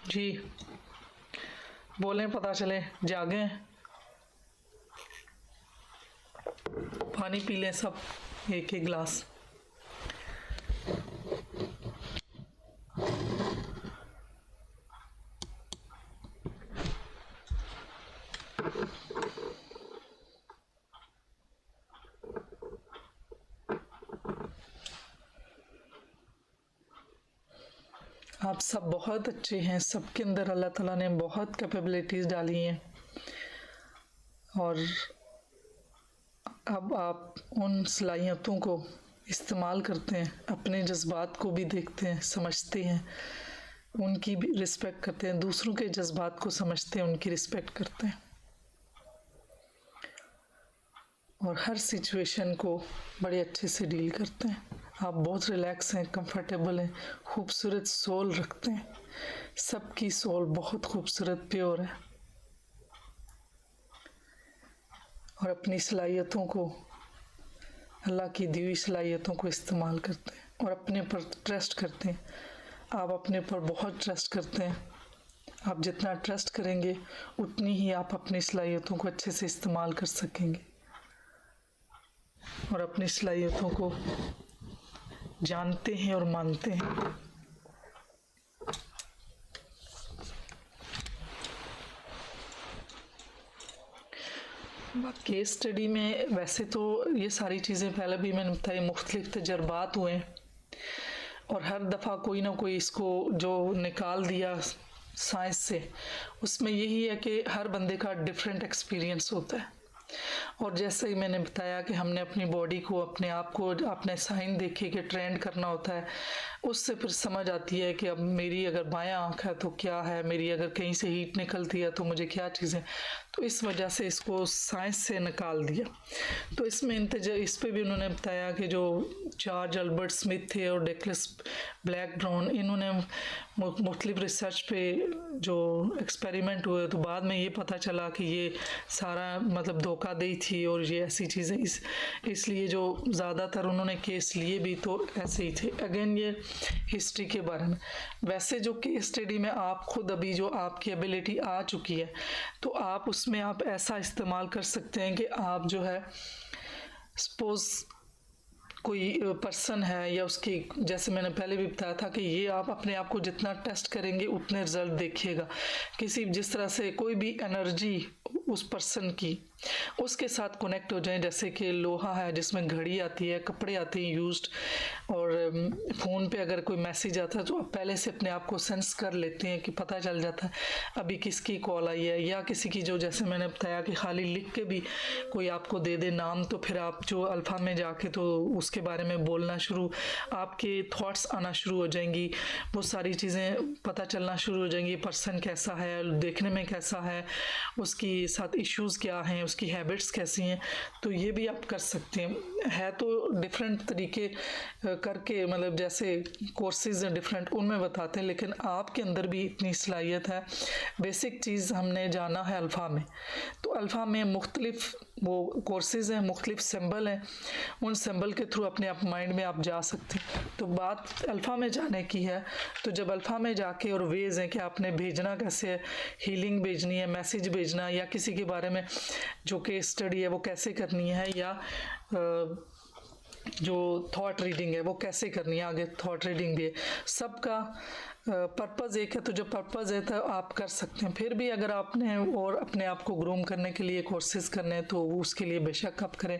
जी बोलें, पता चले जागे। पानी पी लें सब, एक एक गिलास। आप सब बहुत अच्छे हैं। सबके अंदर अल्लाह ताला ने बहुत कैपेबिलिटीज़ डाली हैं और अब आप उन सलाहियतों को इस्तेमाल करते हैं, अपने जज्बात को भी देखते हैं, समझते हैं, उनकी भी रिस्पेक्ट करते हैं, दूसरों के जज्बात को समझते हैं, उनकी रिस्पेक्ट करते हैं और हर सिचुएशन को बड़े अच्छे से डील करते हैं। आप बहुत रिलैक्स हैं, कंफर्टेबल हैं, खूबसूरत सोल रखते हैं। सबकी सोल बहुत खूबसूरत प्योर है और अपनी सलाहियतों को, अल्लाह की दी हुई सलाहियतों को इस्तेमाल करते हैं और अपने पर ट्रस्ट करते हैं। आप अपने पर बहुत ट्रस्ट करते हैं। आप जितना ट्रस्ट करेंगे उतनी ही आप अपनी सलाहियतों को अच्छे से इस्तेमाल कर सकेंगे और अपनी सलाहियतों को जानते हैं और मानते हैं। केस स्टडी में वैसे तो ये सारी चीज़ें पहले भी मैंने बताई, मुख्तलिफ तजर्बात हुए और हर दफ़ा कोई ना कोई इसको जो निकाल दिया साइंस से, उसमें यही है कि हर बंदे का डिफरेंट एक्सपीरियंस होता है। और जैसे ही मैंने बताया कि हमने अपनी बॉडी को, अपने आप को अपने साइन देखे कि ट्रेंड करना होता है, उससे फिर समझ आती है कि अब मेरी अगर बायां आँख है तो क्या है, मेरी अगर कहीं से हीट निकलती है तो मुझे क्या चीज़ें। तो इस वजह से इसको साइंस से निकाल दिया। तो इसमें इस पे भी उन्होंने बताया कि जो चार्ल्स अल्बर्ट स्मिथ थे और डगलस ब्लैक ब्राउन, इन्होंने मुख्तलिफ रिसर्च पे जो एक्सपेरिमेंट हुए तो बाद में ये पता चला कि ये सारा मतलब धोखाधड़ी थी और ये ऐसी चीज़ें इसलिए जो ज़्यादातर उन्होंने केस लिए भी तो ऐसे ही थे। अगेन ये हिस्ट्री के बारे में। वैसे जो केस स्टडी में आप खुद अभी जो आपकी एबिलिटी आ चुकी है तो आप उसमें आप ऐसा इस्तेमाल कर सकते हैं कि आप जो है सपोज़ कोई पर्सन है या उसकी, जैसे मैंने पहले भी बताया था कि ये आप अपने आप को जितना टेस्ट करेंगे उतने रिजल्ट देखिएगा। किसी जिस तरह से कोई भी एनर्जी उस पर्सन की उसके साथ कनेक्ट हो जाए, जैसे कि लोहा है जिसमें घड़ी आती है, कपड़े आते हैं यूज्ड, और फ़ोन पे अगर कोई मैसेज आता है तो आप पहले से अपने आप को सेंस कर लेते हैं कि पता चल जाता है अभी किसकी कॉल आई है, या किसी की जो जैसे मैंने बताया कि खाली लिख के भी कोई आपको दे दे नाम, तो फिर आप जो अल्फ़ा में जाके तो उसके बारे में बोलना शुरू, आपके थॉट्स आना शुरू हो जाएंगी, वो सारी चीज़ें पता चलना शुरू हो जाएंगी, पर्सन कैसा है, देखने में कैसा है, उसकी साथ इश्यूज़ क्या हैं, उसकी हैबिट्स कैसी हैं। तो ये भी आप कर सकते हैं। है तो डिफरेंट तरीके करके, मतलब जैसे कोर्सेज हैं डिफरेंट, उनमें बताते हैं, लेकिन आपके अंदर भी इतनी सलाहियत है। बेसिक चीज़ हमने जाना है अल्फ़ा में, तो अल्फ़ा में मुख्तलिफ वो कोर्सेज हैं, मुख्तलिफ सिंबल हैं, उन सिंबल के थ्रू अपने आप माइंड में आप जा सकते हैं। तो बात अल्फ़ा में जाने की है, तो जब अल्फ़ा में जाके और वेज़ हैं कि आपने भेजना कैसे है, हीलिंग भेजनी है, मैसेज भेजना, या किसी के बारे में जो केस स्टडी है वो कैसे करनी है, या जो थॉट रीडिंग है वो कैसे करनी है, आगे थॉट रीडिंग भी है, सबका पर्पज़ एक है। तो जो पर्पज़ है तो आप कर सकते हैं। फिर भी अगर आपने और अपने आप को ग्रूम करने के लिए कोर्सेज करने हैं तो उसके लिए बेशक आप करें,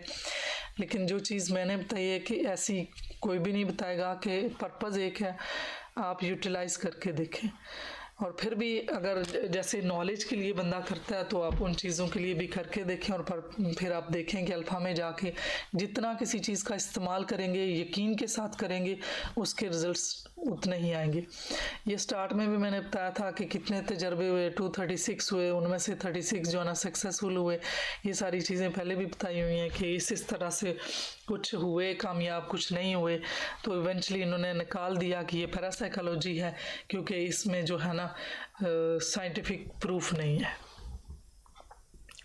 लेकिन जो चीज़ मैंने बताई है कि ऐसी कोई भी नहीं बताएगा कि पर्पज़ एक है, आप यूटिलाइज़ करके देखें। और फिर भी अगर जैसे नॉलेज के लिए बंदा करता है तो आप उन चीज़ों के लिए भी करके देखें, और फिर आप देखें कि अल्फ़ा में जाके जितना किसी चीज़ का इस्तेमाल करेंगे, यकीन के साथ करेंगे, उसके रिज़ल्ट्स उतने ही आएंगे। ये स्टार्ट में भी मैंने बताया था कि कितने तजर्बे हुए, 236 हुए, उनमें से 36 जो है ना सक्सेसफुल हुए। ये सारी चीज़ें पहले भी बताई हुई हैं कि इस तरह से कुछ हुए कामयाब, कुछ नहीं हुए, तो इवेंचुअली इन्होंने निकाल दिया कि ये पैरासाइकोलॉजी है, क्योंकि इसमें जो है ना साइंटिफिक प्रूफ नहीं है।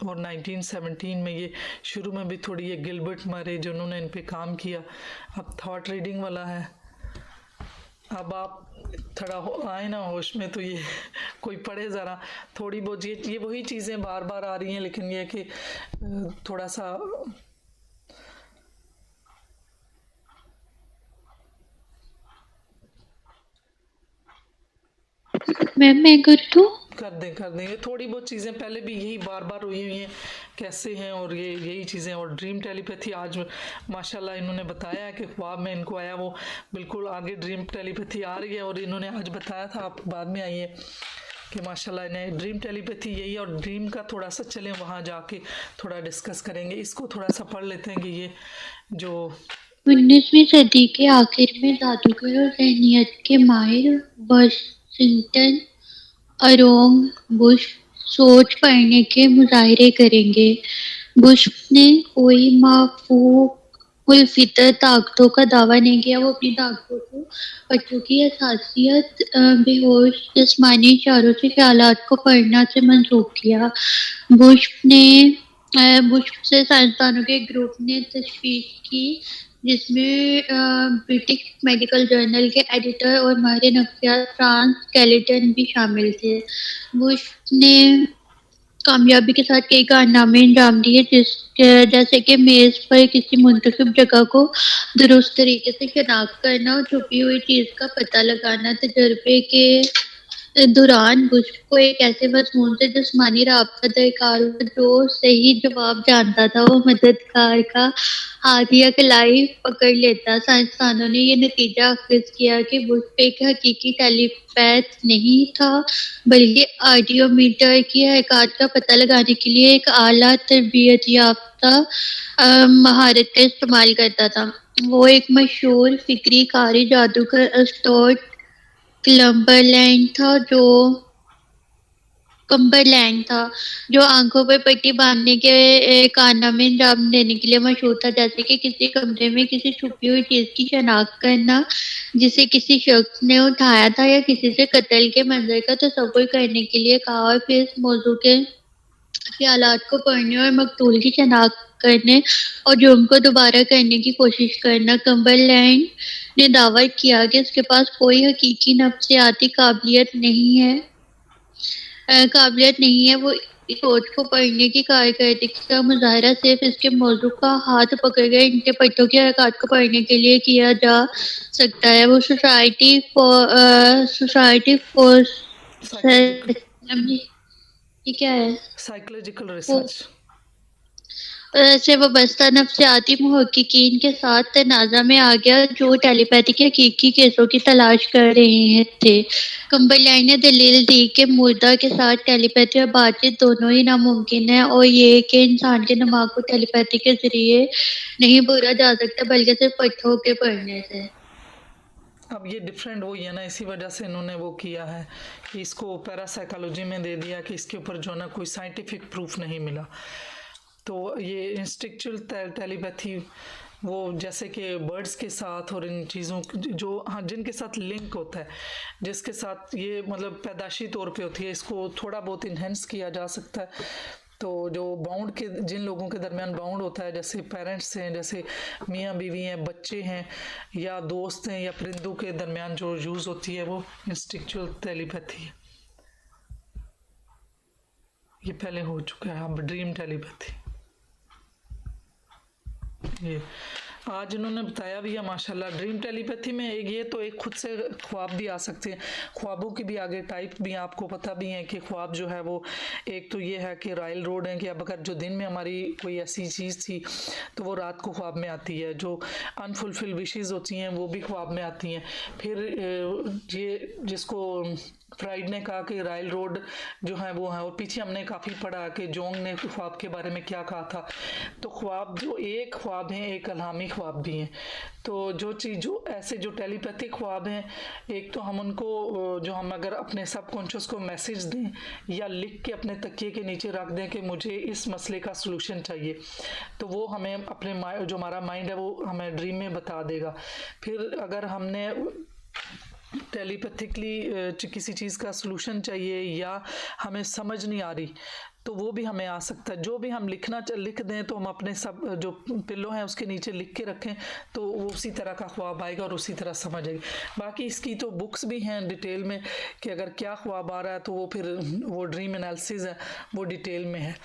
और 1917 में ये शुरू में भी थोड़ी ये गिलबर्ट मरे जिन्होंने इन पे काम किया। अब थॉट रीडिंग वाला है, अब आप थोड़ा आए ना होश में, तो ये कोई पढ़े ज़रा थोड़ी बहुत, ये वही चीज़ें बार बार आ रही हैं, लेकिन ये कि थोड़ा सा मैम मैं कर दूँ? कर दें। ये थोड़ी बहुत चीज़ें पहले भी यही बार बार हुई हुई हैं कैसे हैं, और ये यही चीज़ें। और ड्रीम टेलीपैथी आज माशाल्लाह इन्होंने बताया है कि ख्वाब में इनको आया, वो बिल्कुल आगे ड्रीम टेलीपैथी आ रही है। और इन्होंने आज बताया था, आप बाद में आइए, कि माशाल्लाह इन्हें ड्रीम टेलीपैथी यही है। और ड्रीम का थोड़ा सा चलें वहाँ जाके थोड़ा डिस्कस करेंगे, इसको थोड़ा सा पढ़ लेते हैं कि ये जो 19वीं सदी के आखिर में जादूगर और जहनियत के माहिर वाशिंगटन अरोंग बुश सोच पढ़ने के मुजाहरे करेंगे। बुश ने कोई माफूकुल फितर ताकतों का दावा नहीं किया, वो अपनी ताकतों को बच्चों की हसासियत, बेहोश जिस्मानी इशारों से ख्यालात को पढ़ना से मंसूब किया। बुश से साइंसदानों के एक ग्रुप ने तशवीश की, जिसमें ब्रिटिश मेडिकल जर्नल के एडिटर और माहिर नफ्सियात फ्रांस स्केलेटन भी शामिल थे। बुश ने कामयाबी के साथ कई कारनामे अंजाम दिए, जैसे कि मेज़ पर किसी मुंतखब जगह को दुरुस्त तरीके से शनाख्त करना और छुपी हुई चीज़ का पता लगाना। तजर्बे के दौरान बुश को एक ऐसे मजमून से जिस्मानी राबता दरकार हुआ जो सही जवाब जानता था, वो मददगार का हाथ या कलाई पकड़ लेता। साइंसदानों ने ये नतीजा अखज़ किया कि बुश एक हकीकी टेलीपैथ नहीं था, बल्कि ऑडियोमीटर की हरकत का पता लगाने के लिए एक आला तरबियत याफ्ता महारत का इस्तेमाल करता था। वो एक मशहूर फिक्री कारी जादूगर स्टोर्ट कम्बरलैंड था, जो आंखों पर पट्टी बांधने के कारनामे अंजाम देने के लिए मशहूर था, जैसे कि किसी कमरे में किसी छुपी हुई चीज़ की शनाख्त करना जिसे किसी शख्स ने उठाया था, या किसी से कत्ल के मंजर का तस्वुर करने के लिए कहा। और फिर इस मौजू के ख्यालात को पढ़ने और मकतूल की शनाख्त करने और जुर्म को दोबारा करने की कोशिश करना। कम्बरलैंड ने दावा किया कि उसके पास कोई हकीकी नफ्सियाती काबिलियत नहीं है। वो इस सोच को पढ़ने की कारकर्दगी का मुजाहरा सिर्फ इसके मौजू का हाथ पकड़कर इनके पट्टों की हरकत को पढ़ने के लिए किया जा सकता है। वो सोसाइटी फॉर साइकोलॉजिकल ये क्या है? साइकोलॉजिकल वो रिसर्च। से वाबस्ता नफ्सियाती मुहक्किकीन के साथ तनाज़ा में आ गया जो टेलीपैथी के हकीकी केसों की तलाश कर रहे थे। कम्बरलैंड ने दलील दी कि मुर्दा के साथ टेलीपैथी और बातचीत दोनों ही नामुमकिन है और ये कि इंसान के दिमाग को टेलीपैथी के ज़रिए नहीं पढ़ा जा सकता बल्कि सिर्फ पट्टों के पढ़ने से। अब ये डिफरेंट वही है ना, इसी वजह से इन्होंने वो किया है कि इसको पैरासाइकोलॉजी में दे दिया कि इसके ऊपर जो है ना कोई साइंटिफिक प्रूफ नहीं मिला। तो ये इंस्टिक्चुअल टेलीपैथी वो जैसे कि बर्ड्स के साथ और इन चीज़ों जो हाँ जिनके साथ लिंक होता है, जिसके साथ ये मतलब पैदाशी तौर पे होती है, इसको थोड़ा बहुत इन्हेंस किया जा सकता है। तो जो बाउंड के जिन लोगों के दरमियान बाउंड होता है, जैसे पेरेंट्स हैं, जैसे मियाँ बीवी हैं, बच्चे हैं या दोस्त हैं या परिंदों के दरमियान जो यूज़ होती है वो इंस्टिक्चुअल टेलीपैथी है। ये पहले हो चुका है। अब ड्रीम टेलीपैथी ये आज इन्होंने बताया भी है माशाल्लाह। ड्रीम टेलीपैथी में एक ये तो एक खुद से ख्वाब भी आ सकते हैं, ख्वाबों की भी आगे टाइप भी आपको पता भी है कि ख्वाब जो है वो एक तो ये है कि राइल रोड है कि अब अगर जो दिन में हमारी कोई ऐसी चीज़ थी तो वो रात को ख्वाब में आती है, जो अनफुलफिल विशेज़ होती हैं वो भी ख्वाब में आती हैं। फिर ये जिसको फ्राइड ने कहा कि राइल रोड जो है वो है, और पीछे हमने काफ़ी पढ़ा कि जोंग ने ख्वाब के बारे में क्या कहा था। तो ख्वाब जो एक ख्वाब हैं, एक अल्हामी ख्वाब भी हैं। तो जो चीज़ जो ऐसे जो टेलीपैथिक ख्वाब हैं, एक तो हम उनको जो हम अगर अपने सबकॉन्शियस को मैसेज दें या लिख के अपने तकिए के नीचे रख दें कि मुझे इस मसले का सलूशन चाहिए, तो वो हमें अपने जो हमारा माइंड है वो हमें ड्रीम में बता देगा। फिर अगर हमने टेलीपैथिकली किसी चीज़ का सलूशन चाहिए या हमें समझ नहीं आ रही तो वो भी हमें आ सकता है। जो भी हम लिख दें तो हम अपने सब जो पिल्लो हैं उसके नीचे लिख के रखें तो वो उसी तरह का ख्वाब आएगा और उसी तरह समझ आएगी। बाकी इसकी तो बुक्स भी हैं डिटेल में कि अगर क्या ख्वाब आ रहा है तो वो फिर वो ड्रीम एनालिसिस है वो डिटेल में है।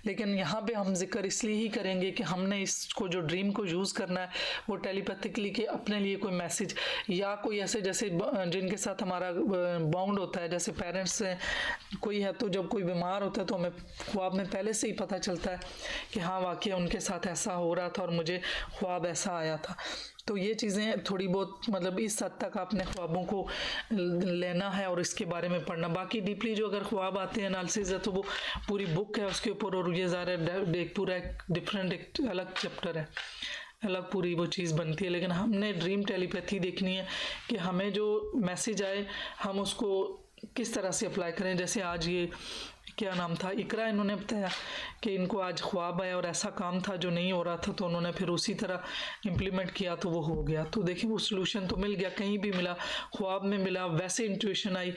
लेकिन यहाँ पे हम जिक्र इसलिए ही करेंगे कि हमने इसको जो ड्रीम को यूज़ करना है वो टेलीपैथिकली कि अपने लिए कोई मैसेज या कोई ऐसे जैसे जिनके साथ हमारा बाउंड होता है, जैसे पेरेंट्स हैं कोई है, तो जब कोई बीमार होता है तो हमें ख्वाब में पहले से ही पता चलता है कि हाँ वाकई उनके साथ ऐसा हो रहा था और मुझे ख्वाब ऐसा आया था। तो ये चीज़ें थोड़ी बहुत मतलब इस हद तक आपने ख्वाबों को लेना है और इसके बारे में पढ़ना। बाकी डीपली जो अगर ख्वाब आते हैं एनालिसिस है तो वो पूरी बुक है उसके ऊपर, और ये ज़्यादा एक पूरा एक डिफरेंट एक अलग चैप्टर है, अलग पूरी वो चीज़ बनती है। लेकिन हमने ड्रीम टेलीपैथी देखनी है कि हमें जो मैसेज आए हम उसको किस तरह से अप्लाई करें। जैसे आज ये क्या नाम था, इकरा, इन्होंने बताया कि इनको आज ख्वाब आया और ऐसा काम था जो नहीं हो रहा था तो उन्होंने फिर उसी तरह इम्प्लीमेंट किया तो वो हो गया। तो देखिए वो सलूशन तो मिल गया, कहीं भी मिला, ख्वाब में मिला, वैसे इंट्यूशन आई।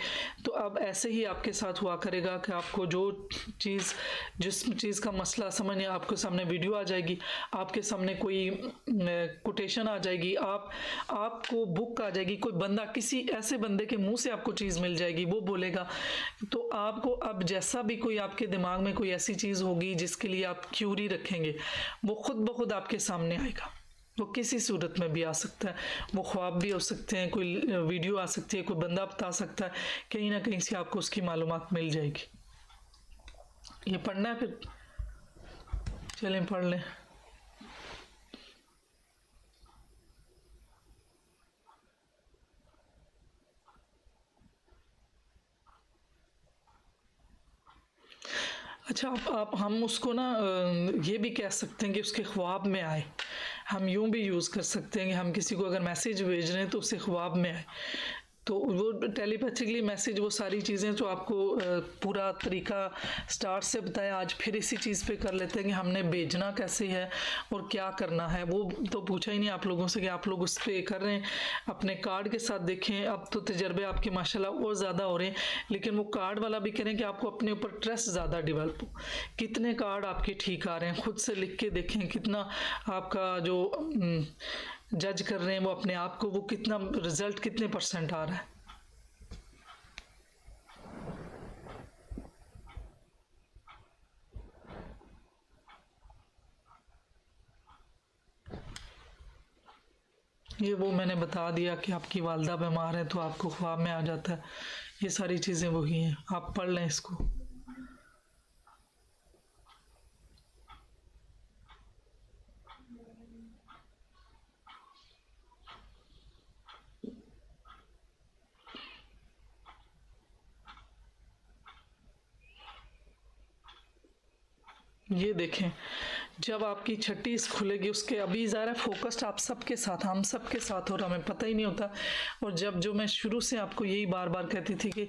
तो अब ऐसे ही आपके साथ हुआ करेगा कि आपको जो चीज़ जिस चीज़ का मसला समझ नहीं, आपके सामने वीडियो आ जाएगी, आपके सामने कोई कोटेशन आ जाएगी, आपको बुक आ जाएगी, कोई बंदा किसी ऐसे बंदे के मुंह से आपको चीज़ मिल जाएगी, वो बोलेगा। तो आपको अब जैसा भी कोई आपके दिमाग में कोई ऐसी चीज़ होगी जिसके लिए आप क्यूरी रखेंगे वो खुद ब खुद आपके सामने आएगा। वो किसी सूरत में भी आ सकता है, वो ख्वाब भी हो सकते हैं, कोई वीडियो आ सकती है, कोई बंदा बता सकता है, कहीं ना कहीं से आपको उसकी मालूमात मिल जाएगी। ये पढ़ना है, फिर चलें पढ़ लें। अच्छा आप हम उसको ना ये भी कह सकते हैं कि उसके ख्वाब में आए, हम यूं भी यूज़ कर सकते हैं कि हम किसी को अगर मैसेज भेज रहे हैं तो उससे ख्वाब में आए। तो वो टेलीपैथिकली मैसेज, वो सारी चीज़ें जो आपको पूरा तरीका स्टार्ट से बताया, आज फिर इसी चीज़ पे कर लेते हैं कि हमने भेजना कैसे है और क्या करना है। वो तो पूछा ही नहीं आप लोगों से कि आप लोग उस पर कर रहे हैं, अपने कार्ड के साथ देखें। अब तो तजर्बे आपके माशाल्लाह और ज़्यादा हो रहे हैं, लेकिन वो कार्ड वाला भी करें कि आपको अपने ऊपर ट्रस्ट ज़्यादा डेवलप हो। कितने कार्ड आपके ठीक आ रहे हैं, खुद से लिख के देखें कितना आपका जो जज कर रहे हैं वो अपने आप को, वो कितना रिजल्ट कितने % आ रहा है। ये वो मैंने बता दिया कि आपकी वालदा बीमार है तो आपको ख्वाब में आ जाता है, ये सारी चीज़ें वही हैं, आप पढ़ लें इसको। ये देखें, जब आपकी छठी खुलेगी उसके अभी ज़रा फोकस्ड आप सबके साथ, हम सबके साथ, और हमें पता ही नहीं होता। और जब जो मैं शुरू से आपको यही बार बार कहती थी कि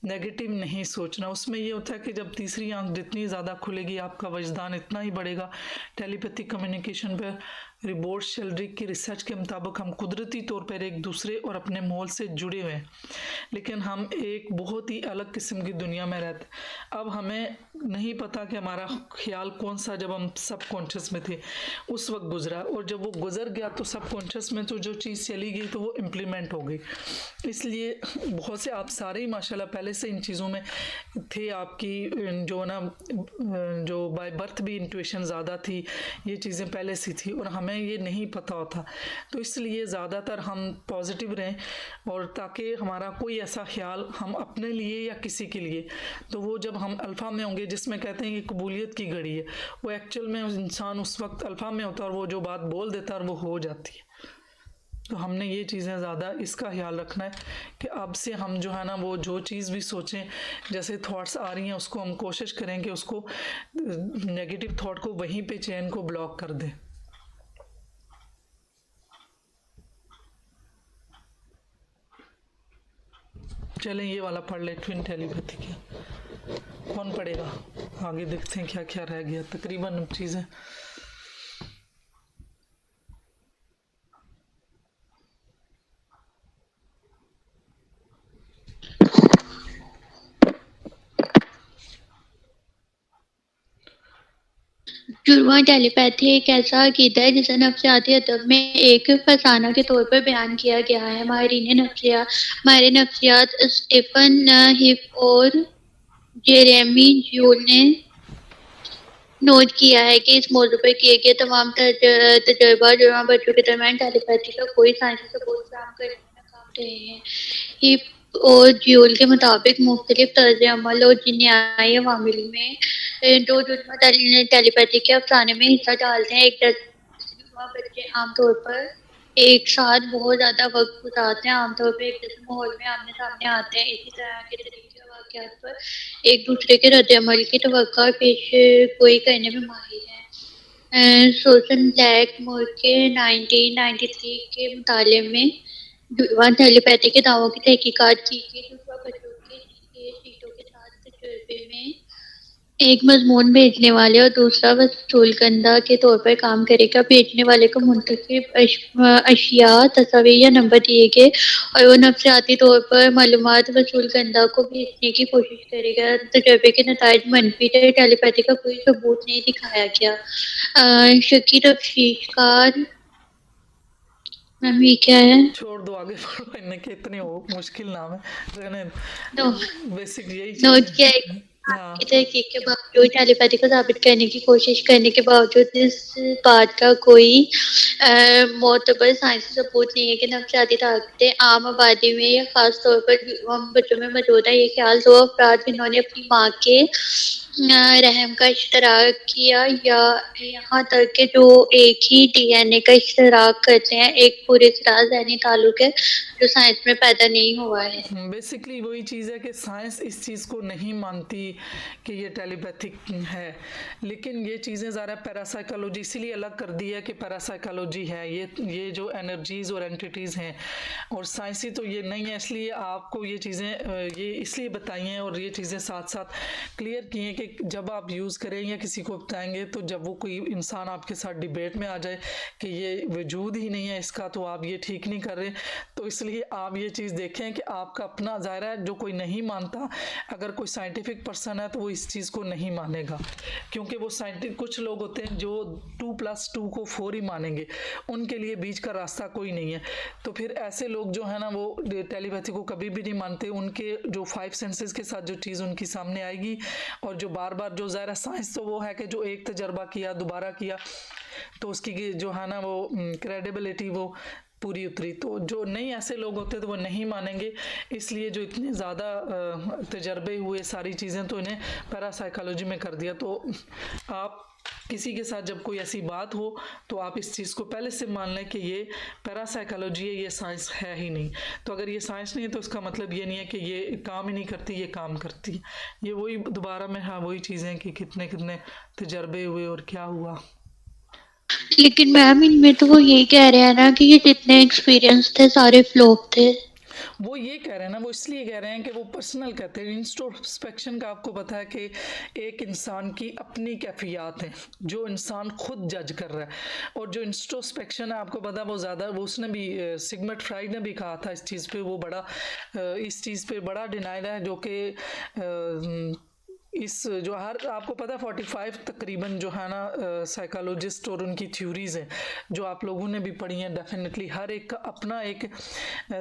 नेगेटिव नहीं सोचना, उसमें ये होता है कि जब तीसरी आंख जितनी ज़्यादा खुलेगी आपका वजदान इतना ही बढ़ेगा। टेलीपैथिक कम्युनिकेशन पे रिपोर्ट शेल्ड्रिक की रिसर्च के मुताबिक हम कुदरती तौर पर एक दूसरे और अपने माहौल से जुड़े हुए हैं, लेकिन हम एक बहुत ही अलग किस्म की दुनिया में रहते हैं। अब हमें नहीं पता कि हमारा ख्याल कौन सा जब हम सब कॉन्शियस में थे उस वक्त गुजरा, और जब वो गुजर गया तो सब कॉन्शियस में तो जो चीज़ चली गई तो वो इम्प्लीमेंट हो गई। इसलिए बहुत से आप सारे ही माशाल्लाह पहले से इन चीज़ों में थे, आपकी जो ना जो बाय बर्थ भी इंट्यूशन ज़्यादा थी, ये चीज़ें पहले से थी और हमें ये नहीं पता होता। तो इसलिए ज़्यादातर हम पॉजिटिव रहें, और ताकि हमारा कोई ऐसा ख्याल हम अपने लिए या किसी के लिए, तो वो जब हम अल्फ़ा में होंगे, जिसमें कहते हैं कि कबूलियत की घड़ी है, वो एक्चुअल में इंसान उस वक्त अल्फ़ा में होता है और वो जो बात बोल देता है और वो हो जाती है। तो हमने ये चीज़ें ज़्यादा इसका ख्याल रखना है कि अब से हम जो है ना वो जो चीज़ भी सोचें, जैसे थॉट्स आ रही हैं उसको हम कोशिश करें कि उसको नेगेटिव थॉट को वहीं पे चेन को ब्लॉक कर दें। चलें ये वाला पढ़ ले, ट्विन टेलीपैथी है, कौन पढ़ेगा? आगे देखते हैं क्या क्या रह गया, तकरीबन चीज़ें। जुड़वां टेलीपैथी एक ऐसा अकीदा है जिसे नफ्सियाती अदब में एक फसाना के तौर पर बयान किया गया है। माहिरीन नफ्सियात स्टीफन हिप और जेरेमी ज्यूल ने नोट किया है कि इस मौजू पर किए गए तमाम तजर्बा जुड़वां बच्चों के दरमियान टेलीपैथी का कोई साइंसी सबूत फराहम करने में नाकाम रहे हैं। हिप और ज्यूल के मुताबिक मुख्तलिफ तर्ज अमल और जिन्याई अवामिल में जो जुड़वां टेलीपैथी के अफसाने में हिस्सा डालते हैं। एक जुड़वां बच्चे आमतौर पर एक साथ बहुत ज़्यादा वक्त गुजारते हैं, आमतौर पर एक जैसे माहौल में आमने सामने आते हैं। इसी तरह के तरीके वाक़यात पर एक दूसरे के रद्द-ए-अमल की तवक्को और पेशगोई करने में माहिर हैं। सूसन ब्लैकमोर के 1993 के मुताले में जुड़वां टेलीपैथी के दावों की तहकीकात की गई। जुड़वां बच्चों के चीज़ों के साथ तजुर्बे में एक मजमून भेजने वाले और दूसरा वसूलकंदा के तौर पर काम करेगा। भेजने वाले को मुंतखब अशिया, तस्वीर या नंबर दिए गए और वो नफ्सियाती तौर पर मालूमात वसूलकंदा को भेजने की कोशिश करेगा। तजर्बे के नताइज मनफी थे, टेलीपैथी का कोई सबूत नहीं दिखाया गया। शकी तफ्तीशकार मैम ये क्या है? छोड़ दो, आगे बढ़ो, इनके इतने मुश्किल नाम है, रहने बेसिक यही नोट चीज़ किया है। है हाँ, की तहकीक के बावजूद टेलीपैथी को साबित करने की कोशिश करने के बावजूद इस बात का कोई मोतबर साइंसी सबूत नहीं है कि नफ्सियाती ताकतें आम आबादी में या ख़ास तौर पर जुड़वां बच्चों में मौजूद है। ये ख्याल दो अफराद जिन्होंने अपनी माँ के रहम का इश्तराक किया या यहाँ तक कि जो एक ही DNA का इश्तराक करते हैं, एक पूरी तरह ज़हनी ताल्लुक है जो साइंस में पैदा नहीं हुआ है। बेसिकली वही चीज़ है कि साइंस इस चीज़ को नहीं मानती कि ये टेलीपैथी टेलीपैथिक है, लेकिन ये चीज़ें ज़रा पैरासाइकोलॉजी इसीलिए अलग कर दी है कि पैरासाइकोलॉजी है, ये जो एनर्जीज़ और एंटिटीज़ हैं, और साइंसी तो ये नहीं है। इसलिए आपको ये चीज़ें ये इसलिए बताई हैं और ये चीज़ें साथ साथ क्लियर की हैं कि जब आप यूज़ करें या किसी को बताएंगे तो जब वो कोई इंसान आपके साथ डिबेट में आ जाए कि ये वजूद ही नहीं है इसका, तो आप ये ठीक नहीं कर रहे। तो इसलिए आप ये चीज़ देखें कि आपका अपना ज़ाहिर है, जो कोई नहीं मानता, अगर कोई साइंटिफिक पर्सन है तो वो इस चीज़ को नहीं मानेगा, क्योंकि वो साइंटिफिक कुछ लोग होते हैं जो 2+2 को 4 ही मानेंगे, उनके लिए बीच का रास्ता कोई नहीं है। तो फिर ऐसे लोग जो है ना वो टेलीपैथी को कभी भी नहीं मानते। उनके जो 5 सेंसेस के साथ जो चीज़ उनकी सामने आएगी, और जो बार बार जो ज़ाहिर साइंस तो वो है कि जो एक तजर्बा किया दोबारा किया तो उसकी जो है ना वो क्रेडिबिलिटी वो पूरी उतरी। तो जो नहीं ऐसे लोग होते तो वो नहीं मानेंगे। इसलिए जो इतने ज़्यादा तजर्बे हुए सारी चीज़ें तो इन्हें पैरासाइकोलॉजी में कर दिया। तो आप किसी के साथ जब कोई ऐसी बात हो तो आप इस चीज़ को पहले से मान लें कि ये पैरासाइकोलॉजी है, ये साइंस है ही नहीं। तो अगर ये साइंस नहीं है तो इसका मतलब ये नहीं है कि ये काम ही नहीं करती, ये काम करती है। ये वही दोबारा में हाँ वही चीज़ें कि कितने कितने तजर्बे हुए और क्या हुआ। लेकिन मैम इनमें तो वो यही कह रहे हैं ना कि ये जितने एक्सपीरियंस थे सारे फ्लॉप थे। वो ये कह रहे हैं ना, वो इसलिए कह रहे हैं कि वो पर्सनल कहते हैं। इंट्रोस्पेक्शन का आपको पता है कि एक इंसान की अपनी कैफियत हैं जो इंसान खुद जज कर रहा है। और जो इंट्रोस्पेक्शन है आपको पता है वो ज़्यादा, वो उसने भी सिगमंड फ्राइड ने भी कहा था इस चीज़ पे, वो बड़ा इस चीज़ पे बड़ा डिनाइड है, जो कि इस जो हर आपको पता है 45 तकरीबन जो है ना साइकोलॉजिस्ट और उनकी थ्योरीज हैं जो आप लोगों ने भी पढ़ी हैं डेफिनेटली। हर एक का अपना एक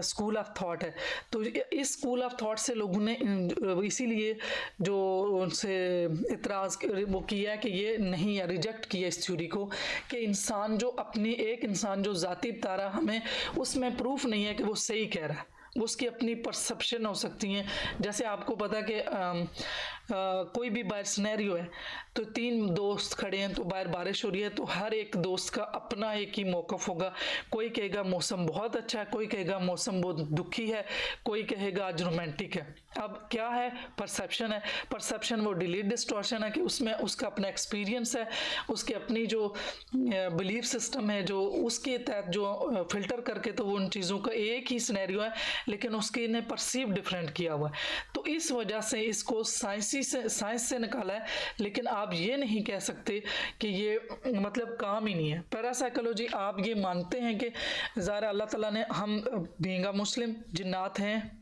स्कूल ऑफ थॉट है। तो इस स्कूल ऑफ थॉट से लोगों ने इसीलिए जो उनसे इतराज़ वो किया कि ये नहीं है, रिजेक्ट किया इस थ्योरी को कि इंसान जो अपनी एक इंसान जो ज़ाती तारा हमें उसमें प्रूफ नहीं है कि वो सही कह रहा है, उसकी अपनी परसेप्शन हो सकती हैं। जैसे आपको पता कि कोई भी बाहर सिनेरियो है तो 3 दोस्त खड़े हैं, तो बाहर बारिश हो रही है, तो हर एक दोस्त का अपना एक ही मौक़िफ़ होगा। कोई कहेगा मौसम बहुत अच्छा है, कोई कहेगा मौसम बहुत दुखी है, कोई कहेगा आज रोमांटिक है। अब क्या है, परसेप्शन है। परसेप्शन वो डिलीट डिस्टॉर्शन है कि उसमें उसका अपना एक्सपीरियंस है, उसकी अपनी जो बिलीफ सिस्टम है, जो उसके तहत जो फ़िल्टर करके तो वो उन चीज़ों का एक ही सिनेरियो है, लेकिन उसके ने परसीव डिफरेंट किया हुआ है। तो इस वजह से इसको साइंस से निकाला है। लेकिन आप ये नहीं कह सकते कि ये मतलब काम ही नहीं है। पैरासाइकोलॉजी आप ये मानते हैं कि ज़ाहिर अल्लाह ताला ने, हम बीइंग अ मुस्लिम जिन्नात हैं,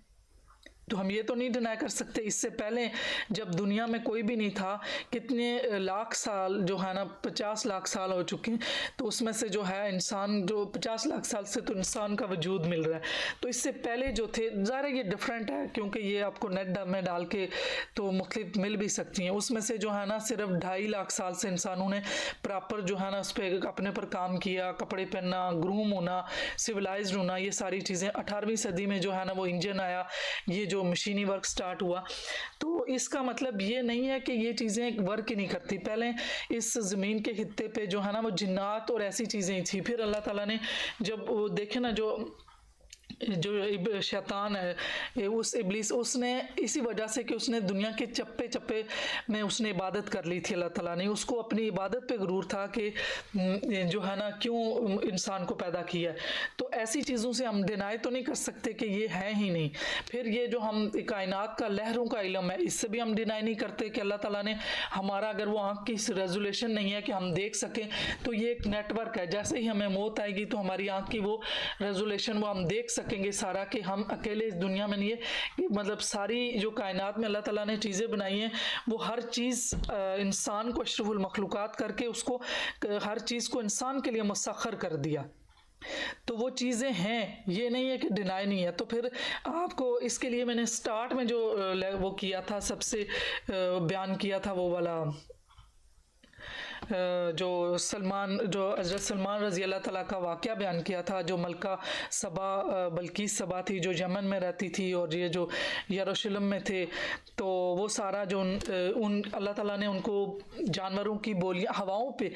तो हम ये तो नहीं डिनाई कर सकते। इससे पहले जब दुनिया में कोई भी नहीं था, कितने लाख साल जो है ना 50 लाख साल हो चुके हैं, तो उसमें से जो है इंसान जो 50 लाख साल से तो इंसान का वजूद मिल रहा है। तो इससे पहले जो थे ज़रा ये डिफरेंट है, क्योंकि ये आपको नेट में डाल के तो मुख्तलिफ मिल भी सकती हैं। उसमें से जो है ना सिर्फ 2.5 लाख साल से इंसानों ने प्रॉपर जो है ना उस पर अपने पर काम किया, कपड़े पहनना, ग्रूम होना, सिविलाइज्ड होना, ये सारी चीज़ें। 18वीं सदी में जो है ना वो इंजन आया, ये जो मशीनी वर्क स्टार्ट हुआ। तो इसका मतलब ये नहीं है कि ये चीज़ें वर्क ही नहीं करती। पहले इस ज़मीन के खित्ते पे जो है ना वो जिन्नात और ऐसी चीज़ें ही थी। फिर अल्लाह ताला ने जब वो देखे ना जो शैतान है, उस इब्लीस, उसने इसी वजह से कि उसने दुनिया के चप्पे चप्पे में उसने इबादत कर ली थी। अल्लाह ताला ने उसको अपनी इबादत पे गुरूर था कि जो है ना क्यों इंसान को पैदा किया है। तो ऐसी चीज़ों से हम डिनाई तो नहीं कर सकते कि ये है ही नहीं। फिर ये जो हम कायनात का लहरों का इल्म है, इससे भी हम डिनाई नहीं करते कि अल्लाह ताला ने हमारा, अगर वो आँख की रेजोल्यूशन नहीं है कि हम देख सकें, तो ये एक नेटवर्क है। जैसे ही हमें मौत आएगी तो हमारी आँख की वो रेजोल्यूशन वो हम देख सकेंगे सारा, कि हम अकेले इस दुनिया में नहीं है। मतलब सारी जो कायनात में अल्लाह ताला ने चीज़ें बनाई हैं, वो हर चीज़ इंसान को अशरफुल मखलूक़ात करके उसको हर चीज़ को इंसान के लिए मुसख्खर कर दिया। तो वो चीज़ें हैं, ये नहीं है कि डिनाई नहीं है। तो फिर आपको इसके लिए मैंने स्टार्ट में जो वो किया था, सबसे बयान किया था वो वाला जो हज़रत सलमान रज़ी अल्लाह ताला का वाक़या बयान किया था, जो मलका सबा बल्कीस सबा थी जो यमन में रहती थी और ये जो यरूशलेम में थे, तो वो सारा जो उन अल्लाह ताला ने उनको जानवरों की बोलियां हवाओं पे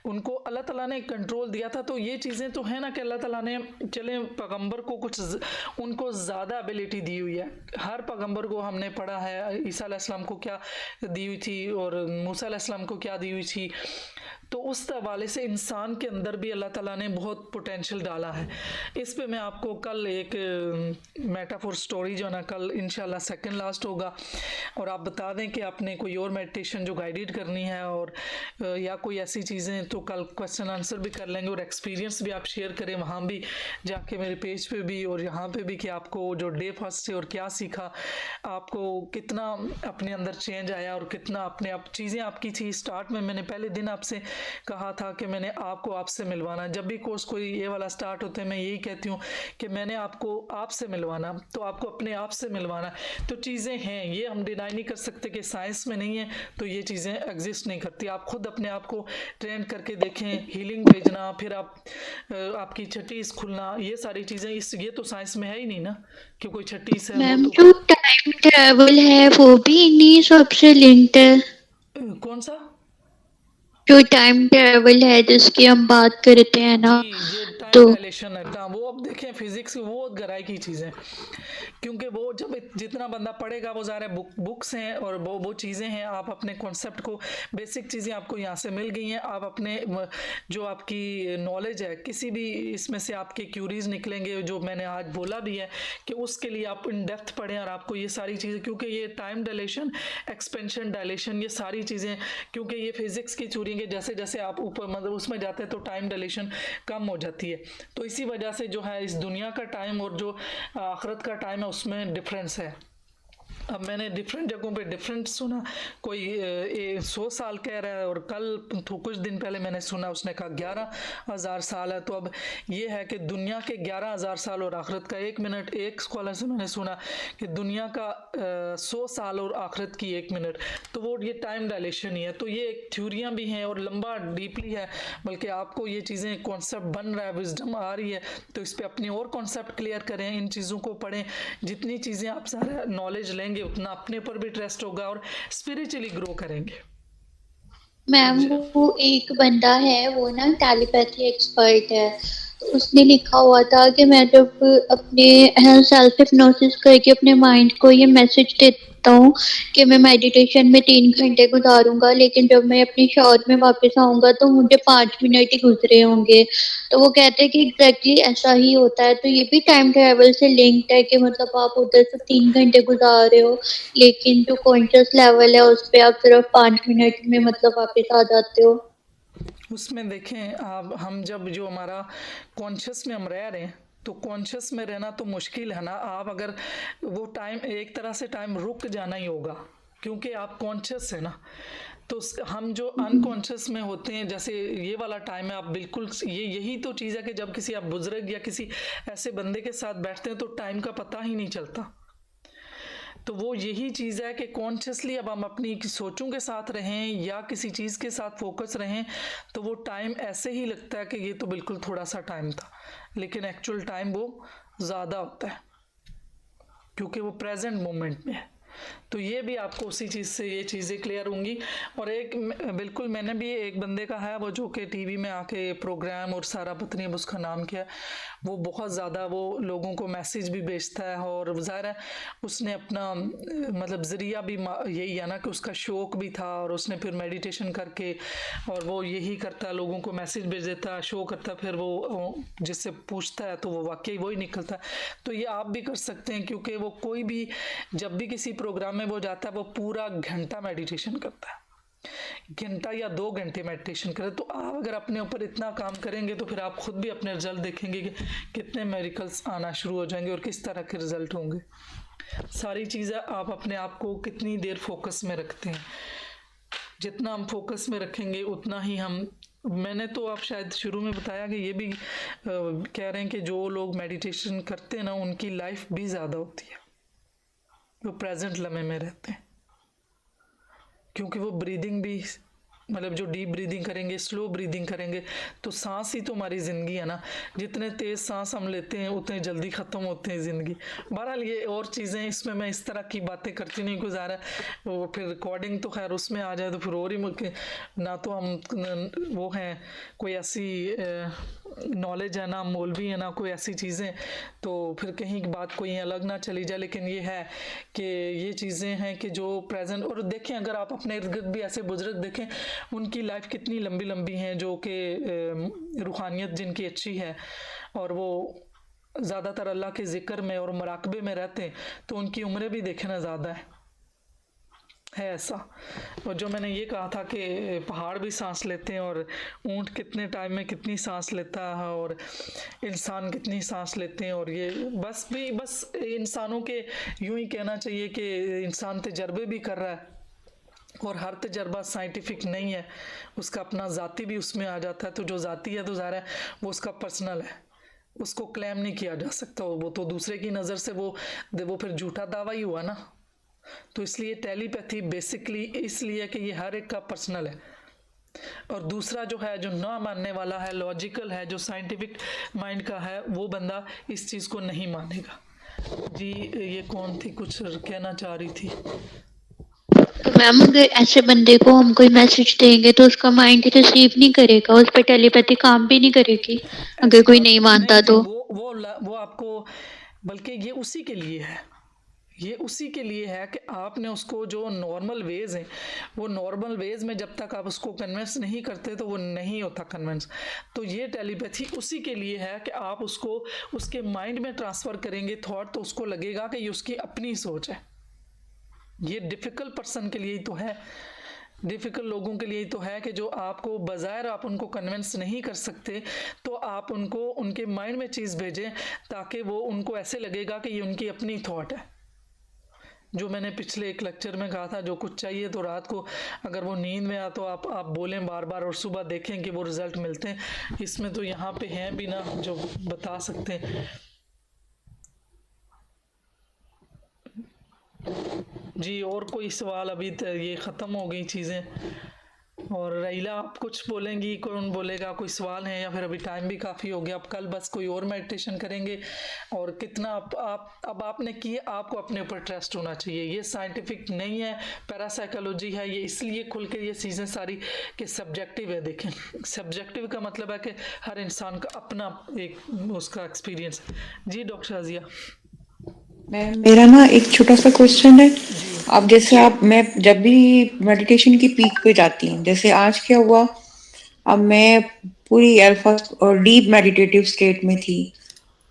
उनको अल्लाह ताला ने कंट्रोल दिया था। तो ये चीज़ें तो है ना कि अल्लाह ताला ने चले पैगंबर को कुछ उनको ज़्यादा एबिलिटी दी हुई है। हर पैगंबर को हमने पढ़ा है ईसा अलैहिस्सलाम को क्या दी हुई थी और मूसा अलैहिस्सलाम को क्या दी हुई थी। तो उस हवाले से इंसान के अंदर भी अल्लाह ताला ने बहुत पोटेंशियल डाला है। इस पे मैं आपको कल एक मेटाफोर स्टोरी जो है ना कल इंशाल्लाह सेकंड लास्ट होगा, और आप बता दें कि आपने कोई और मेडिटेशन जो गाइडेड करनी है और या कोई ऐसी चीज़ें, तो कल क्वेश्चन आंसर भी कर लेंगे और एक्सपीरियंस भी आप शेयर करें वहाँ भी जाके मेरे पेज पे भी और यहाँ पे भी कि आपको जो डे फर्स्ट से और क्या सीखा, आपको कितना अपने अंदर चेंज आया और कितना अपने आप चीज़ें आपकी थी। स्टार्ट में मैंने पहले दिन आपसे कहा था कि मैंने आपको आपसे मिलवाना, जब भी कोर्स कोई ये वाला स्टार्ट होते हैं मैं यही कहती हूँ कि मैंने आपको आपसे मिलवाना, तो आपको अपने आप से मिलवाना। तो चीज़ें हैं, ये हम डिनाई नहीं कर सकते कि साइंस में नहीं है तो ये चीज़ें एग्जिस्ट नहीं करती। आप खुद अपने आप को ट्रेन करके देखें, हीलिंग भेजना, फिर आपकी छठीस खुलना, ये सारी चीज़ें ये तो साइंस में है ही नहीं ना कि कोई छठीस है वो मैम तो जो टाइम ट्रेवल है वो भी इन्हीं सबसे लिंक्ड है। कौन सा जो टाइम ट्रेवल है जिसकी हम बात करते हैं ना, जी ये टाइम तो डायलेशन है ना, वो अब देखें फिजिक्स की वो गहराई की चीज़ें, क्योंकि वो जब जितना बंदा पढ़ेगा वो ज़्यादा बुक्स हैं और वो चीज़ें हैं। आप अपने कॉन्सेप्ट को बेसिक चीज़ें आपको यहाँ से मिल गई हैं, आप अपने जो आपकी नॉलेज है किसी भी इसमें से आपके क्यूरीज निकलेंगे जो मैंने आज बोला भी है कि उसके लिए आप इन डेप्थ पढ़ें और आपको ये सारी चीज़ें, क्योंकि ये टाइम डायलेशन एक्सपेंशन डायलेशन ये सारी चीज़ें, क्योंकि ये फिजिक्स की चूरी के जैसे जैसे आप ऊपर मतलब उसमें जाते हैं तो टाइम डायलेशन कम हो जाती है। तो इसी वजह से जो है इस दुनिया का टाइम और जो आखिरत का टाइम है उसमें डिफरेंस है। अब मैंने डिफरेंट जगहों पे डिफरेंट सुना, कोई 100 साल कह रहा है और कल तो कुछ दिन पहले मैंने सुना उसने कहा 11,000 साल है। तो अब ये है कि दुनिया के 11,000 साल और आखिरत का 1 मिनट, एक स्कॉलर से मैंने सुना कि दुनिया का 100 साल और आखिरत की 1 मिनट, तो वो ये टाइम डायलेशन ही है। तो ये एक थ्योरियाँ भी हैं और लंबा डीपली है, बल्कि आपको ये चीज़ें कॉन्सेप्ट बन रहा है, विजडम आ रही है, तो इस पर अपनी और कॉन्सेप्ट क्लियर करें, इन चीज़ों को पढ़ें। जितनी चीज़ें आप सारा नॉलेज लेंगे उतना अपने पर भी ट्रस्ट होगा और स्पिरिचुअली ग्रो करेंगे। मैम वो एक बंदा है वो ना टेलीपैथी एक्सपर्ट है, तो उसने लिखा हुआ था कि मैं जब अपने सेल्फ हिप्नोसिस करके अपने माइंड को ये मैसेज देता हूँ कि मैं मेडिटेशन में 3 घंटे गुजारूंगा, लेकिन जब मैं अपनी शॉट में वापस आऊँगा तो मुझे 5 मिनट ही गुजरे होंगे। तो वो कहते हैं कि एग्जैक्टली ऐसा ही होता है। तो ये भी टाइम ट्रेवल से लिंक्ड है कि मतलब आप उधर से 3 घंटे गुजार रहे हो, लेकिन जो कॉन्शियस लेवल है उस पे आप सिर्फ 5 मिनट में मतलब वापस आ जाते हो। उसमें देखें आप, हम जब जो हमारा कॉन्शियस में हम रह रहे हैं तो कॉन्शियस में रहना तो मुश्किल है ना। आप अगर वो टाइम एक तरह से टाइम रुक जाना ही होगा क्योंकि आप कॉन्शियस है ना। तो हम जो अनकॉन्शियस में होते हैं, जैसे ये वाला टाइम है, आप बिल्कुल यही तो चीज़ है कि जब किसी आप बुजुर्ग या किसी ऐसे बंदे के साथ बैठते हैं तो टाइम का पता ही नहीं चलता। तो वो यही चीज़ है कि कॉन्शियसली अब हम अपनी सोचों के साथ रहें या किसी चीज़ के साथ फोकस रहें तो वो टाइम ऐसे ही लगता है कि ये तो बिल्कुल थोड़ा सा टाइम था, लेकिन एक्चुअल टाइम वो ज़्यादा होता है क्योंकि वो प्रेजेंट मोमेंट में है। तो ये भी आपको उसी चीज़ से ये चीज़ें क्लियर होंगी। और एक बिल्कुल मैंने भी एक बंदे का है वो जो कि टीवी में आके प्रोग्राम और सारा पता नहीं अब उसका नाम क्या है, वो बहुत ज़्यादा वो लोगों को मैसेज भी भेजता है और ज़ाहिर है उसने अपना मतलब ज़रिया भी यही है ना कि उसका शौक़ भी था और उसने फिर मेडिटेशन करके और वो यही करता है, लोगों को मैसेज भेज देता है, शो करता है, फिर वो जिससे पूछता है तो वो वाकई वही निकलता है। तो ये आप भी कर सकते हैं क्योंकि वो कोई भी जब भी किसी प्रोग्राम में वो जाता है वो पूरा घंटा मेडिटेशन करता है, घंटा या 2 घंटे मेडिटेशन करें। तो आप अगर अपने ऊपर इतना काम करेंगे तो फिर आप खुद भी अपने रिजल्ट देखेंगे कि कितने मेरिकल्स आना शुरू हो जाएंगे और किस तरह के रिजल्ट होंगे। सारी चीज़ें आप अपने आप को कितनी देर फोकस में रखते हैं, जितना हम फोकस में रखेंगे उतना ही हम, मैंने तो आप शायद शुरू में बताया कि ये भी कह रहे हैं कि जो लोग मेडिटेशन करते हैं ना उनकी लाइफ भी ज़्यादा होती है, वो प्रेजेंट लम्हे में रहते हैं क्योंकि वो ब्रीदिंग भी मतलब जो डीप ब्रीदिंग करेंगे, स्लो ब्रीदिंग करेंगे, तो सांस ही तो हमारी ज़िंदगी है ना। जितने तेज़ सांस हम लेते हैं उतने जल्दी ख़त्म होते हैं ज़िंदगी। बहरहाल ये और चीज़ें, इसमें मैं इस तरह की बातें करती नहीं गुजारा, वो फिर रिकॉर्डिंग तो खैर उसमें आ जाए तो फिर और ही ना तो हम वो हैं कोई ऐसी नॉलेज है ना, मौलवी है ना, कोई ऐसी चीज़ें, तो फिर कहीं की बात कोई अलग ना चली जाए। लेकिन ये है कि ये चीज़ें हैं कि जो प्रेजेंट, और देखें अगर आप अपने इर्द गिर्द भी ऐसे बुजुर्ग देखें, उनकी लाइफ कितनी लंबी लंबी हैं, जो कि रूहानियत जिनकी अच्छी है और वो ज़्यादातर अल्लाह के ज़िक्र में और मराकबे में रहते हैं, तो उनकी उम्रें भी देखें ना ज़्यादा है ऐसा। और जो मैंने ये कहा था कि पहाड़ भी सांस लेते हैं, और ऊंट कितने टाइम में कितनी सांस लेता है, और इंसान कितनी सांस लेते हैं, और ये बस इंसानों के यूं ही कहना चाहिए कि इंसान तजर्बे भी कर रहा है, और हर तजर्बा साइंटिफिक नहीं है, उसका अपना ज़ाती भी उसमें आ जाता है। तो जो ज़ाती है तो ज़ाहिर है वो उसका पर्सनल है, उसको क्लेम नहीं किया जा सकता, वो तो दूसरे की नज़र से वो फिर झूठा दावा ही हुआ ना। तो इसलिए टेलीपैथी बेसिकली इसलिए कि ये हर एक का पर्सनल है। और दूसरा जो है, जो ना मानने वाला है, लॉजिकल है, जो साइंटिफिक माइंड का है, वो बंदा इस चीज़ को नहीं मानेगा। जी ये कौन थी, कुछ कहना चाह रही थी? तो मैम अगर ऐसे बंदे को हम कोई मैसेज देंगे तो उसका माइंड रिसीव नहीं करेगा, उस पर टेलीपैथी काम भी नहीं करेगी अगर ऐसी कोई बात नहीं मानता जी, तो। वो आपको, बल्कि ये उसी के लिए है, ये उसी के लिए है कि आपने उसको जो नॉर्मल वेज हैं, वो नॉर्मल वेज में जब तक आप उसको कन्विंस नहीं करते तो वो नहीं होता कन्विंस। तो ये टेलीपैथी उसी के लिए है कि आप उसको उसके माइंड में ट्रांसफ़र करेंगे थॉट, तो उसको लगेगा कि ये उसकी अपनी सोच है। ये डिफ़िकल्ट पर्सन के लिए ही तो है, डिफ़िकल्ट लोगों के लिए ही तो है कि जो आपको बज़ाहिर आप उनको कन्विंस नहीं कर सकते, तो आप उनको उनके माइंड में चीज़ भेजें ताकि वो उनको ऐसे लगेगा कि ये उनकी अपनी थॉट है। जो मैंने पिछले एक लेक्चर में कहा था, जो कुछ चाहिए तो रात को अगर वो नींद में आ तो आप बोलें बार बार, और सुबह देखें कि वो रिज़ल्ट मिलते हैं। इसमें तो यहाँ पे हैं भी ना जो बता सकते हैं। जी और कोई सवाल? अभी ये ख़त्म हो गई चीज़ें। और रहीला आप कुछ बोलेंगी, कौन बोलेगा? कोई सवाल है या फिर अभी टाइम भी काफ़ी हो गया, अब कल बस कोई और मेडिटेशन करेंगे। और कितना अब आपने किए, आपको अपने ऊपर ट्रस्ट होना चाहिए। ये साइंटिफिक नहीं है, पैरासाइकोलॉजी है, ये इसलिए खुल के ये चीज़ें सारी कि सब्जेक्टिव है। देखें सब्जेक्टिव का मतलब है कि हर इंसान का अपना एक उसका एक्सपीरियंस है। जी डॉक्टर रज़िया। मैम मेरा ना एक छोटा सा क्वेश्चन है। अब जैसे मैं जब भी मेडिटेशन की पीक पे जाती हूँ, जैसे आज क्या हुआ, अब मैं पूरी अल्फा और डीप मेडिटेटिव स्टेट में थी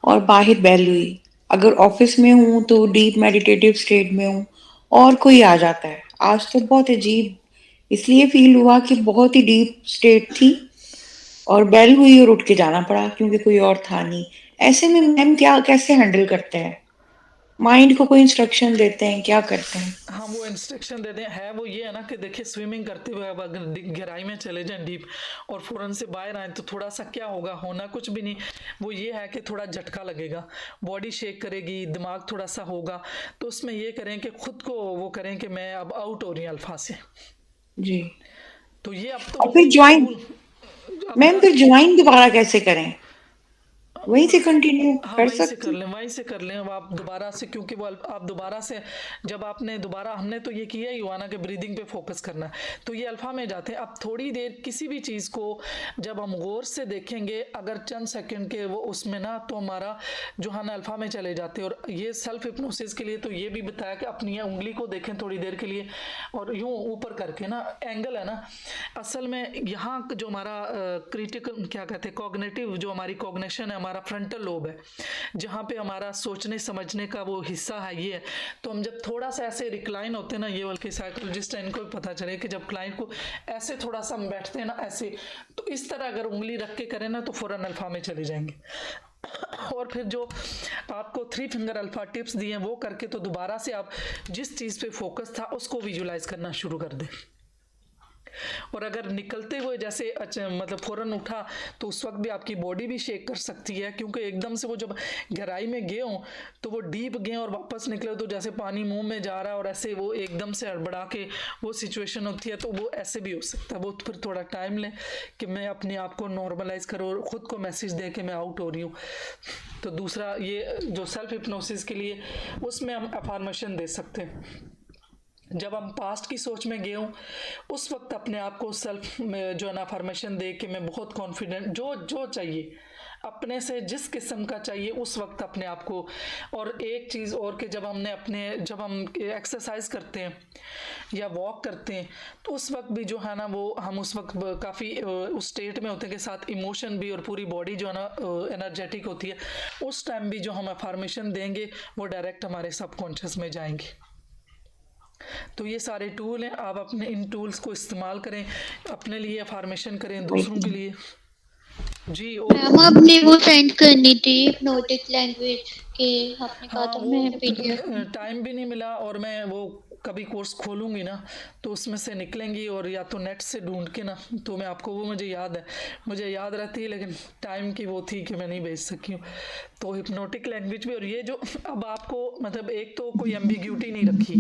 और बाहर बेल हुई। अगर ऑफिस में हूँ तो डीप मेडिटेटिव स्टेट में हूँ और कोई आ जाता है। आज तो बहुत अजीब इसलिए फील हुआ कि बहुत ही डीप स्टेट थी और बेल हुई और उठ के जाना पड़ा क्योंकि कोई और था नहीं। ऐसे में मैम क्या कैसे हैंडल करते हैं? माइंड को कोई इंस्ट्रक्शन देते हैं, क्या करते हैं? हाँ वो इंस्ट्रक्शन देते हैं, वो ये है ना कि देखिए स्विमिंग करते हुए अब अगर गहराई में चले जाएं डीप और फ़ौरन से बाहर आए तो थोड़ा सा क्या होगा, होना कुछ भी नहीं। वो ये है कि थोड़ा झटका लगेगा, बॉडी शेक करेगी, दिमाग थोड़ा सा होगा। तो उसमें ये करें कि खुद को वो करें कि मैं अब आउट हो रही हूँ अल्फा से। जी। तो ये अब और तो फिर ज्वाइन अब मैम फिर ज्वाइन दोबारा कैसे करें? वहीं से कंटिन्यू हाँ कर वहीं से कर सकते? लें, वहीं से कर लें। अब आप दोबारा से, क्योंकि वो आप दोबारा से जब आपने दोबारा, हमने तो ये किया ही हुआ ना कि ब्रीदिंग पे फोकस करना है, तो ये अल्फा में जाते हैं। अब थोड़ी देर किसी भी चीज़ को जब हम गौर से देखेंगे, अगर चंद सेकंड के वो उसमें ना, तो हमारा जो है ना अल्फा में चले जाते हैं। और ये सेल्फ हिप्नोसिस के लिए तो ये भी बताया कि अपनी उंगली को देखें थोड़ी देर के लिए और यूँ ऊपर करके ना, एंगल है ना, असल में यहाँ जो हमारा क्रिटिकल क्या कहते हैं, कॉग्निटिव, जो हमारी कॉग्निशन है, हमारा फ्रंटल लोब है, जहाँ पे हमारा सोचने समझने का वो हिस्सा है, ये है। तो हम जब थोड़ा सा ऐसे रिक्लाइन होते हैं ना, ये बल्कि साइकोलॉजिस्ट है इनको भी पता चले कि जब क्लाइंट को ऐसे थोड़ा सा हम बैठते हैं ना ऐसे, तो इस तरह अगर उंगली रख के करें ना तो फ़ौरन अल्फा में चले जाएंगे। और फिर जो आपको 3 फिंगर अल्फा टिप्स दिए हैं वो करके तो दोबारा से आप जिस चीज़ पे फोकस था उसको विजुलाइज करना शुरू कर दें। और अगर निकलते हुए जैसे मतलब फ़ौरन उठा तो उस वक्त भी आपकी बॉडी भी शेक कर सकती है, क्योंकि एकदम से वो जब गहराई में गए हों तो वो डीप गए और वापस निकले तो जैसे पानी मुंह में जा रहा है और ऐसे वो एकदम से हड़बड़ा के वो सिचुएशन होती है, तो वो ऐसे भी हो सकता है। वो फिर थोड़ा टाइम लें कि मैं अपने आप को नॉर्मलाइज करूँ और ख़ुद को मैसेज दे के मैं आउट हो रही हूँ। तो दूसरा ये जो सेल्फ हिप्नोसिस के लिए उसमें हम अफर्मेशन दे सकते हैं। जब हम पास्ट की सोच में गए हों उस वक्त अपने आप को सेल्फ में जो है ना अफर्मेशन दे के मैं बहुत कॉन्फिडेंट, जो जो चाहिए अपने से जिस किस्म का चाहिए उस वक्त अपने आप को। और एक चीज़ और कि जब हम एक्सरसाइज करते हैं या वॉक करते हैं तो उस वक्त भी जो है ना वो हम उस वक्त काफ़ी उस स्टेट में होते हैं के साथ इमोशन भी और पूरी बॉडी जो है ना एनर्जेटिक होती है। उस टाइम भी जो हम अफर्मेशन देंगे वो डायरेक्ट हमारे सबकॉन्शियस में जाएंगे। तो ये सारे टूल हैं, आप अपने इन टूल्स को इस्तेमाल करें, अपने लिए अफर्मेशन करें, दूसरों के लिए। जी और मैम आपने वो सेंड करनी थी हिप्नोटिक लैंग्वेज के, आपने कहा हाँ था वो मैं पीडीएफ टाइम भी नहीं मिला, और मैं वो कभी कोर्स खोलूँगी ना तो उसमें से निकलेंगी, और या तो नेट से ढूंढ के ना तो मैं आपको, वो मुझे याद रहती है लेकिन टाइम की वो थी कि मैं नहीं भेज सकी हूँ। तो हिप्नोटिक लैंग्वेज भी, और ये जो अब आपको मतलब एक तो कोई एम्बिग्यूटी नहीं रखी,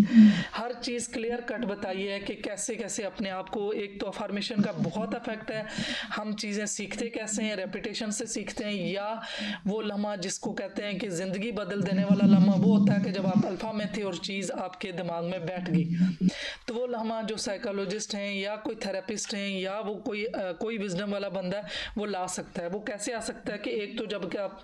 हर चीज़ क्लियर कट बताई है कि कैसे कैसे अपने आप को। एक तो अफर्मेशन का बहुत इफेक्ट है, हम चीज़ें सीखते कैसे हैं, रेपिटेशन से सीखते हैं, या वो लम्हा जिसको कहते हैं कि ज़िंदगी बदल देने वाला लम्हा वो होता है कि जब आप अल्फा में थे और चीज़ आपके दिमाग में बैठ गई। तो वो लम्हा जो साइकोलॉजिस्ट हैं या कोई थेरेपिस्ट हैं या वो कोई विजडम वाला बंदा है वो ला सकता है। वो कैसे आ सकता है कि एक तो जब कि आप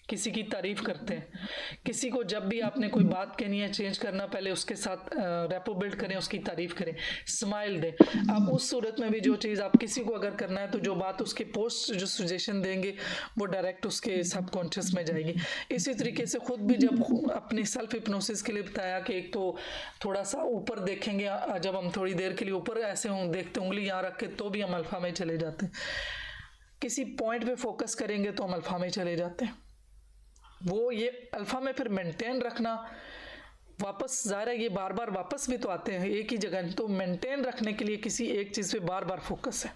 किसी की तारीफ करते हैं, किसी को जब भी आपने कोई बात कहनी है, चेंज करना, पहले उसके साथ रेपो बिल्ड करें, उसकी तारीफ करें, स्माइल दें। आप उस सूरत में भी जो चीज़ आप किसी को अगर करना है तो जो बात उसके पोस्ट जो सजेशन देंगे वो डायरेक्ट उसके सबकॉन्शियस में जाएगी। इसी तरीके से खुद भी जब अपनी सेल्फ हिप्नोसिस के लिए बताया कि एक तो थोड़ा सा ऊपर देखेंगे, जब हम थोड़ी देर के लिए ऊपर ऐसे देखते उंगली यहाँ रख के तो भी हम अल्फा में चले जाते हैं। किसी पॉइंट पे फोकस करेंगे तो हम अल्फा में चले जाते हैं। वो ये अल्फा में फिर मेंटेन रखना, वापस ज़ाहिर है ये बार बार वापस भी तो आते हैं एक ही जगह, तो मेंटेन रखने के लिए किसी एक चीज़ पे बार बार फोकस है।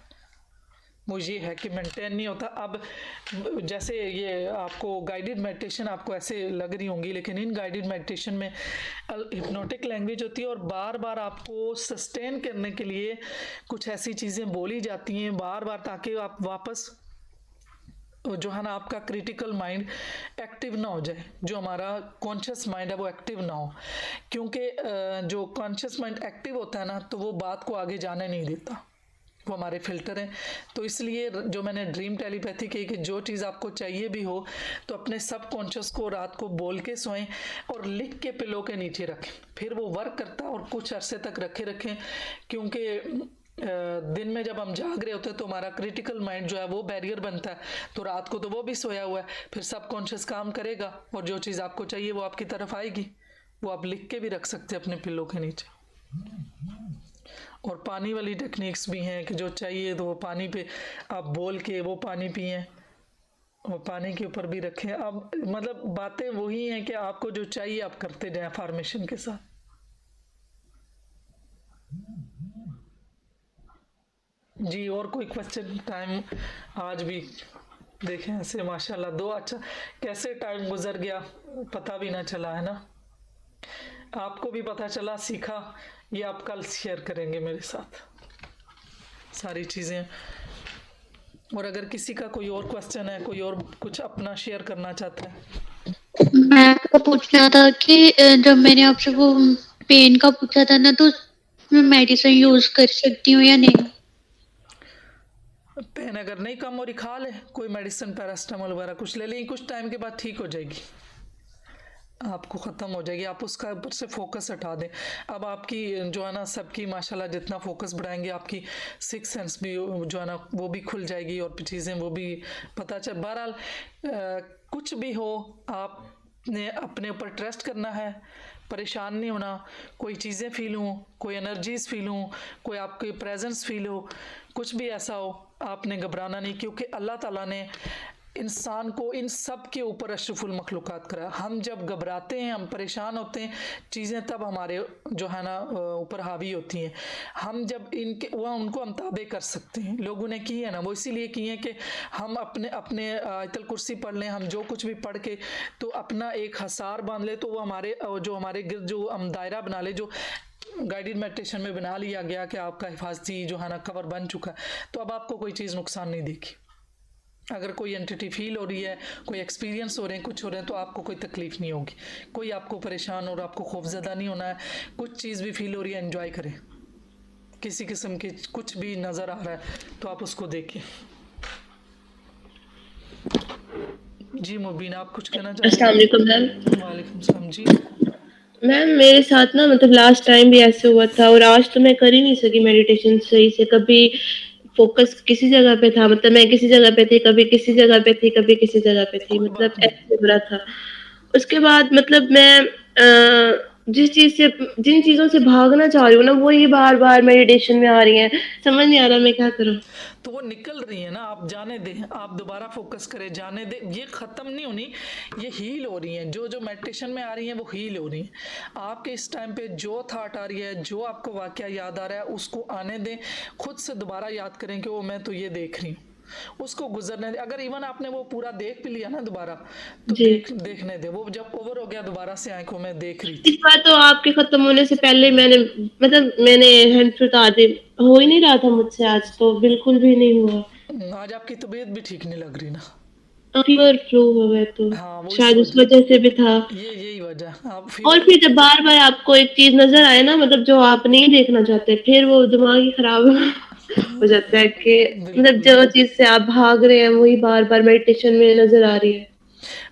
वो ये है कि मेंटेन नहीं होता। अब जैसे ये आपको गाइडेड मेडिटेशन आपको ऐसे लग रही होंगी, लेकिन इन गाइडेड मेडिटेशन में हिप्नोटिक लैंग्वेज होती है और बार बार आपको सस्टेन करने के लिए कुछ ऐसी चीज़ें बोली जाती हैं बार बार, ताकि आप वापस जो है ना आपका क्रिटिकल माइंड एक्टिव ना हो जाए, जो हमारा कॉन्शियस माइंड है वो एक्टिव ना हो। क्योंकि जो कॉन्शियस माइंड एक्टिव होता है ना तो वो बात को आगे जाने नहीं देता, वो हमारे फिल्टर हैं। तो इसलिए जो मैंने ड्रीम टेलीपैथी की कि जो चीज़ आपको चाहिए भी हो तो अपने सब कॉन्शियस को रात को बोल के सोएं और लिख के पिलो के नीचे रखें, फिर वो वर्क करता है। और कुछ अरसे तक रखें, क्योंकि दिन में जब हम जाग रहे होते हैं तो हमारा क्रिटिकल माइंड जो है वो बैरियर बनता है, तो रात को तो वो भी सोया हुआ है, फिर सबकॉन्शियस काम करेगा और जो चीज़ आपको चाहिए वो आपकी तरफ आएगी। वो आप लिख के भी रख सकते हैं अपने पिल्लो के नीचे। और पानी वाली टेक्निक्स भी हैं कि जो चाहिए तो वो पानी पे आप बोल के वो पानी पिएं, वो पानी के ऊपर भी रखें। अब मतलब बातें वही हैं कि आपको जो चाहिए आप करते जाएं फॉर्मेशन के साथ। जी और कोई क्वेश्चन? टाइम आज भी देखें ऐसे माशाल्लाह दो, अच्छा कैसे टाइम गुजर गया पता भी ना चला, है ना। आपको भी पता चला, सीखा, ये आप कल शेयर करेंगे मेरे साथ सारी चीज़ें। और अगर किसी का कोई और क्वेश्चन है, कोई और कुछ अपना शेयर करना चाहता है। मैं आपको पूछना था कि जब मैंने आपसे वो पेन का पूछा था ना, तो मैं मेडिसिन यूज कर सकती हूँ या नहीं? पेन अगर नहीं कम हो रही खा ले कोई मेडिसिन, पैरास्टामोल वगैरह कुछ ले लें, कुछ टाइम के बाद ठीक हो जाएगी, आपको ख़त्म हो जाएगी। आप उसका ऊपर से फोकस हटा दें। अब आपकी जो है ना सबकी माशाल्लाह जितना फोकस बढ़ाएंगे आपकी सिक्स सेंस भी जो है ना वो भी खुल जाएगी और चीज़ें वो भी पता चल। बहरहाल कुछ भी हो आपने अपने ऊपर ट्रस्ट करना है, परेशान नहीं होना। कोई चीज़ें फील हों, कोई एनर्जीज फील हों, कोई आपकी प्रेजेंस फील हो, कुछ भी ऐसा हो आपने घबराना नहीं, क्योंकि अल्लाह ताला ने इंसान को इन सब के ऊपर अशरफुल मखलूक़ात करा। हम जब घबराते हैं, हम परेशान होते हैं, चीज़ें तब हमारे जो है ना ऊपर हावी होती हैं। हम जब इनके वह उनको हम ताबे कर सकते हैं। लोगों ने की है ना, वो इसीलिए की है कि हम अपने अपने आयतल कुर्सी पढ़ लें, हम जो कुछ भी पढ़ के तो अपना एक हसार बांध ले, तो वो हमारे जो हमारे गिर्द जो हम दायरा बना ले, जो गाइडेड मेडिटेशन में बना लिया गया कि आपका हिफाजती जो है ना कवर बन चुका है, तो अब आपको कोई चीज़ नुकसान नहीं देगी। अगर कोई एंटिटी फील हो रही है, कोई एक्सपीरियंस हो रहे हैं, कुछ हो रहे हैं, तो आपको कोई तकलीफ नहीं होगी, कोई आपको परेशान और आपको खौफजदा नहीं होना है। कुछ चीज़ भी फील हो रही है, एंजॉय करें। किसी किस्म की कुछ भी नज़र आ रहा है तो आप उसको देखें। जी मुबीना, आप कुछ कहना चाहते अस्सलाम हैं? वालेकुम मैम। वालेकुम सलाम जी। मैम मेरे साथ ना मतलब लास्ट टाइम भी ऐसे हुआ था और आज तो मैं कर ही नहीं सकी मेडिटेशन सही से। कभी फोकस किसी जगह पे था, मतलब मैं किसी जगह पे थी, कभी किसी जगह पे थी, कभी किसी जगह पे थी, कोई मतलब बात नहीं। ऐसे हो रहा था। उसके बाद मतलब मैं जिस चीज़ से जिन चीज़ों से भागना चाह रही हूँ ना, वो ही बार-बार मेडिटेशन में आ रही हैं। समझ नहीं आ रहा मैं क्या करूँ? तो वो निकल रही है ना, आप जाने दें, आप दोबारा फोकस करें, जाने दें। ये ख़त्म नहीं होनी, ये हील हो रही हैं। जो जो मेडिटेशन में आ रही हैं वो हील हो रही हैं। आपके इस टाइम पे जो थाट आ रही है, जो आपको वाकया याद आ रहा है, उसको आने दें। खुद से दोबारा याद करें कि वो मैं तो ये देख रही हूँ, उसको गुजरने दे। अगर इवन आपने वो पूरा देख भी लिया ना दोबारा, तो जी। देखने दे। वो जब ओवर हो गया, दोबारा से आंखों में देख रही इस थी। बार तो आपके खत्म होने से पहले मैंने हैंड्स उतार दी। हो ही नहीं रहा था मुझसे, आज तो बिल्कुल भी नहीं हुआ। आज आपकी तबीयत भी ठीक नहीं लग रही ना। फीवर फ्लू हो गया तो हाँ, वो इस शायद उस वजह से भी था। यही वजह। आप और फीवर फिर जब बार-बार आपको एक चीज़ नज़र आए ना, मतलब जो आप नहीं देखना चाहते, फिर वो दिमाग ही खराब हो जाता है कि मतलब बिल्कुल जो चीज़ से आप भाग रहे हैं, वही बार-बार मेडिटेशन में नज़र आ रही है।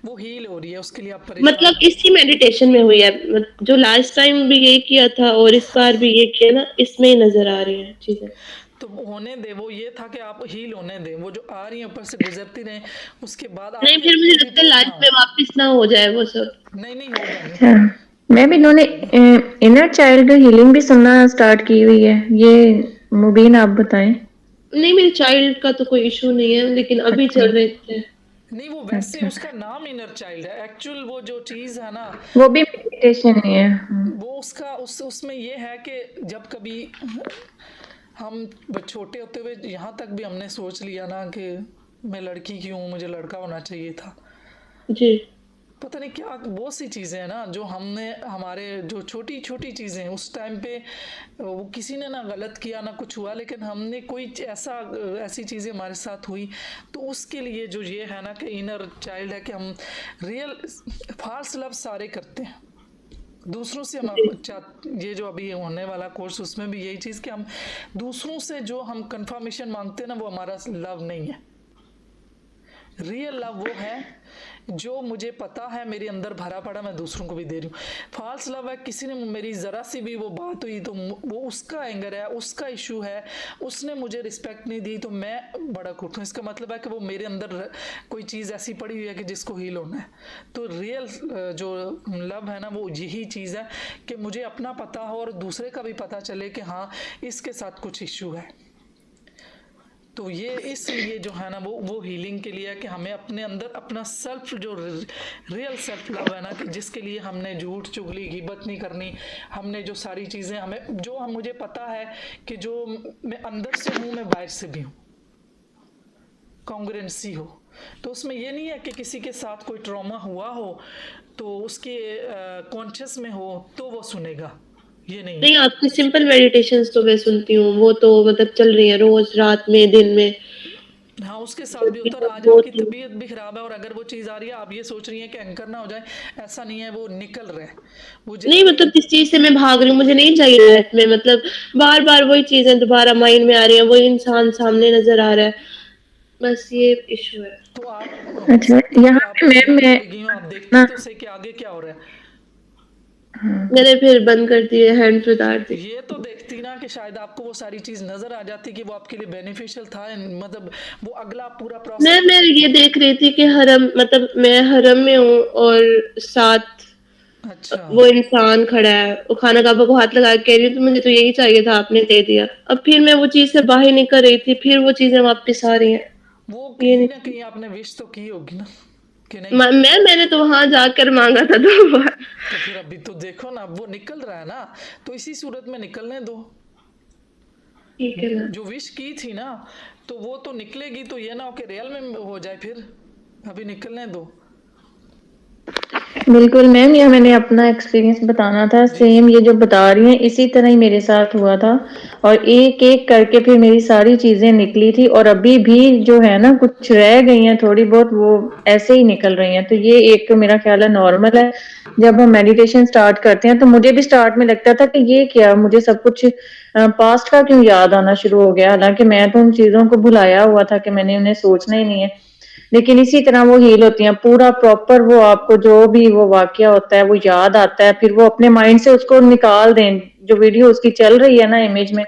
वो हील हो रही है, उसके लिए आप परेशान मतलब इसी मेडिटेशन में हुई है, जो लास्ट टाइम भी ये किया था और इस बार भी ये किया ना, इसमें ही नज़र आ रही हैं चीज़ें। तो होने दे। वो ये था कि आप हील होने दें, वो जो आ रही हैं ऊपर से गुजरती रहें, उसके बाद नहीं, आपकी फिर मुझे लगता है एक्टिविटीज लाइफ ना में हो। वापस ना हो जाए वो सब। नहीं होगा नहीं। अच्छा मैम, इन्होंने इनर चाइल्ड हीलिंग भी सुनना स्टार्ट की हुई है, ये मुबीन आप बताएं। नहीं, मेरे चाइल्ड का तो कोई इश्यू नहीं है, लेकिन अभी अच्छा चल रहे थे। नहीं, वो वैसे अच्छा, उसका नाम इनर चाइल्ड है। एक्चुअल वो जो चीज़ है ना, वो भी मेडिटेशन नहीं है। वो उसका उसमें ये है कि जब कभी हम छोटे होते हुए यहाँ तक भी हमने सोच लिया ना कि मैं लड़की क्यों हूँ, मुझे लड़का होना चाहिए था। जी। पता नहीं क्या बहुत सी चीज़ें हैं ना, जो हमने हमारे जो छोटी छोटी चीज़ें हैं उस टाइम पे, वो किसी ने ना गलत किया ना कुछ हुआ, लेकिन हमने कोई ऐसी चीज़ें हमारे साथ हुई, तो उसके लिए जो ये है ना कि इनर चाइल्ड है कि हम रियल फाल्स लव सारे करते हैं दूसरों से। हम ये जो अभी होने वाला कोर्स, उसमें भी यही चीज़ कि हम दूसरों से जो हम कंफर्मेशन मांगते हैं ना, वो हमारा लव नहीं है। रियल लव वो है जो मुझे पता है मेरे अंदर भरा पड़ा, मैं दूसरों को भी दे रही हूँ। फॉल्स लव है किसी ने मेरी ज़रा सी भी वो बात हुई तो वो उसका एंगर है, उसका इशू है, उसने मुझे रिस्पेक्ट नहीं दी तो मैं भड़क उठूँ। इसका मतलब है कि वो मेरे अंदर कोई चीज़ ऐसी पड़ी हुई है कि जिसको हील होना है। तो रियल जो लव है ना, वो यही चीज़ है कि मुझे अपना पता हो और दूसरे का भी पता चले कि हाँ इसके साथ कुछ इशू है। तो ये इसलिए जो है ना वो हीलिंग के लिए है कि हमें अपने अंदर अपना सेल्फ जो रियल सेल्फ लव है ना, कि जिसके लिए हमने झूठ चुगली गिबत नहीं करनी, हमने जो सारी चीज़ें हमें जो मुझे पता है कि जो मैं अंदर से हूँ मैं बाहर से भी हूँ, कॉन्ग्रुएंसी हो। तो उसमें ये नहीं है कि किसी के साथ कोई ट्रॉमा हुआ हो तो उसके कॉन्शियस में हो तो वो सुनेगा, ये नहीं, आपकी सिंपल मेडिटेशंस तो मैं सुनती हूँ, वो तो मतलब चल रही है रोज रात में दिन में। हाँ, उसके साथ भी होता है। आज आपकी तबीयत भी खराब है और अगर वो चीज़ आ रही है, आप ये सोच रही हैं कि एंकर ना हो जाए, ऐसा नहीं है, वो निकल रहा है। वो नहीं, मतलब जिस चीज से मैं भाग रही हूँ मुझे नहीं चाहिए लाइफ में, मतलब बार बार वही चीजें दोबारा माइंड में आ रही हैं, वही इंसान सामने नजर आ रहा है, बस ये इशू है। तो आप अच्छा, यहाँ पे मैं आप देखते तो सही कि आगे क्या हो रहा है। मैंने फिर बंद कर दिए, हैंड उतार दी। ये तो देखती ना कि शायद आपको वो सारी चीज नजर आ जाती कि वो आपके लिए बेनिफिशियल था, मतलब वो अगला पूरा प्रोसेस। मैं ये देख रही थी कि हरम, मतलब मैं हरम में हूँ और साथ अच्छा, वो इंसान खड़ा है, वो खाना काबा को हाथ लगा के कह रही है तो मुझे तो यही चाहिए था, आपने दे दिया। अब फिर मैं वो चीज से बाहर निकल रही थी, फिर वो चीजें वापस आ रही हैं। वो ये कहीं नहीं ना कहीं आपने विश तो की होगी ना कि नहीं? मैंने तो वहां जाकर मांगा था 2 बार। तो फिर अभी तो देखो ना, अब वो निकल रहा है ना, तो इसी सूरत में निकलने दो। ठीक है मैम। जो विश की थी ना, तो वो तो निकलेगी, तो ये ना हो कि रियल में हो जाए, फिर अभी निकलने दो। बिल्कुल मैम, यह मैंने अपना एक्सपीरियंस बताना था। जी सेम ये जो बता रही हैं इसी तरह ही मेरे साथ हुआ था, और एक एक करके फिर मेरी सारी चीजें निकली थी, और अभी भी जो है ना कुछ रह गई हैं थोड़ी बहुत, वो ऐसे ही निकल रही हैं। तो ये एक तो मेरा ख्याल है नॉर्मल है। जब हम मेडिटेशन स्टार्ट करते हैं तो मुझे भी स्टार्ट में लगता था कि ये क्या, मुझे सब कुछ पास्ट का क्यों याद आना शुरू हो गया, हालांकि मैं तो उन चीजों को भुलाया हुआ था कि मैंने उन्हें सोचना ही नहीं है। लेकिन इसी तरह वो हील होती हैं पूरा प्रॉपर, वो आपको जो भी वो वाकया होता है वो याद आता है, फिर वो अपने माइंड से उसको निकाल दें, जो वीडियो उसकी चल रही है ना इमेज में,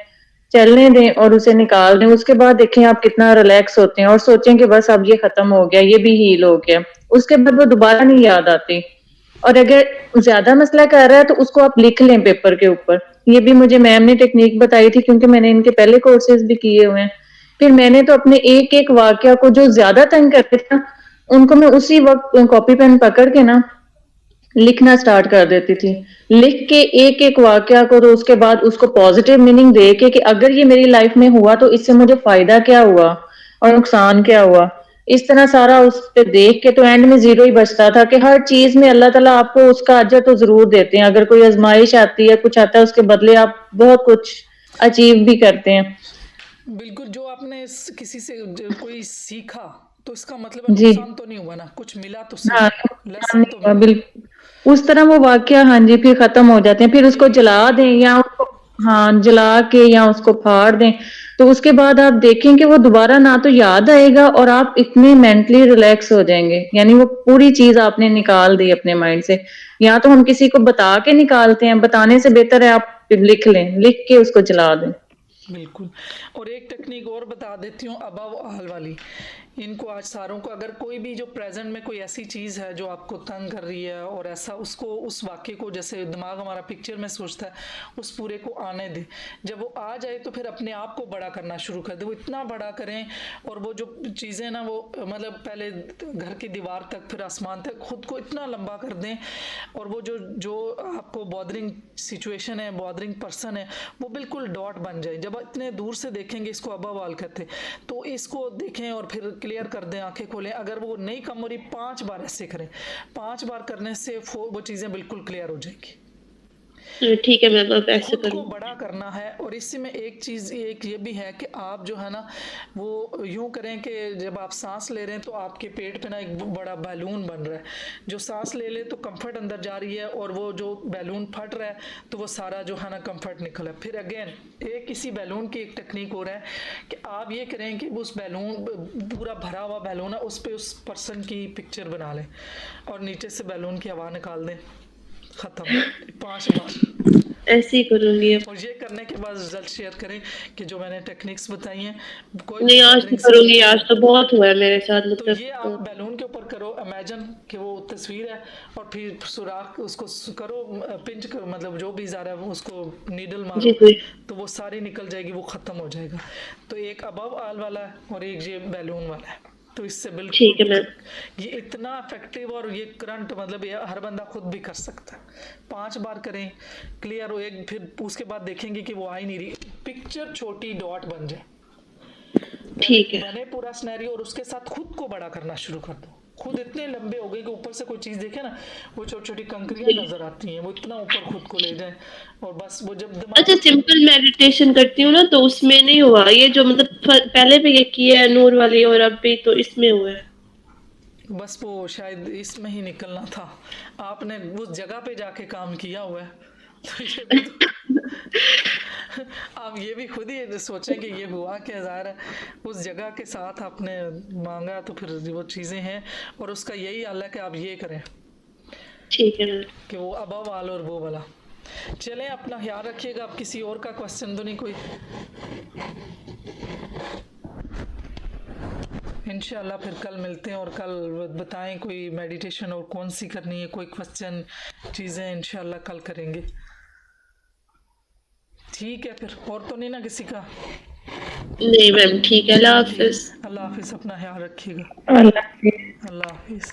चलने दें और उसे निकाल दें। उसके बाद देखें आप कितना रिलैक्स होते हैं और सोचें कि बस अब ये खत्म हो गया, ये भी हील हो गया। उसके बाद वो दोबारा नहीं याद आती। और अगर ज्यादा मसला कर रहा है तो उसको आप लिख लें पेपर के ऊपर। ये भी मुझे मैम ने टेक्निक बताई थी, क्योंकि मैंने इनके पहले कोर्सेज भी किए हुए हैं। फिर मैंने तो अपने एक एक वाकया को जो ज्यादा तंग करते थे ना, उनको मैं उसी वक्त कॉपी पेन पकड़ के ना लिखना स्टार्ट कर देती थी। लिख के एक एक वाकया को, तो उसके बाद उसको पॉजिटिव मीनिंग दे के कि अगर ये मेरी लाइफ में हुआ तो इससे मुझे फायदा क्या हुआ और नुकसान क्या हुआ। इस तरह सारा उस पे देख के तो एंड में जीरो ही बचता था कि हर चीज में अल्लाह ताला आपको उसका अजर तो जरूर देते हैं। अगर कोई आजमाइश आती है, कुछ आता है, उसके बदले आप बहुत कुछ अचीव भी करते हैं। बिल्कुल। जो आपने किसी से कोई सीखा, तो इसका मतलब जी नुकसान तो नहीं हुआ ना, कुछ मिला तो हाँ, सही, नुकसान लेसन नहीं तो हुआ, मिला। बिल्कुल उस तरह वो वाकया, हाँ जी, फिर खत्म हो जाते हैं। फिर उसको एक जला दें या उसको, हाँ, जला के या उसको फाड़ दें, तो उसके बाद आप देखें कि वो दोबारा ना तो याद आएगा और आप इतने मेंटली रिलैक्स हो जाएंगे, यानी वो पूरी चीज आपने निकाल दी अपने माइंड से। या तो हम किसी को बता के निकालते हैं, बताने से बेहतर है आप लिख लें, लिख के उसको जला दें। बिल्कुल। और एक टेक्निक और बता देती हूँ, अबव ऑल वाली। इनको आज सारों को, अगर कोई भी जो प्रेजेंट में कोई ऐसी चीज़ है जो आपको तंग कर रही है, और ऐसा उसको, उस वाक्य को, जैसे दिमाग हमारा पिक्चर में सोचता है, उस पूरे को आने दे। जब वो आ जाए तो फिर अपने आप को बड़ा करना शुरू कर दे, वो इतना बड़ा करें, और वो जो चीज़ें ना, वो मतलब पहले घर की दीवार तक, फिर आसमान तक, खुद को इतना लंबा कर दें। और वो जो जो आपको बॉदरिंग सिचुएशन है, बॉदरिंग पर्सन है, वो बिल्कुल डॉट बन जाए। जब इतने दूर से देखेंगे, इसको अबव ऑल कहते हैं, तो इसको देखें और फिर क्लियर कर दें, आंखें खोलें। अगर वो नहीं कम हो रही, 5 बार ऐसे करें। 5 बार करने से वो चीज़ें बिल्कुल क्लियर हो जाएगी। ठीक है मैम, अब ऐसे खुद को करूँ। बड़ा करना है। और इसी में एक चीज़, एक ये भी है कि आप जो है ना, वो यूं करें कि जब आप सांस ले रहे हैं तो आपके पेट पे ना एक बड़ा बैलून बन रहा है। जो सांस ले ले तो कंफर्ट अंदर जा रही है, और वो जो बैलून फट रहा है तो वो सारा जो है ना कंफर्ट निकला। फिर अगेन एक इसी बैलून की एक टेक्निक हो रहा है कि आप ये करें कि उस बैलून, पूरा भरा हुआ बैलून है, उस पर उस पर्सन की पिक्चर बना लें, और नीचे से बैलून की हवा निकाल दें। ख़त्म। 5 बार। ऐसे ही करूंगी अब। और ये करने के बाद रिजल्ट शेयर करें कि जो मैंने टेक्निक्स बताई हैं, कोई भी नहीं, आज तो बॉदरिंग करूंगी, आज तो बहुत हुआ है मेरे साथ, तो ये आप मतलब बैलून के ऊपर करो, इमेजिन कि वो तस्वीर है, और फिर सुराख उसको करो, पिंच करो, मतलब जो भी जा रहा है उसको नीडल जी मारो, जी। तो वो सारी निकल जाएगी, वो ख़त्म हो जाएगा। तो एक अबव ऑल वाला है और एक ये बैलून वाला है। तो इससे ठीक बिल्कुल है मैम। ये इतना इफेक्टिव, और ये करंट, मतलब ये हर बंदा खुद भी कर सकता है। 5 बार करें, क्लियर हो एक, फिर उसके बाद देखेंगे कि वो आ ही नहीं रही, पिक्चर छोटी डॉट बन जाए, ठीक है। बने पूरा सिनेरियो, और उसके साथ खुद को बड़ा करना शुरू कर दो। खुद इतने लंबे हो गए कि ऊपर से कोई चीज़ देखे ना, वो छोटी छोटी कंकरियां जी। नजर आती हैं, वो इतना ऊपर खुद को ले जाए, और बस वो जब अच्छा, दिमाग, सिंपल मेडिटेशन करती हूँ ना तो उसमें नहीं हुआ ये, जो मतलब पहले भी ये किया है नूर वाली, और अब भी तो इसमें हुआ है। बस वो शायद इसमें ही निकलना था, आपने उस जगह पे जाके काम किया हुआ है। तो ये भी तो आप ये भी खुद ही सोचें कि ये हुआ क्या, ज़ाहिर है उस जगह के साथ आपने मांगा, तो फिर वो चीज़ें हैं, और उसका यही हल है कि आप ये करें ठीक है मैम। कि वो अबव वाला और वो वाला। चलें, अपना ख्याल रखिएगा। अब किसी और का क्वेश्चन तो नहीं कोई? इंशाल्लाह फिर कल मिलते हैं, और कल बताएं कोई मेडिटेशन और कौन सी करनी है, कोई क्वेश्चन, चीज़ें इंशाल्लाह कल करेंगे। ठीक है, फिर और तो नहीं ना किसी का? नहीं मैम ठीक है, अल्लाह हाफिज। अल्लाह हाफिज़, अपना ख्याल रखिएगा। अल्लाह हाफिज़। अल्लाह हाफिज़।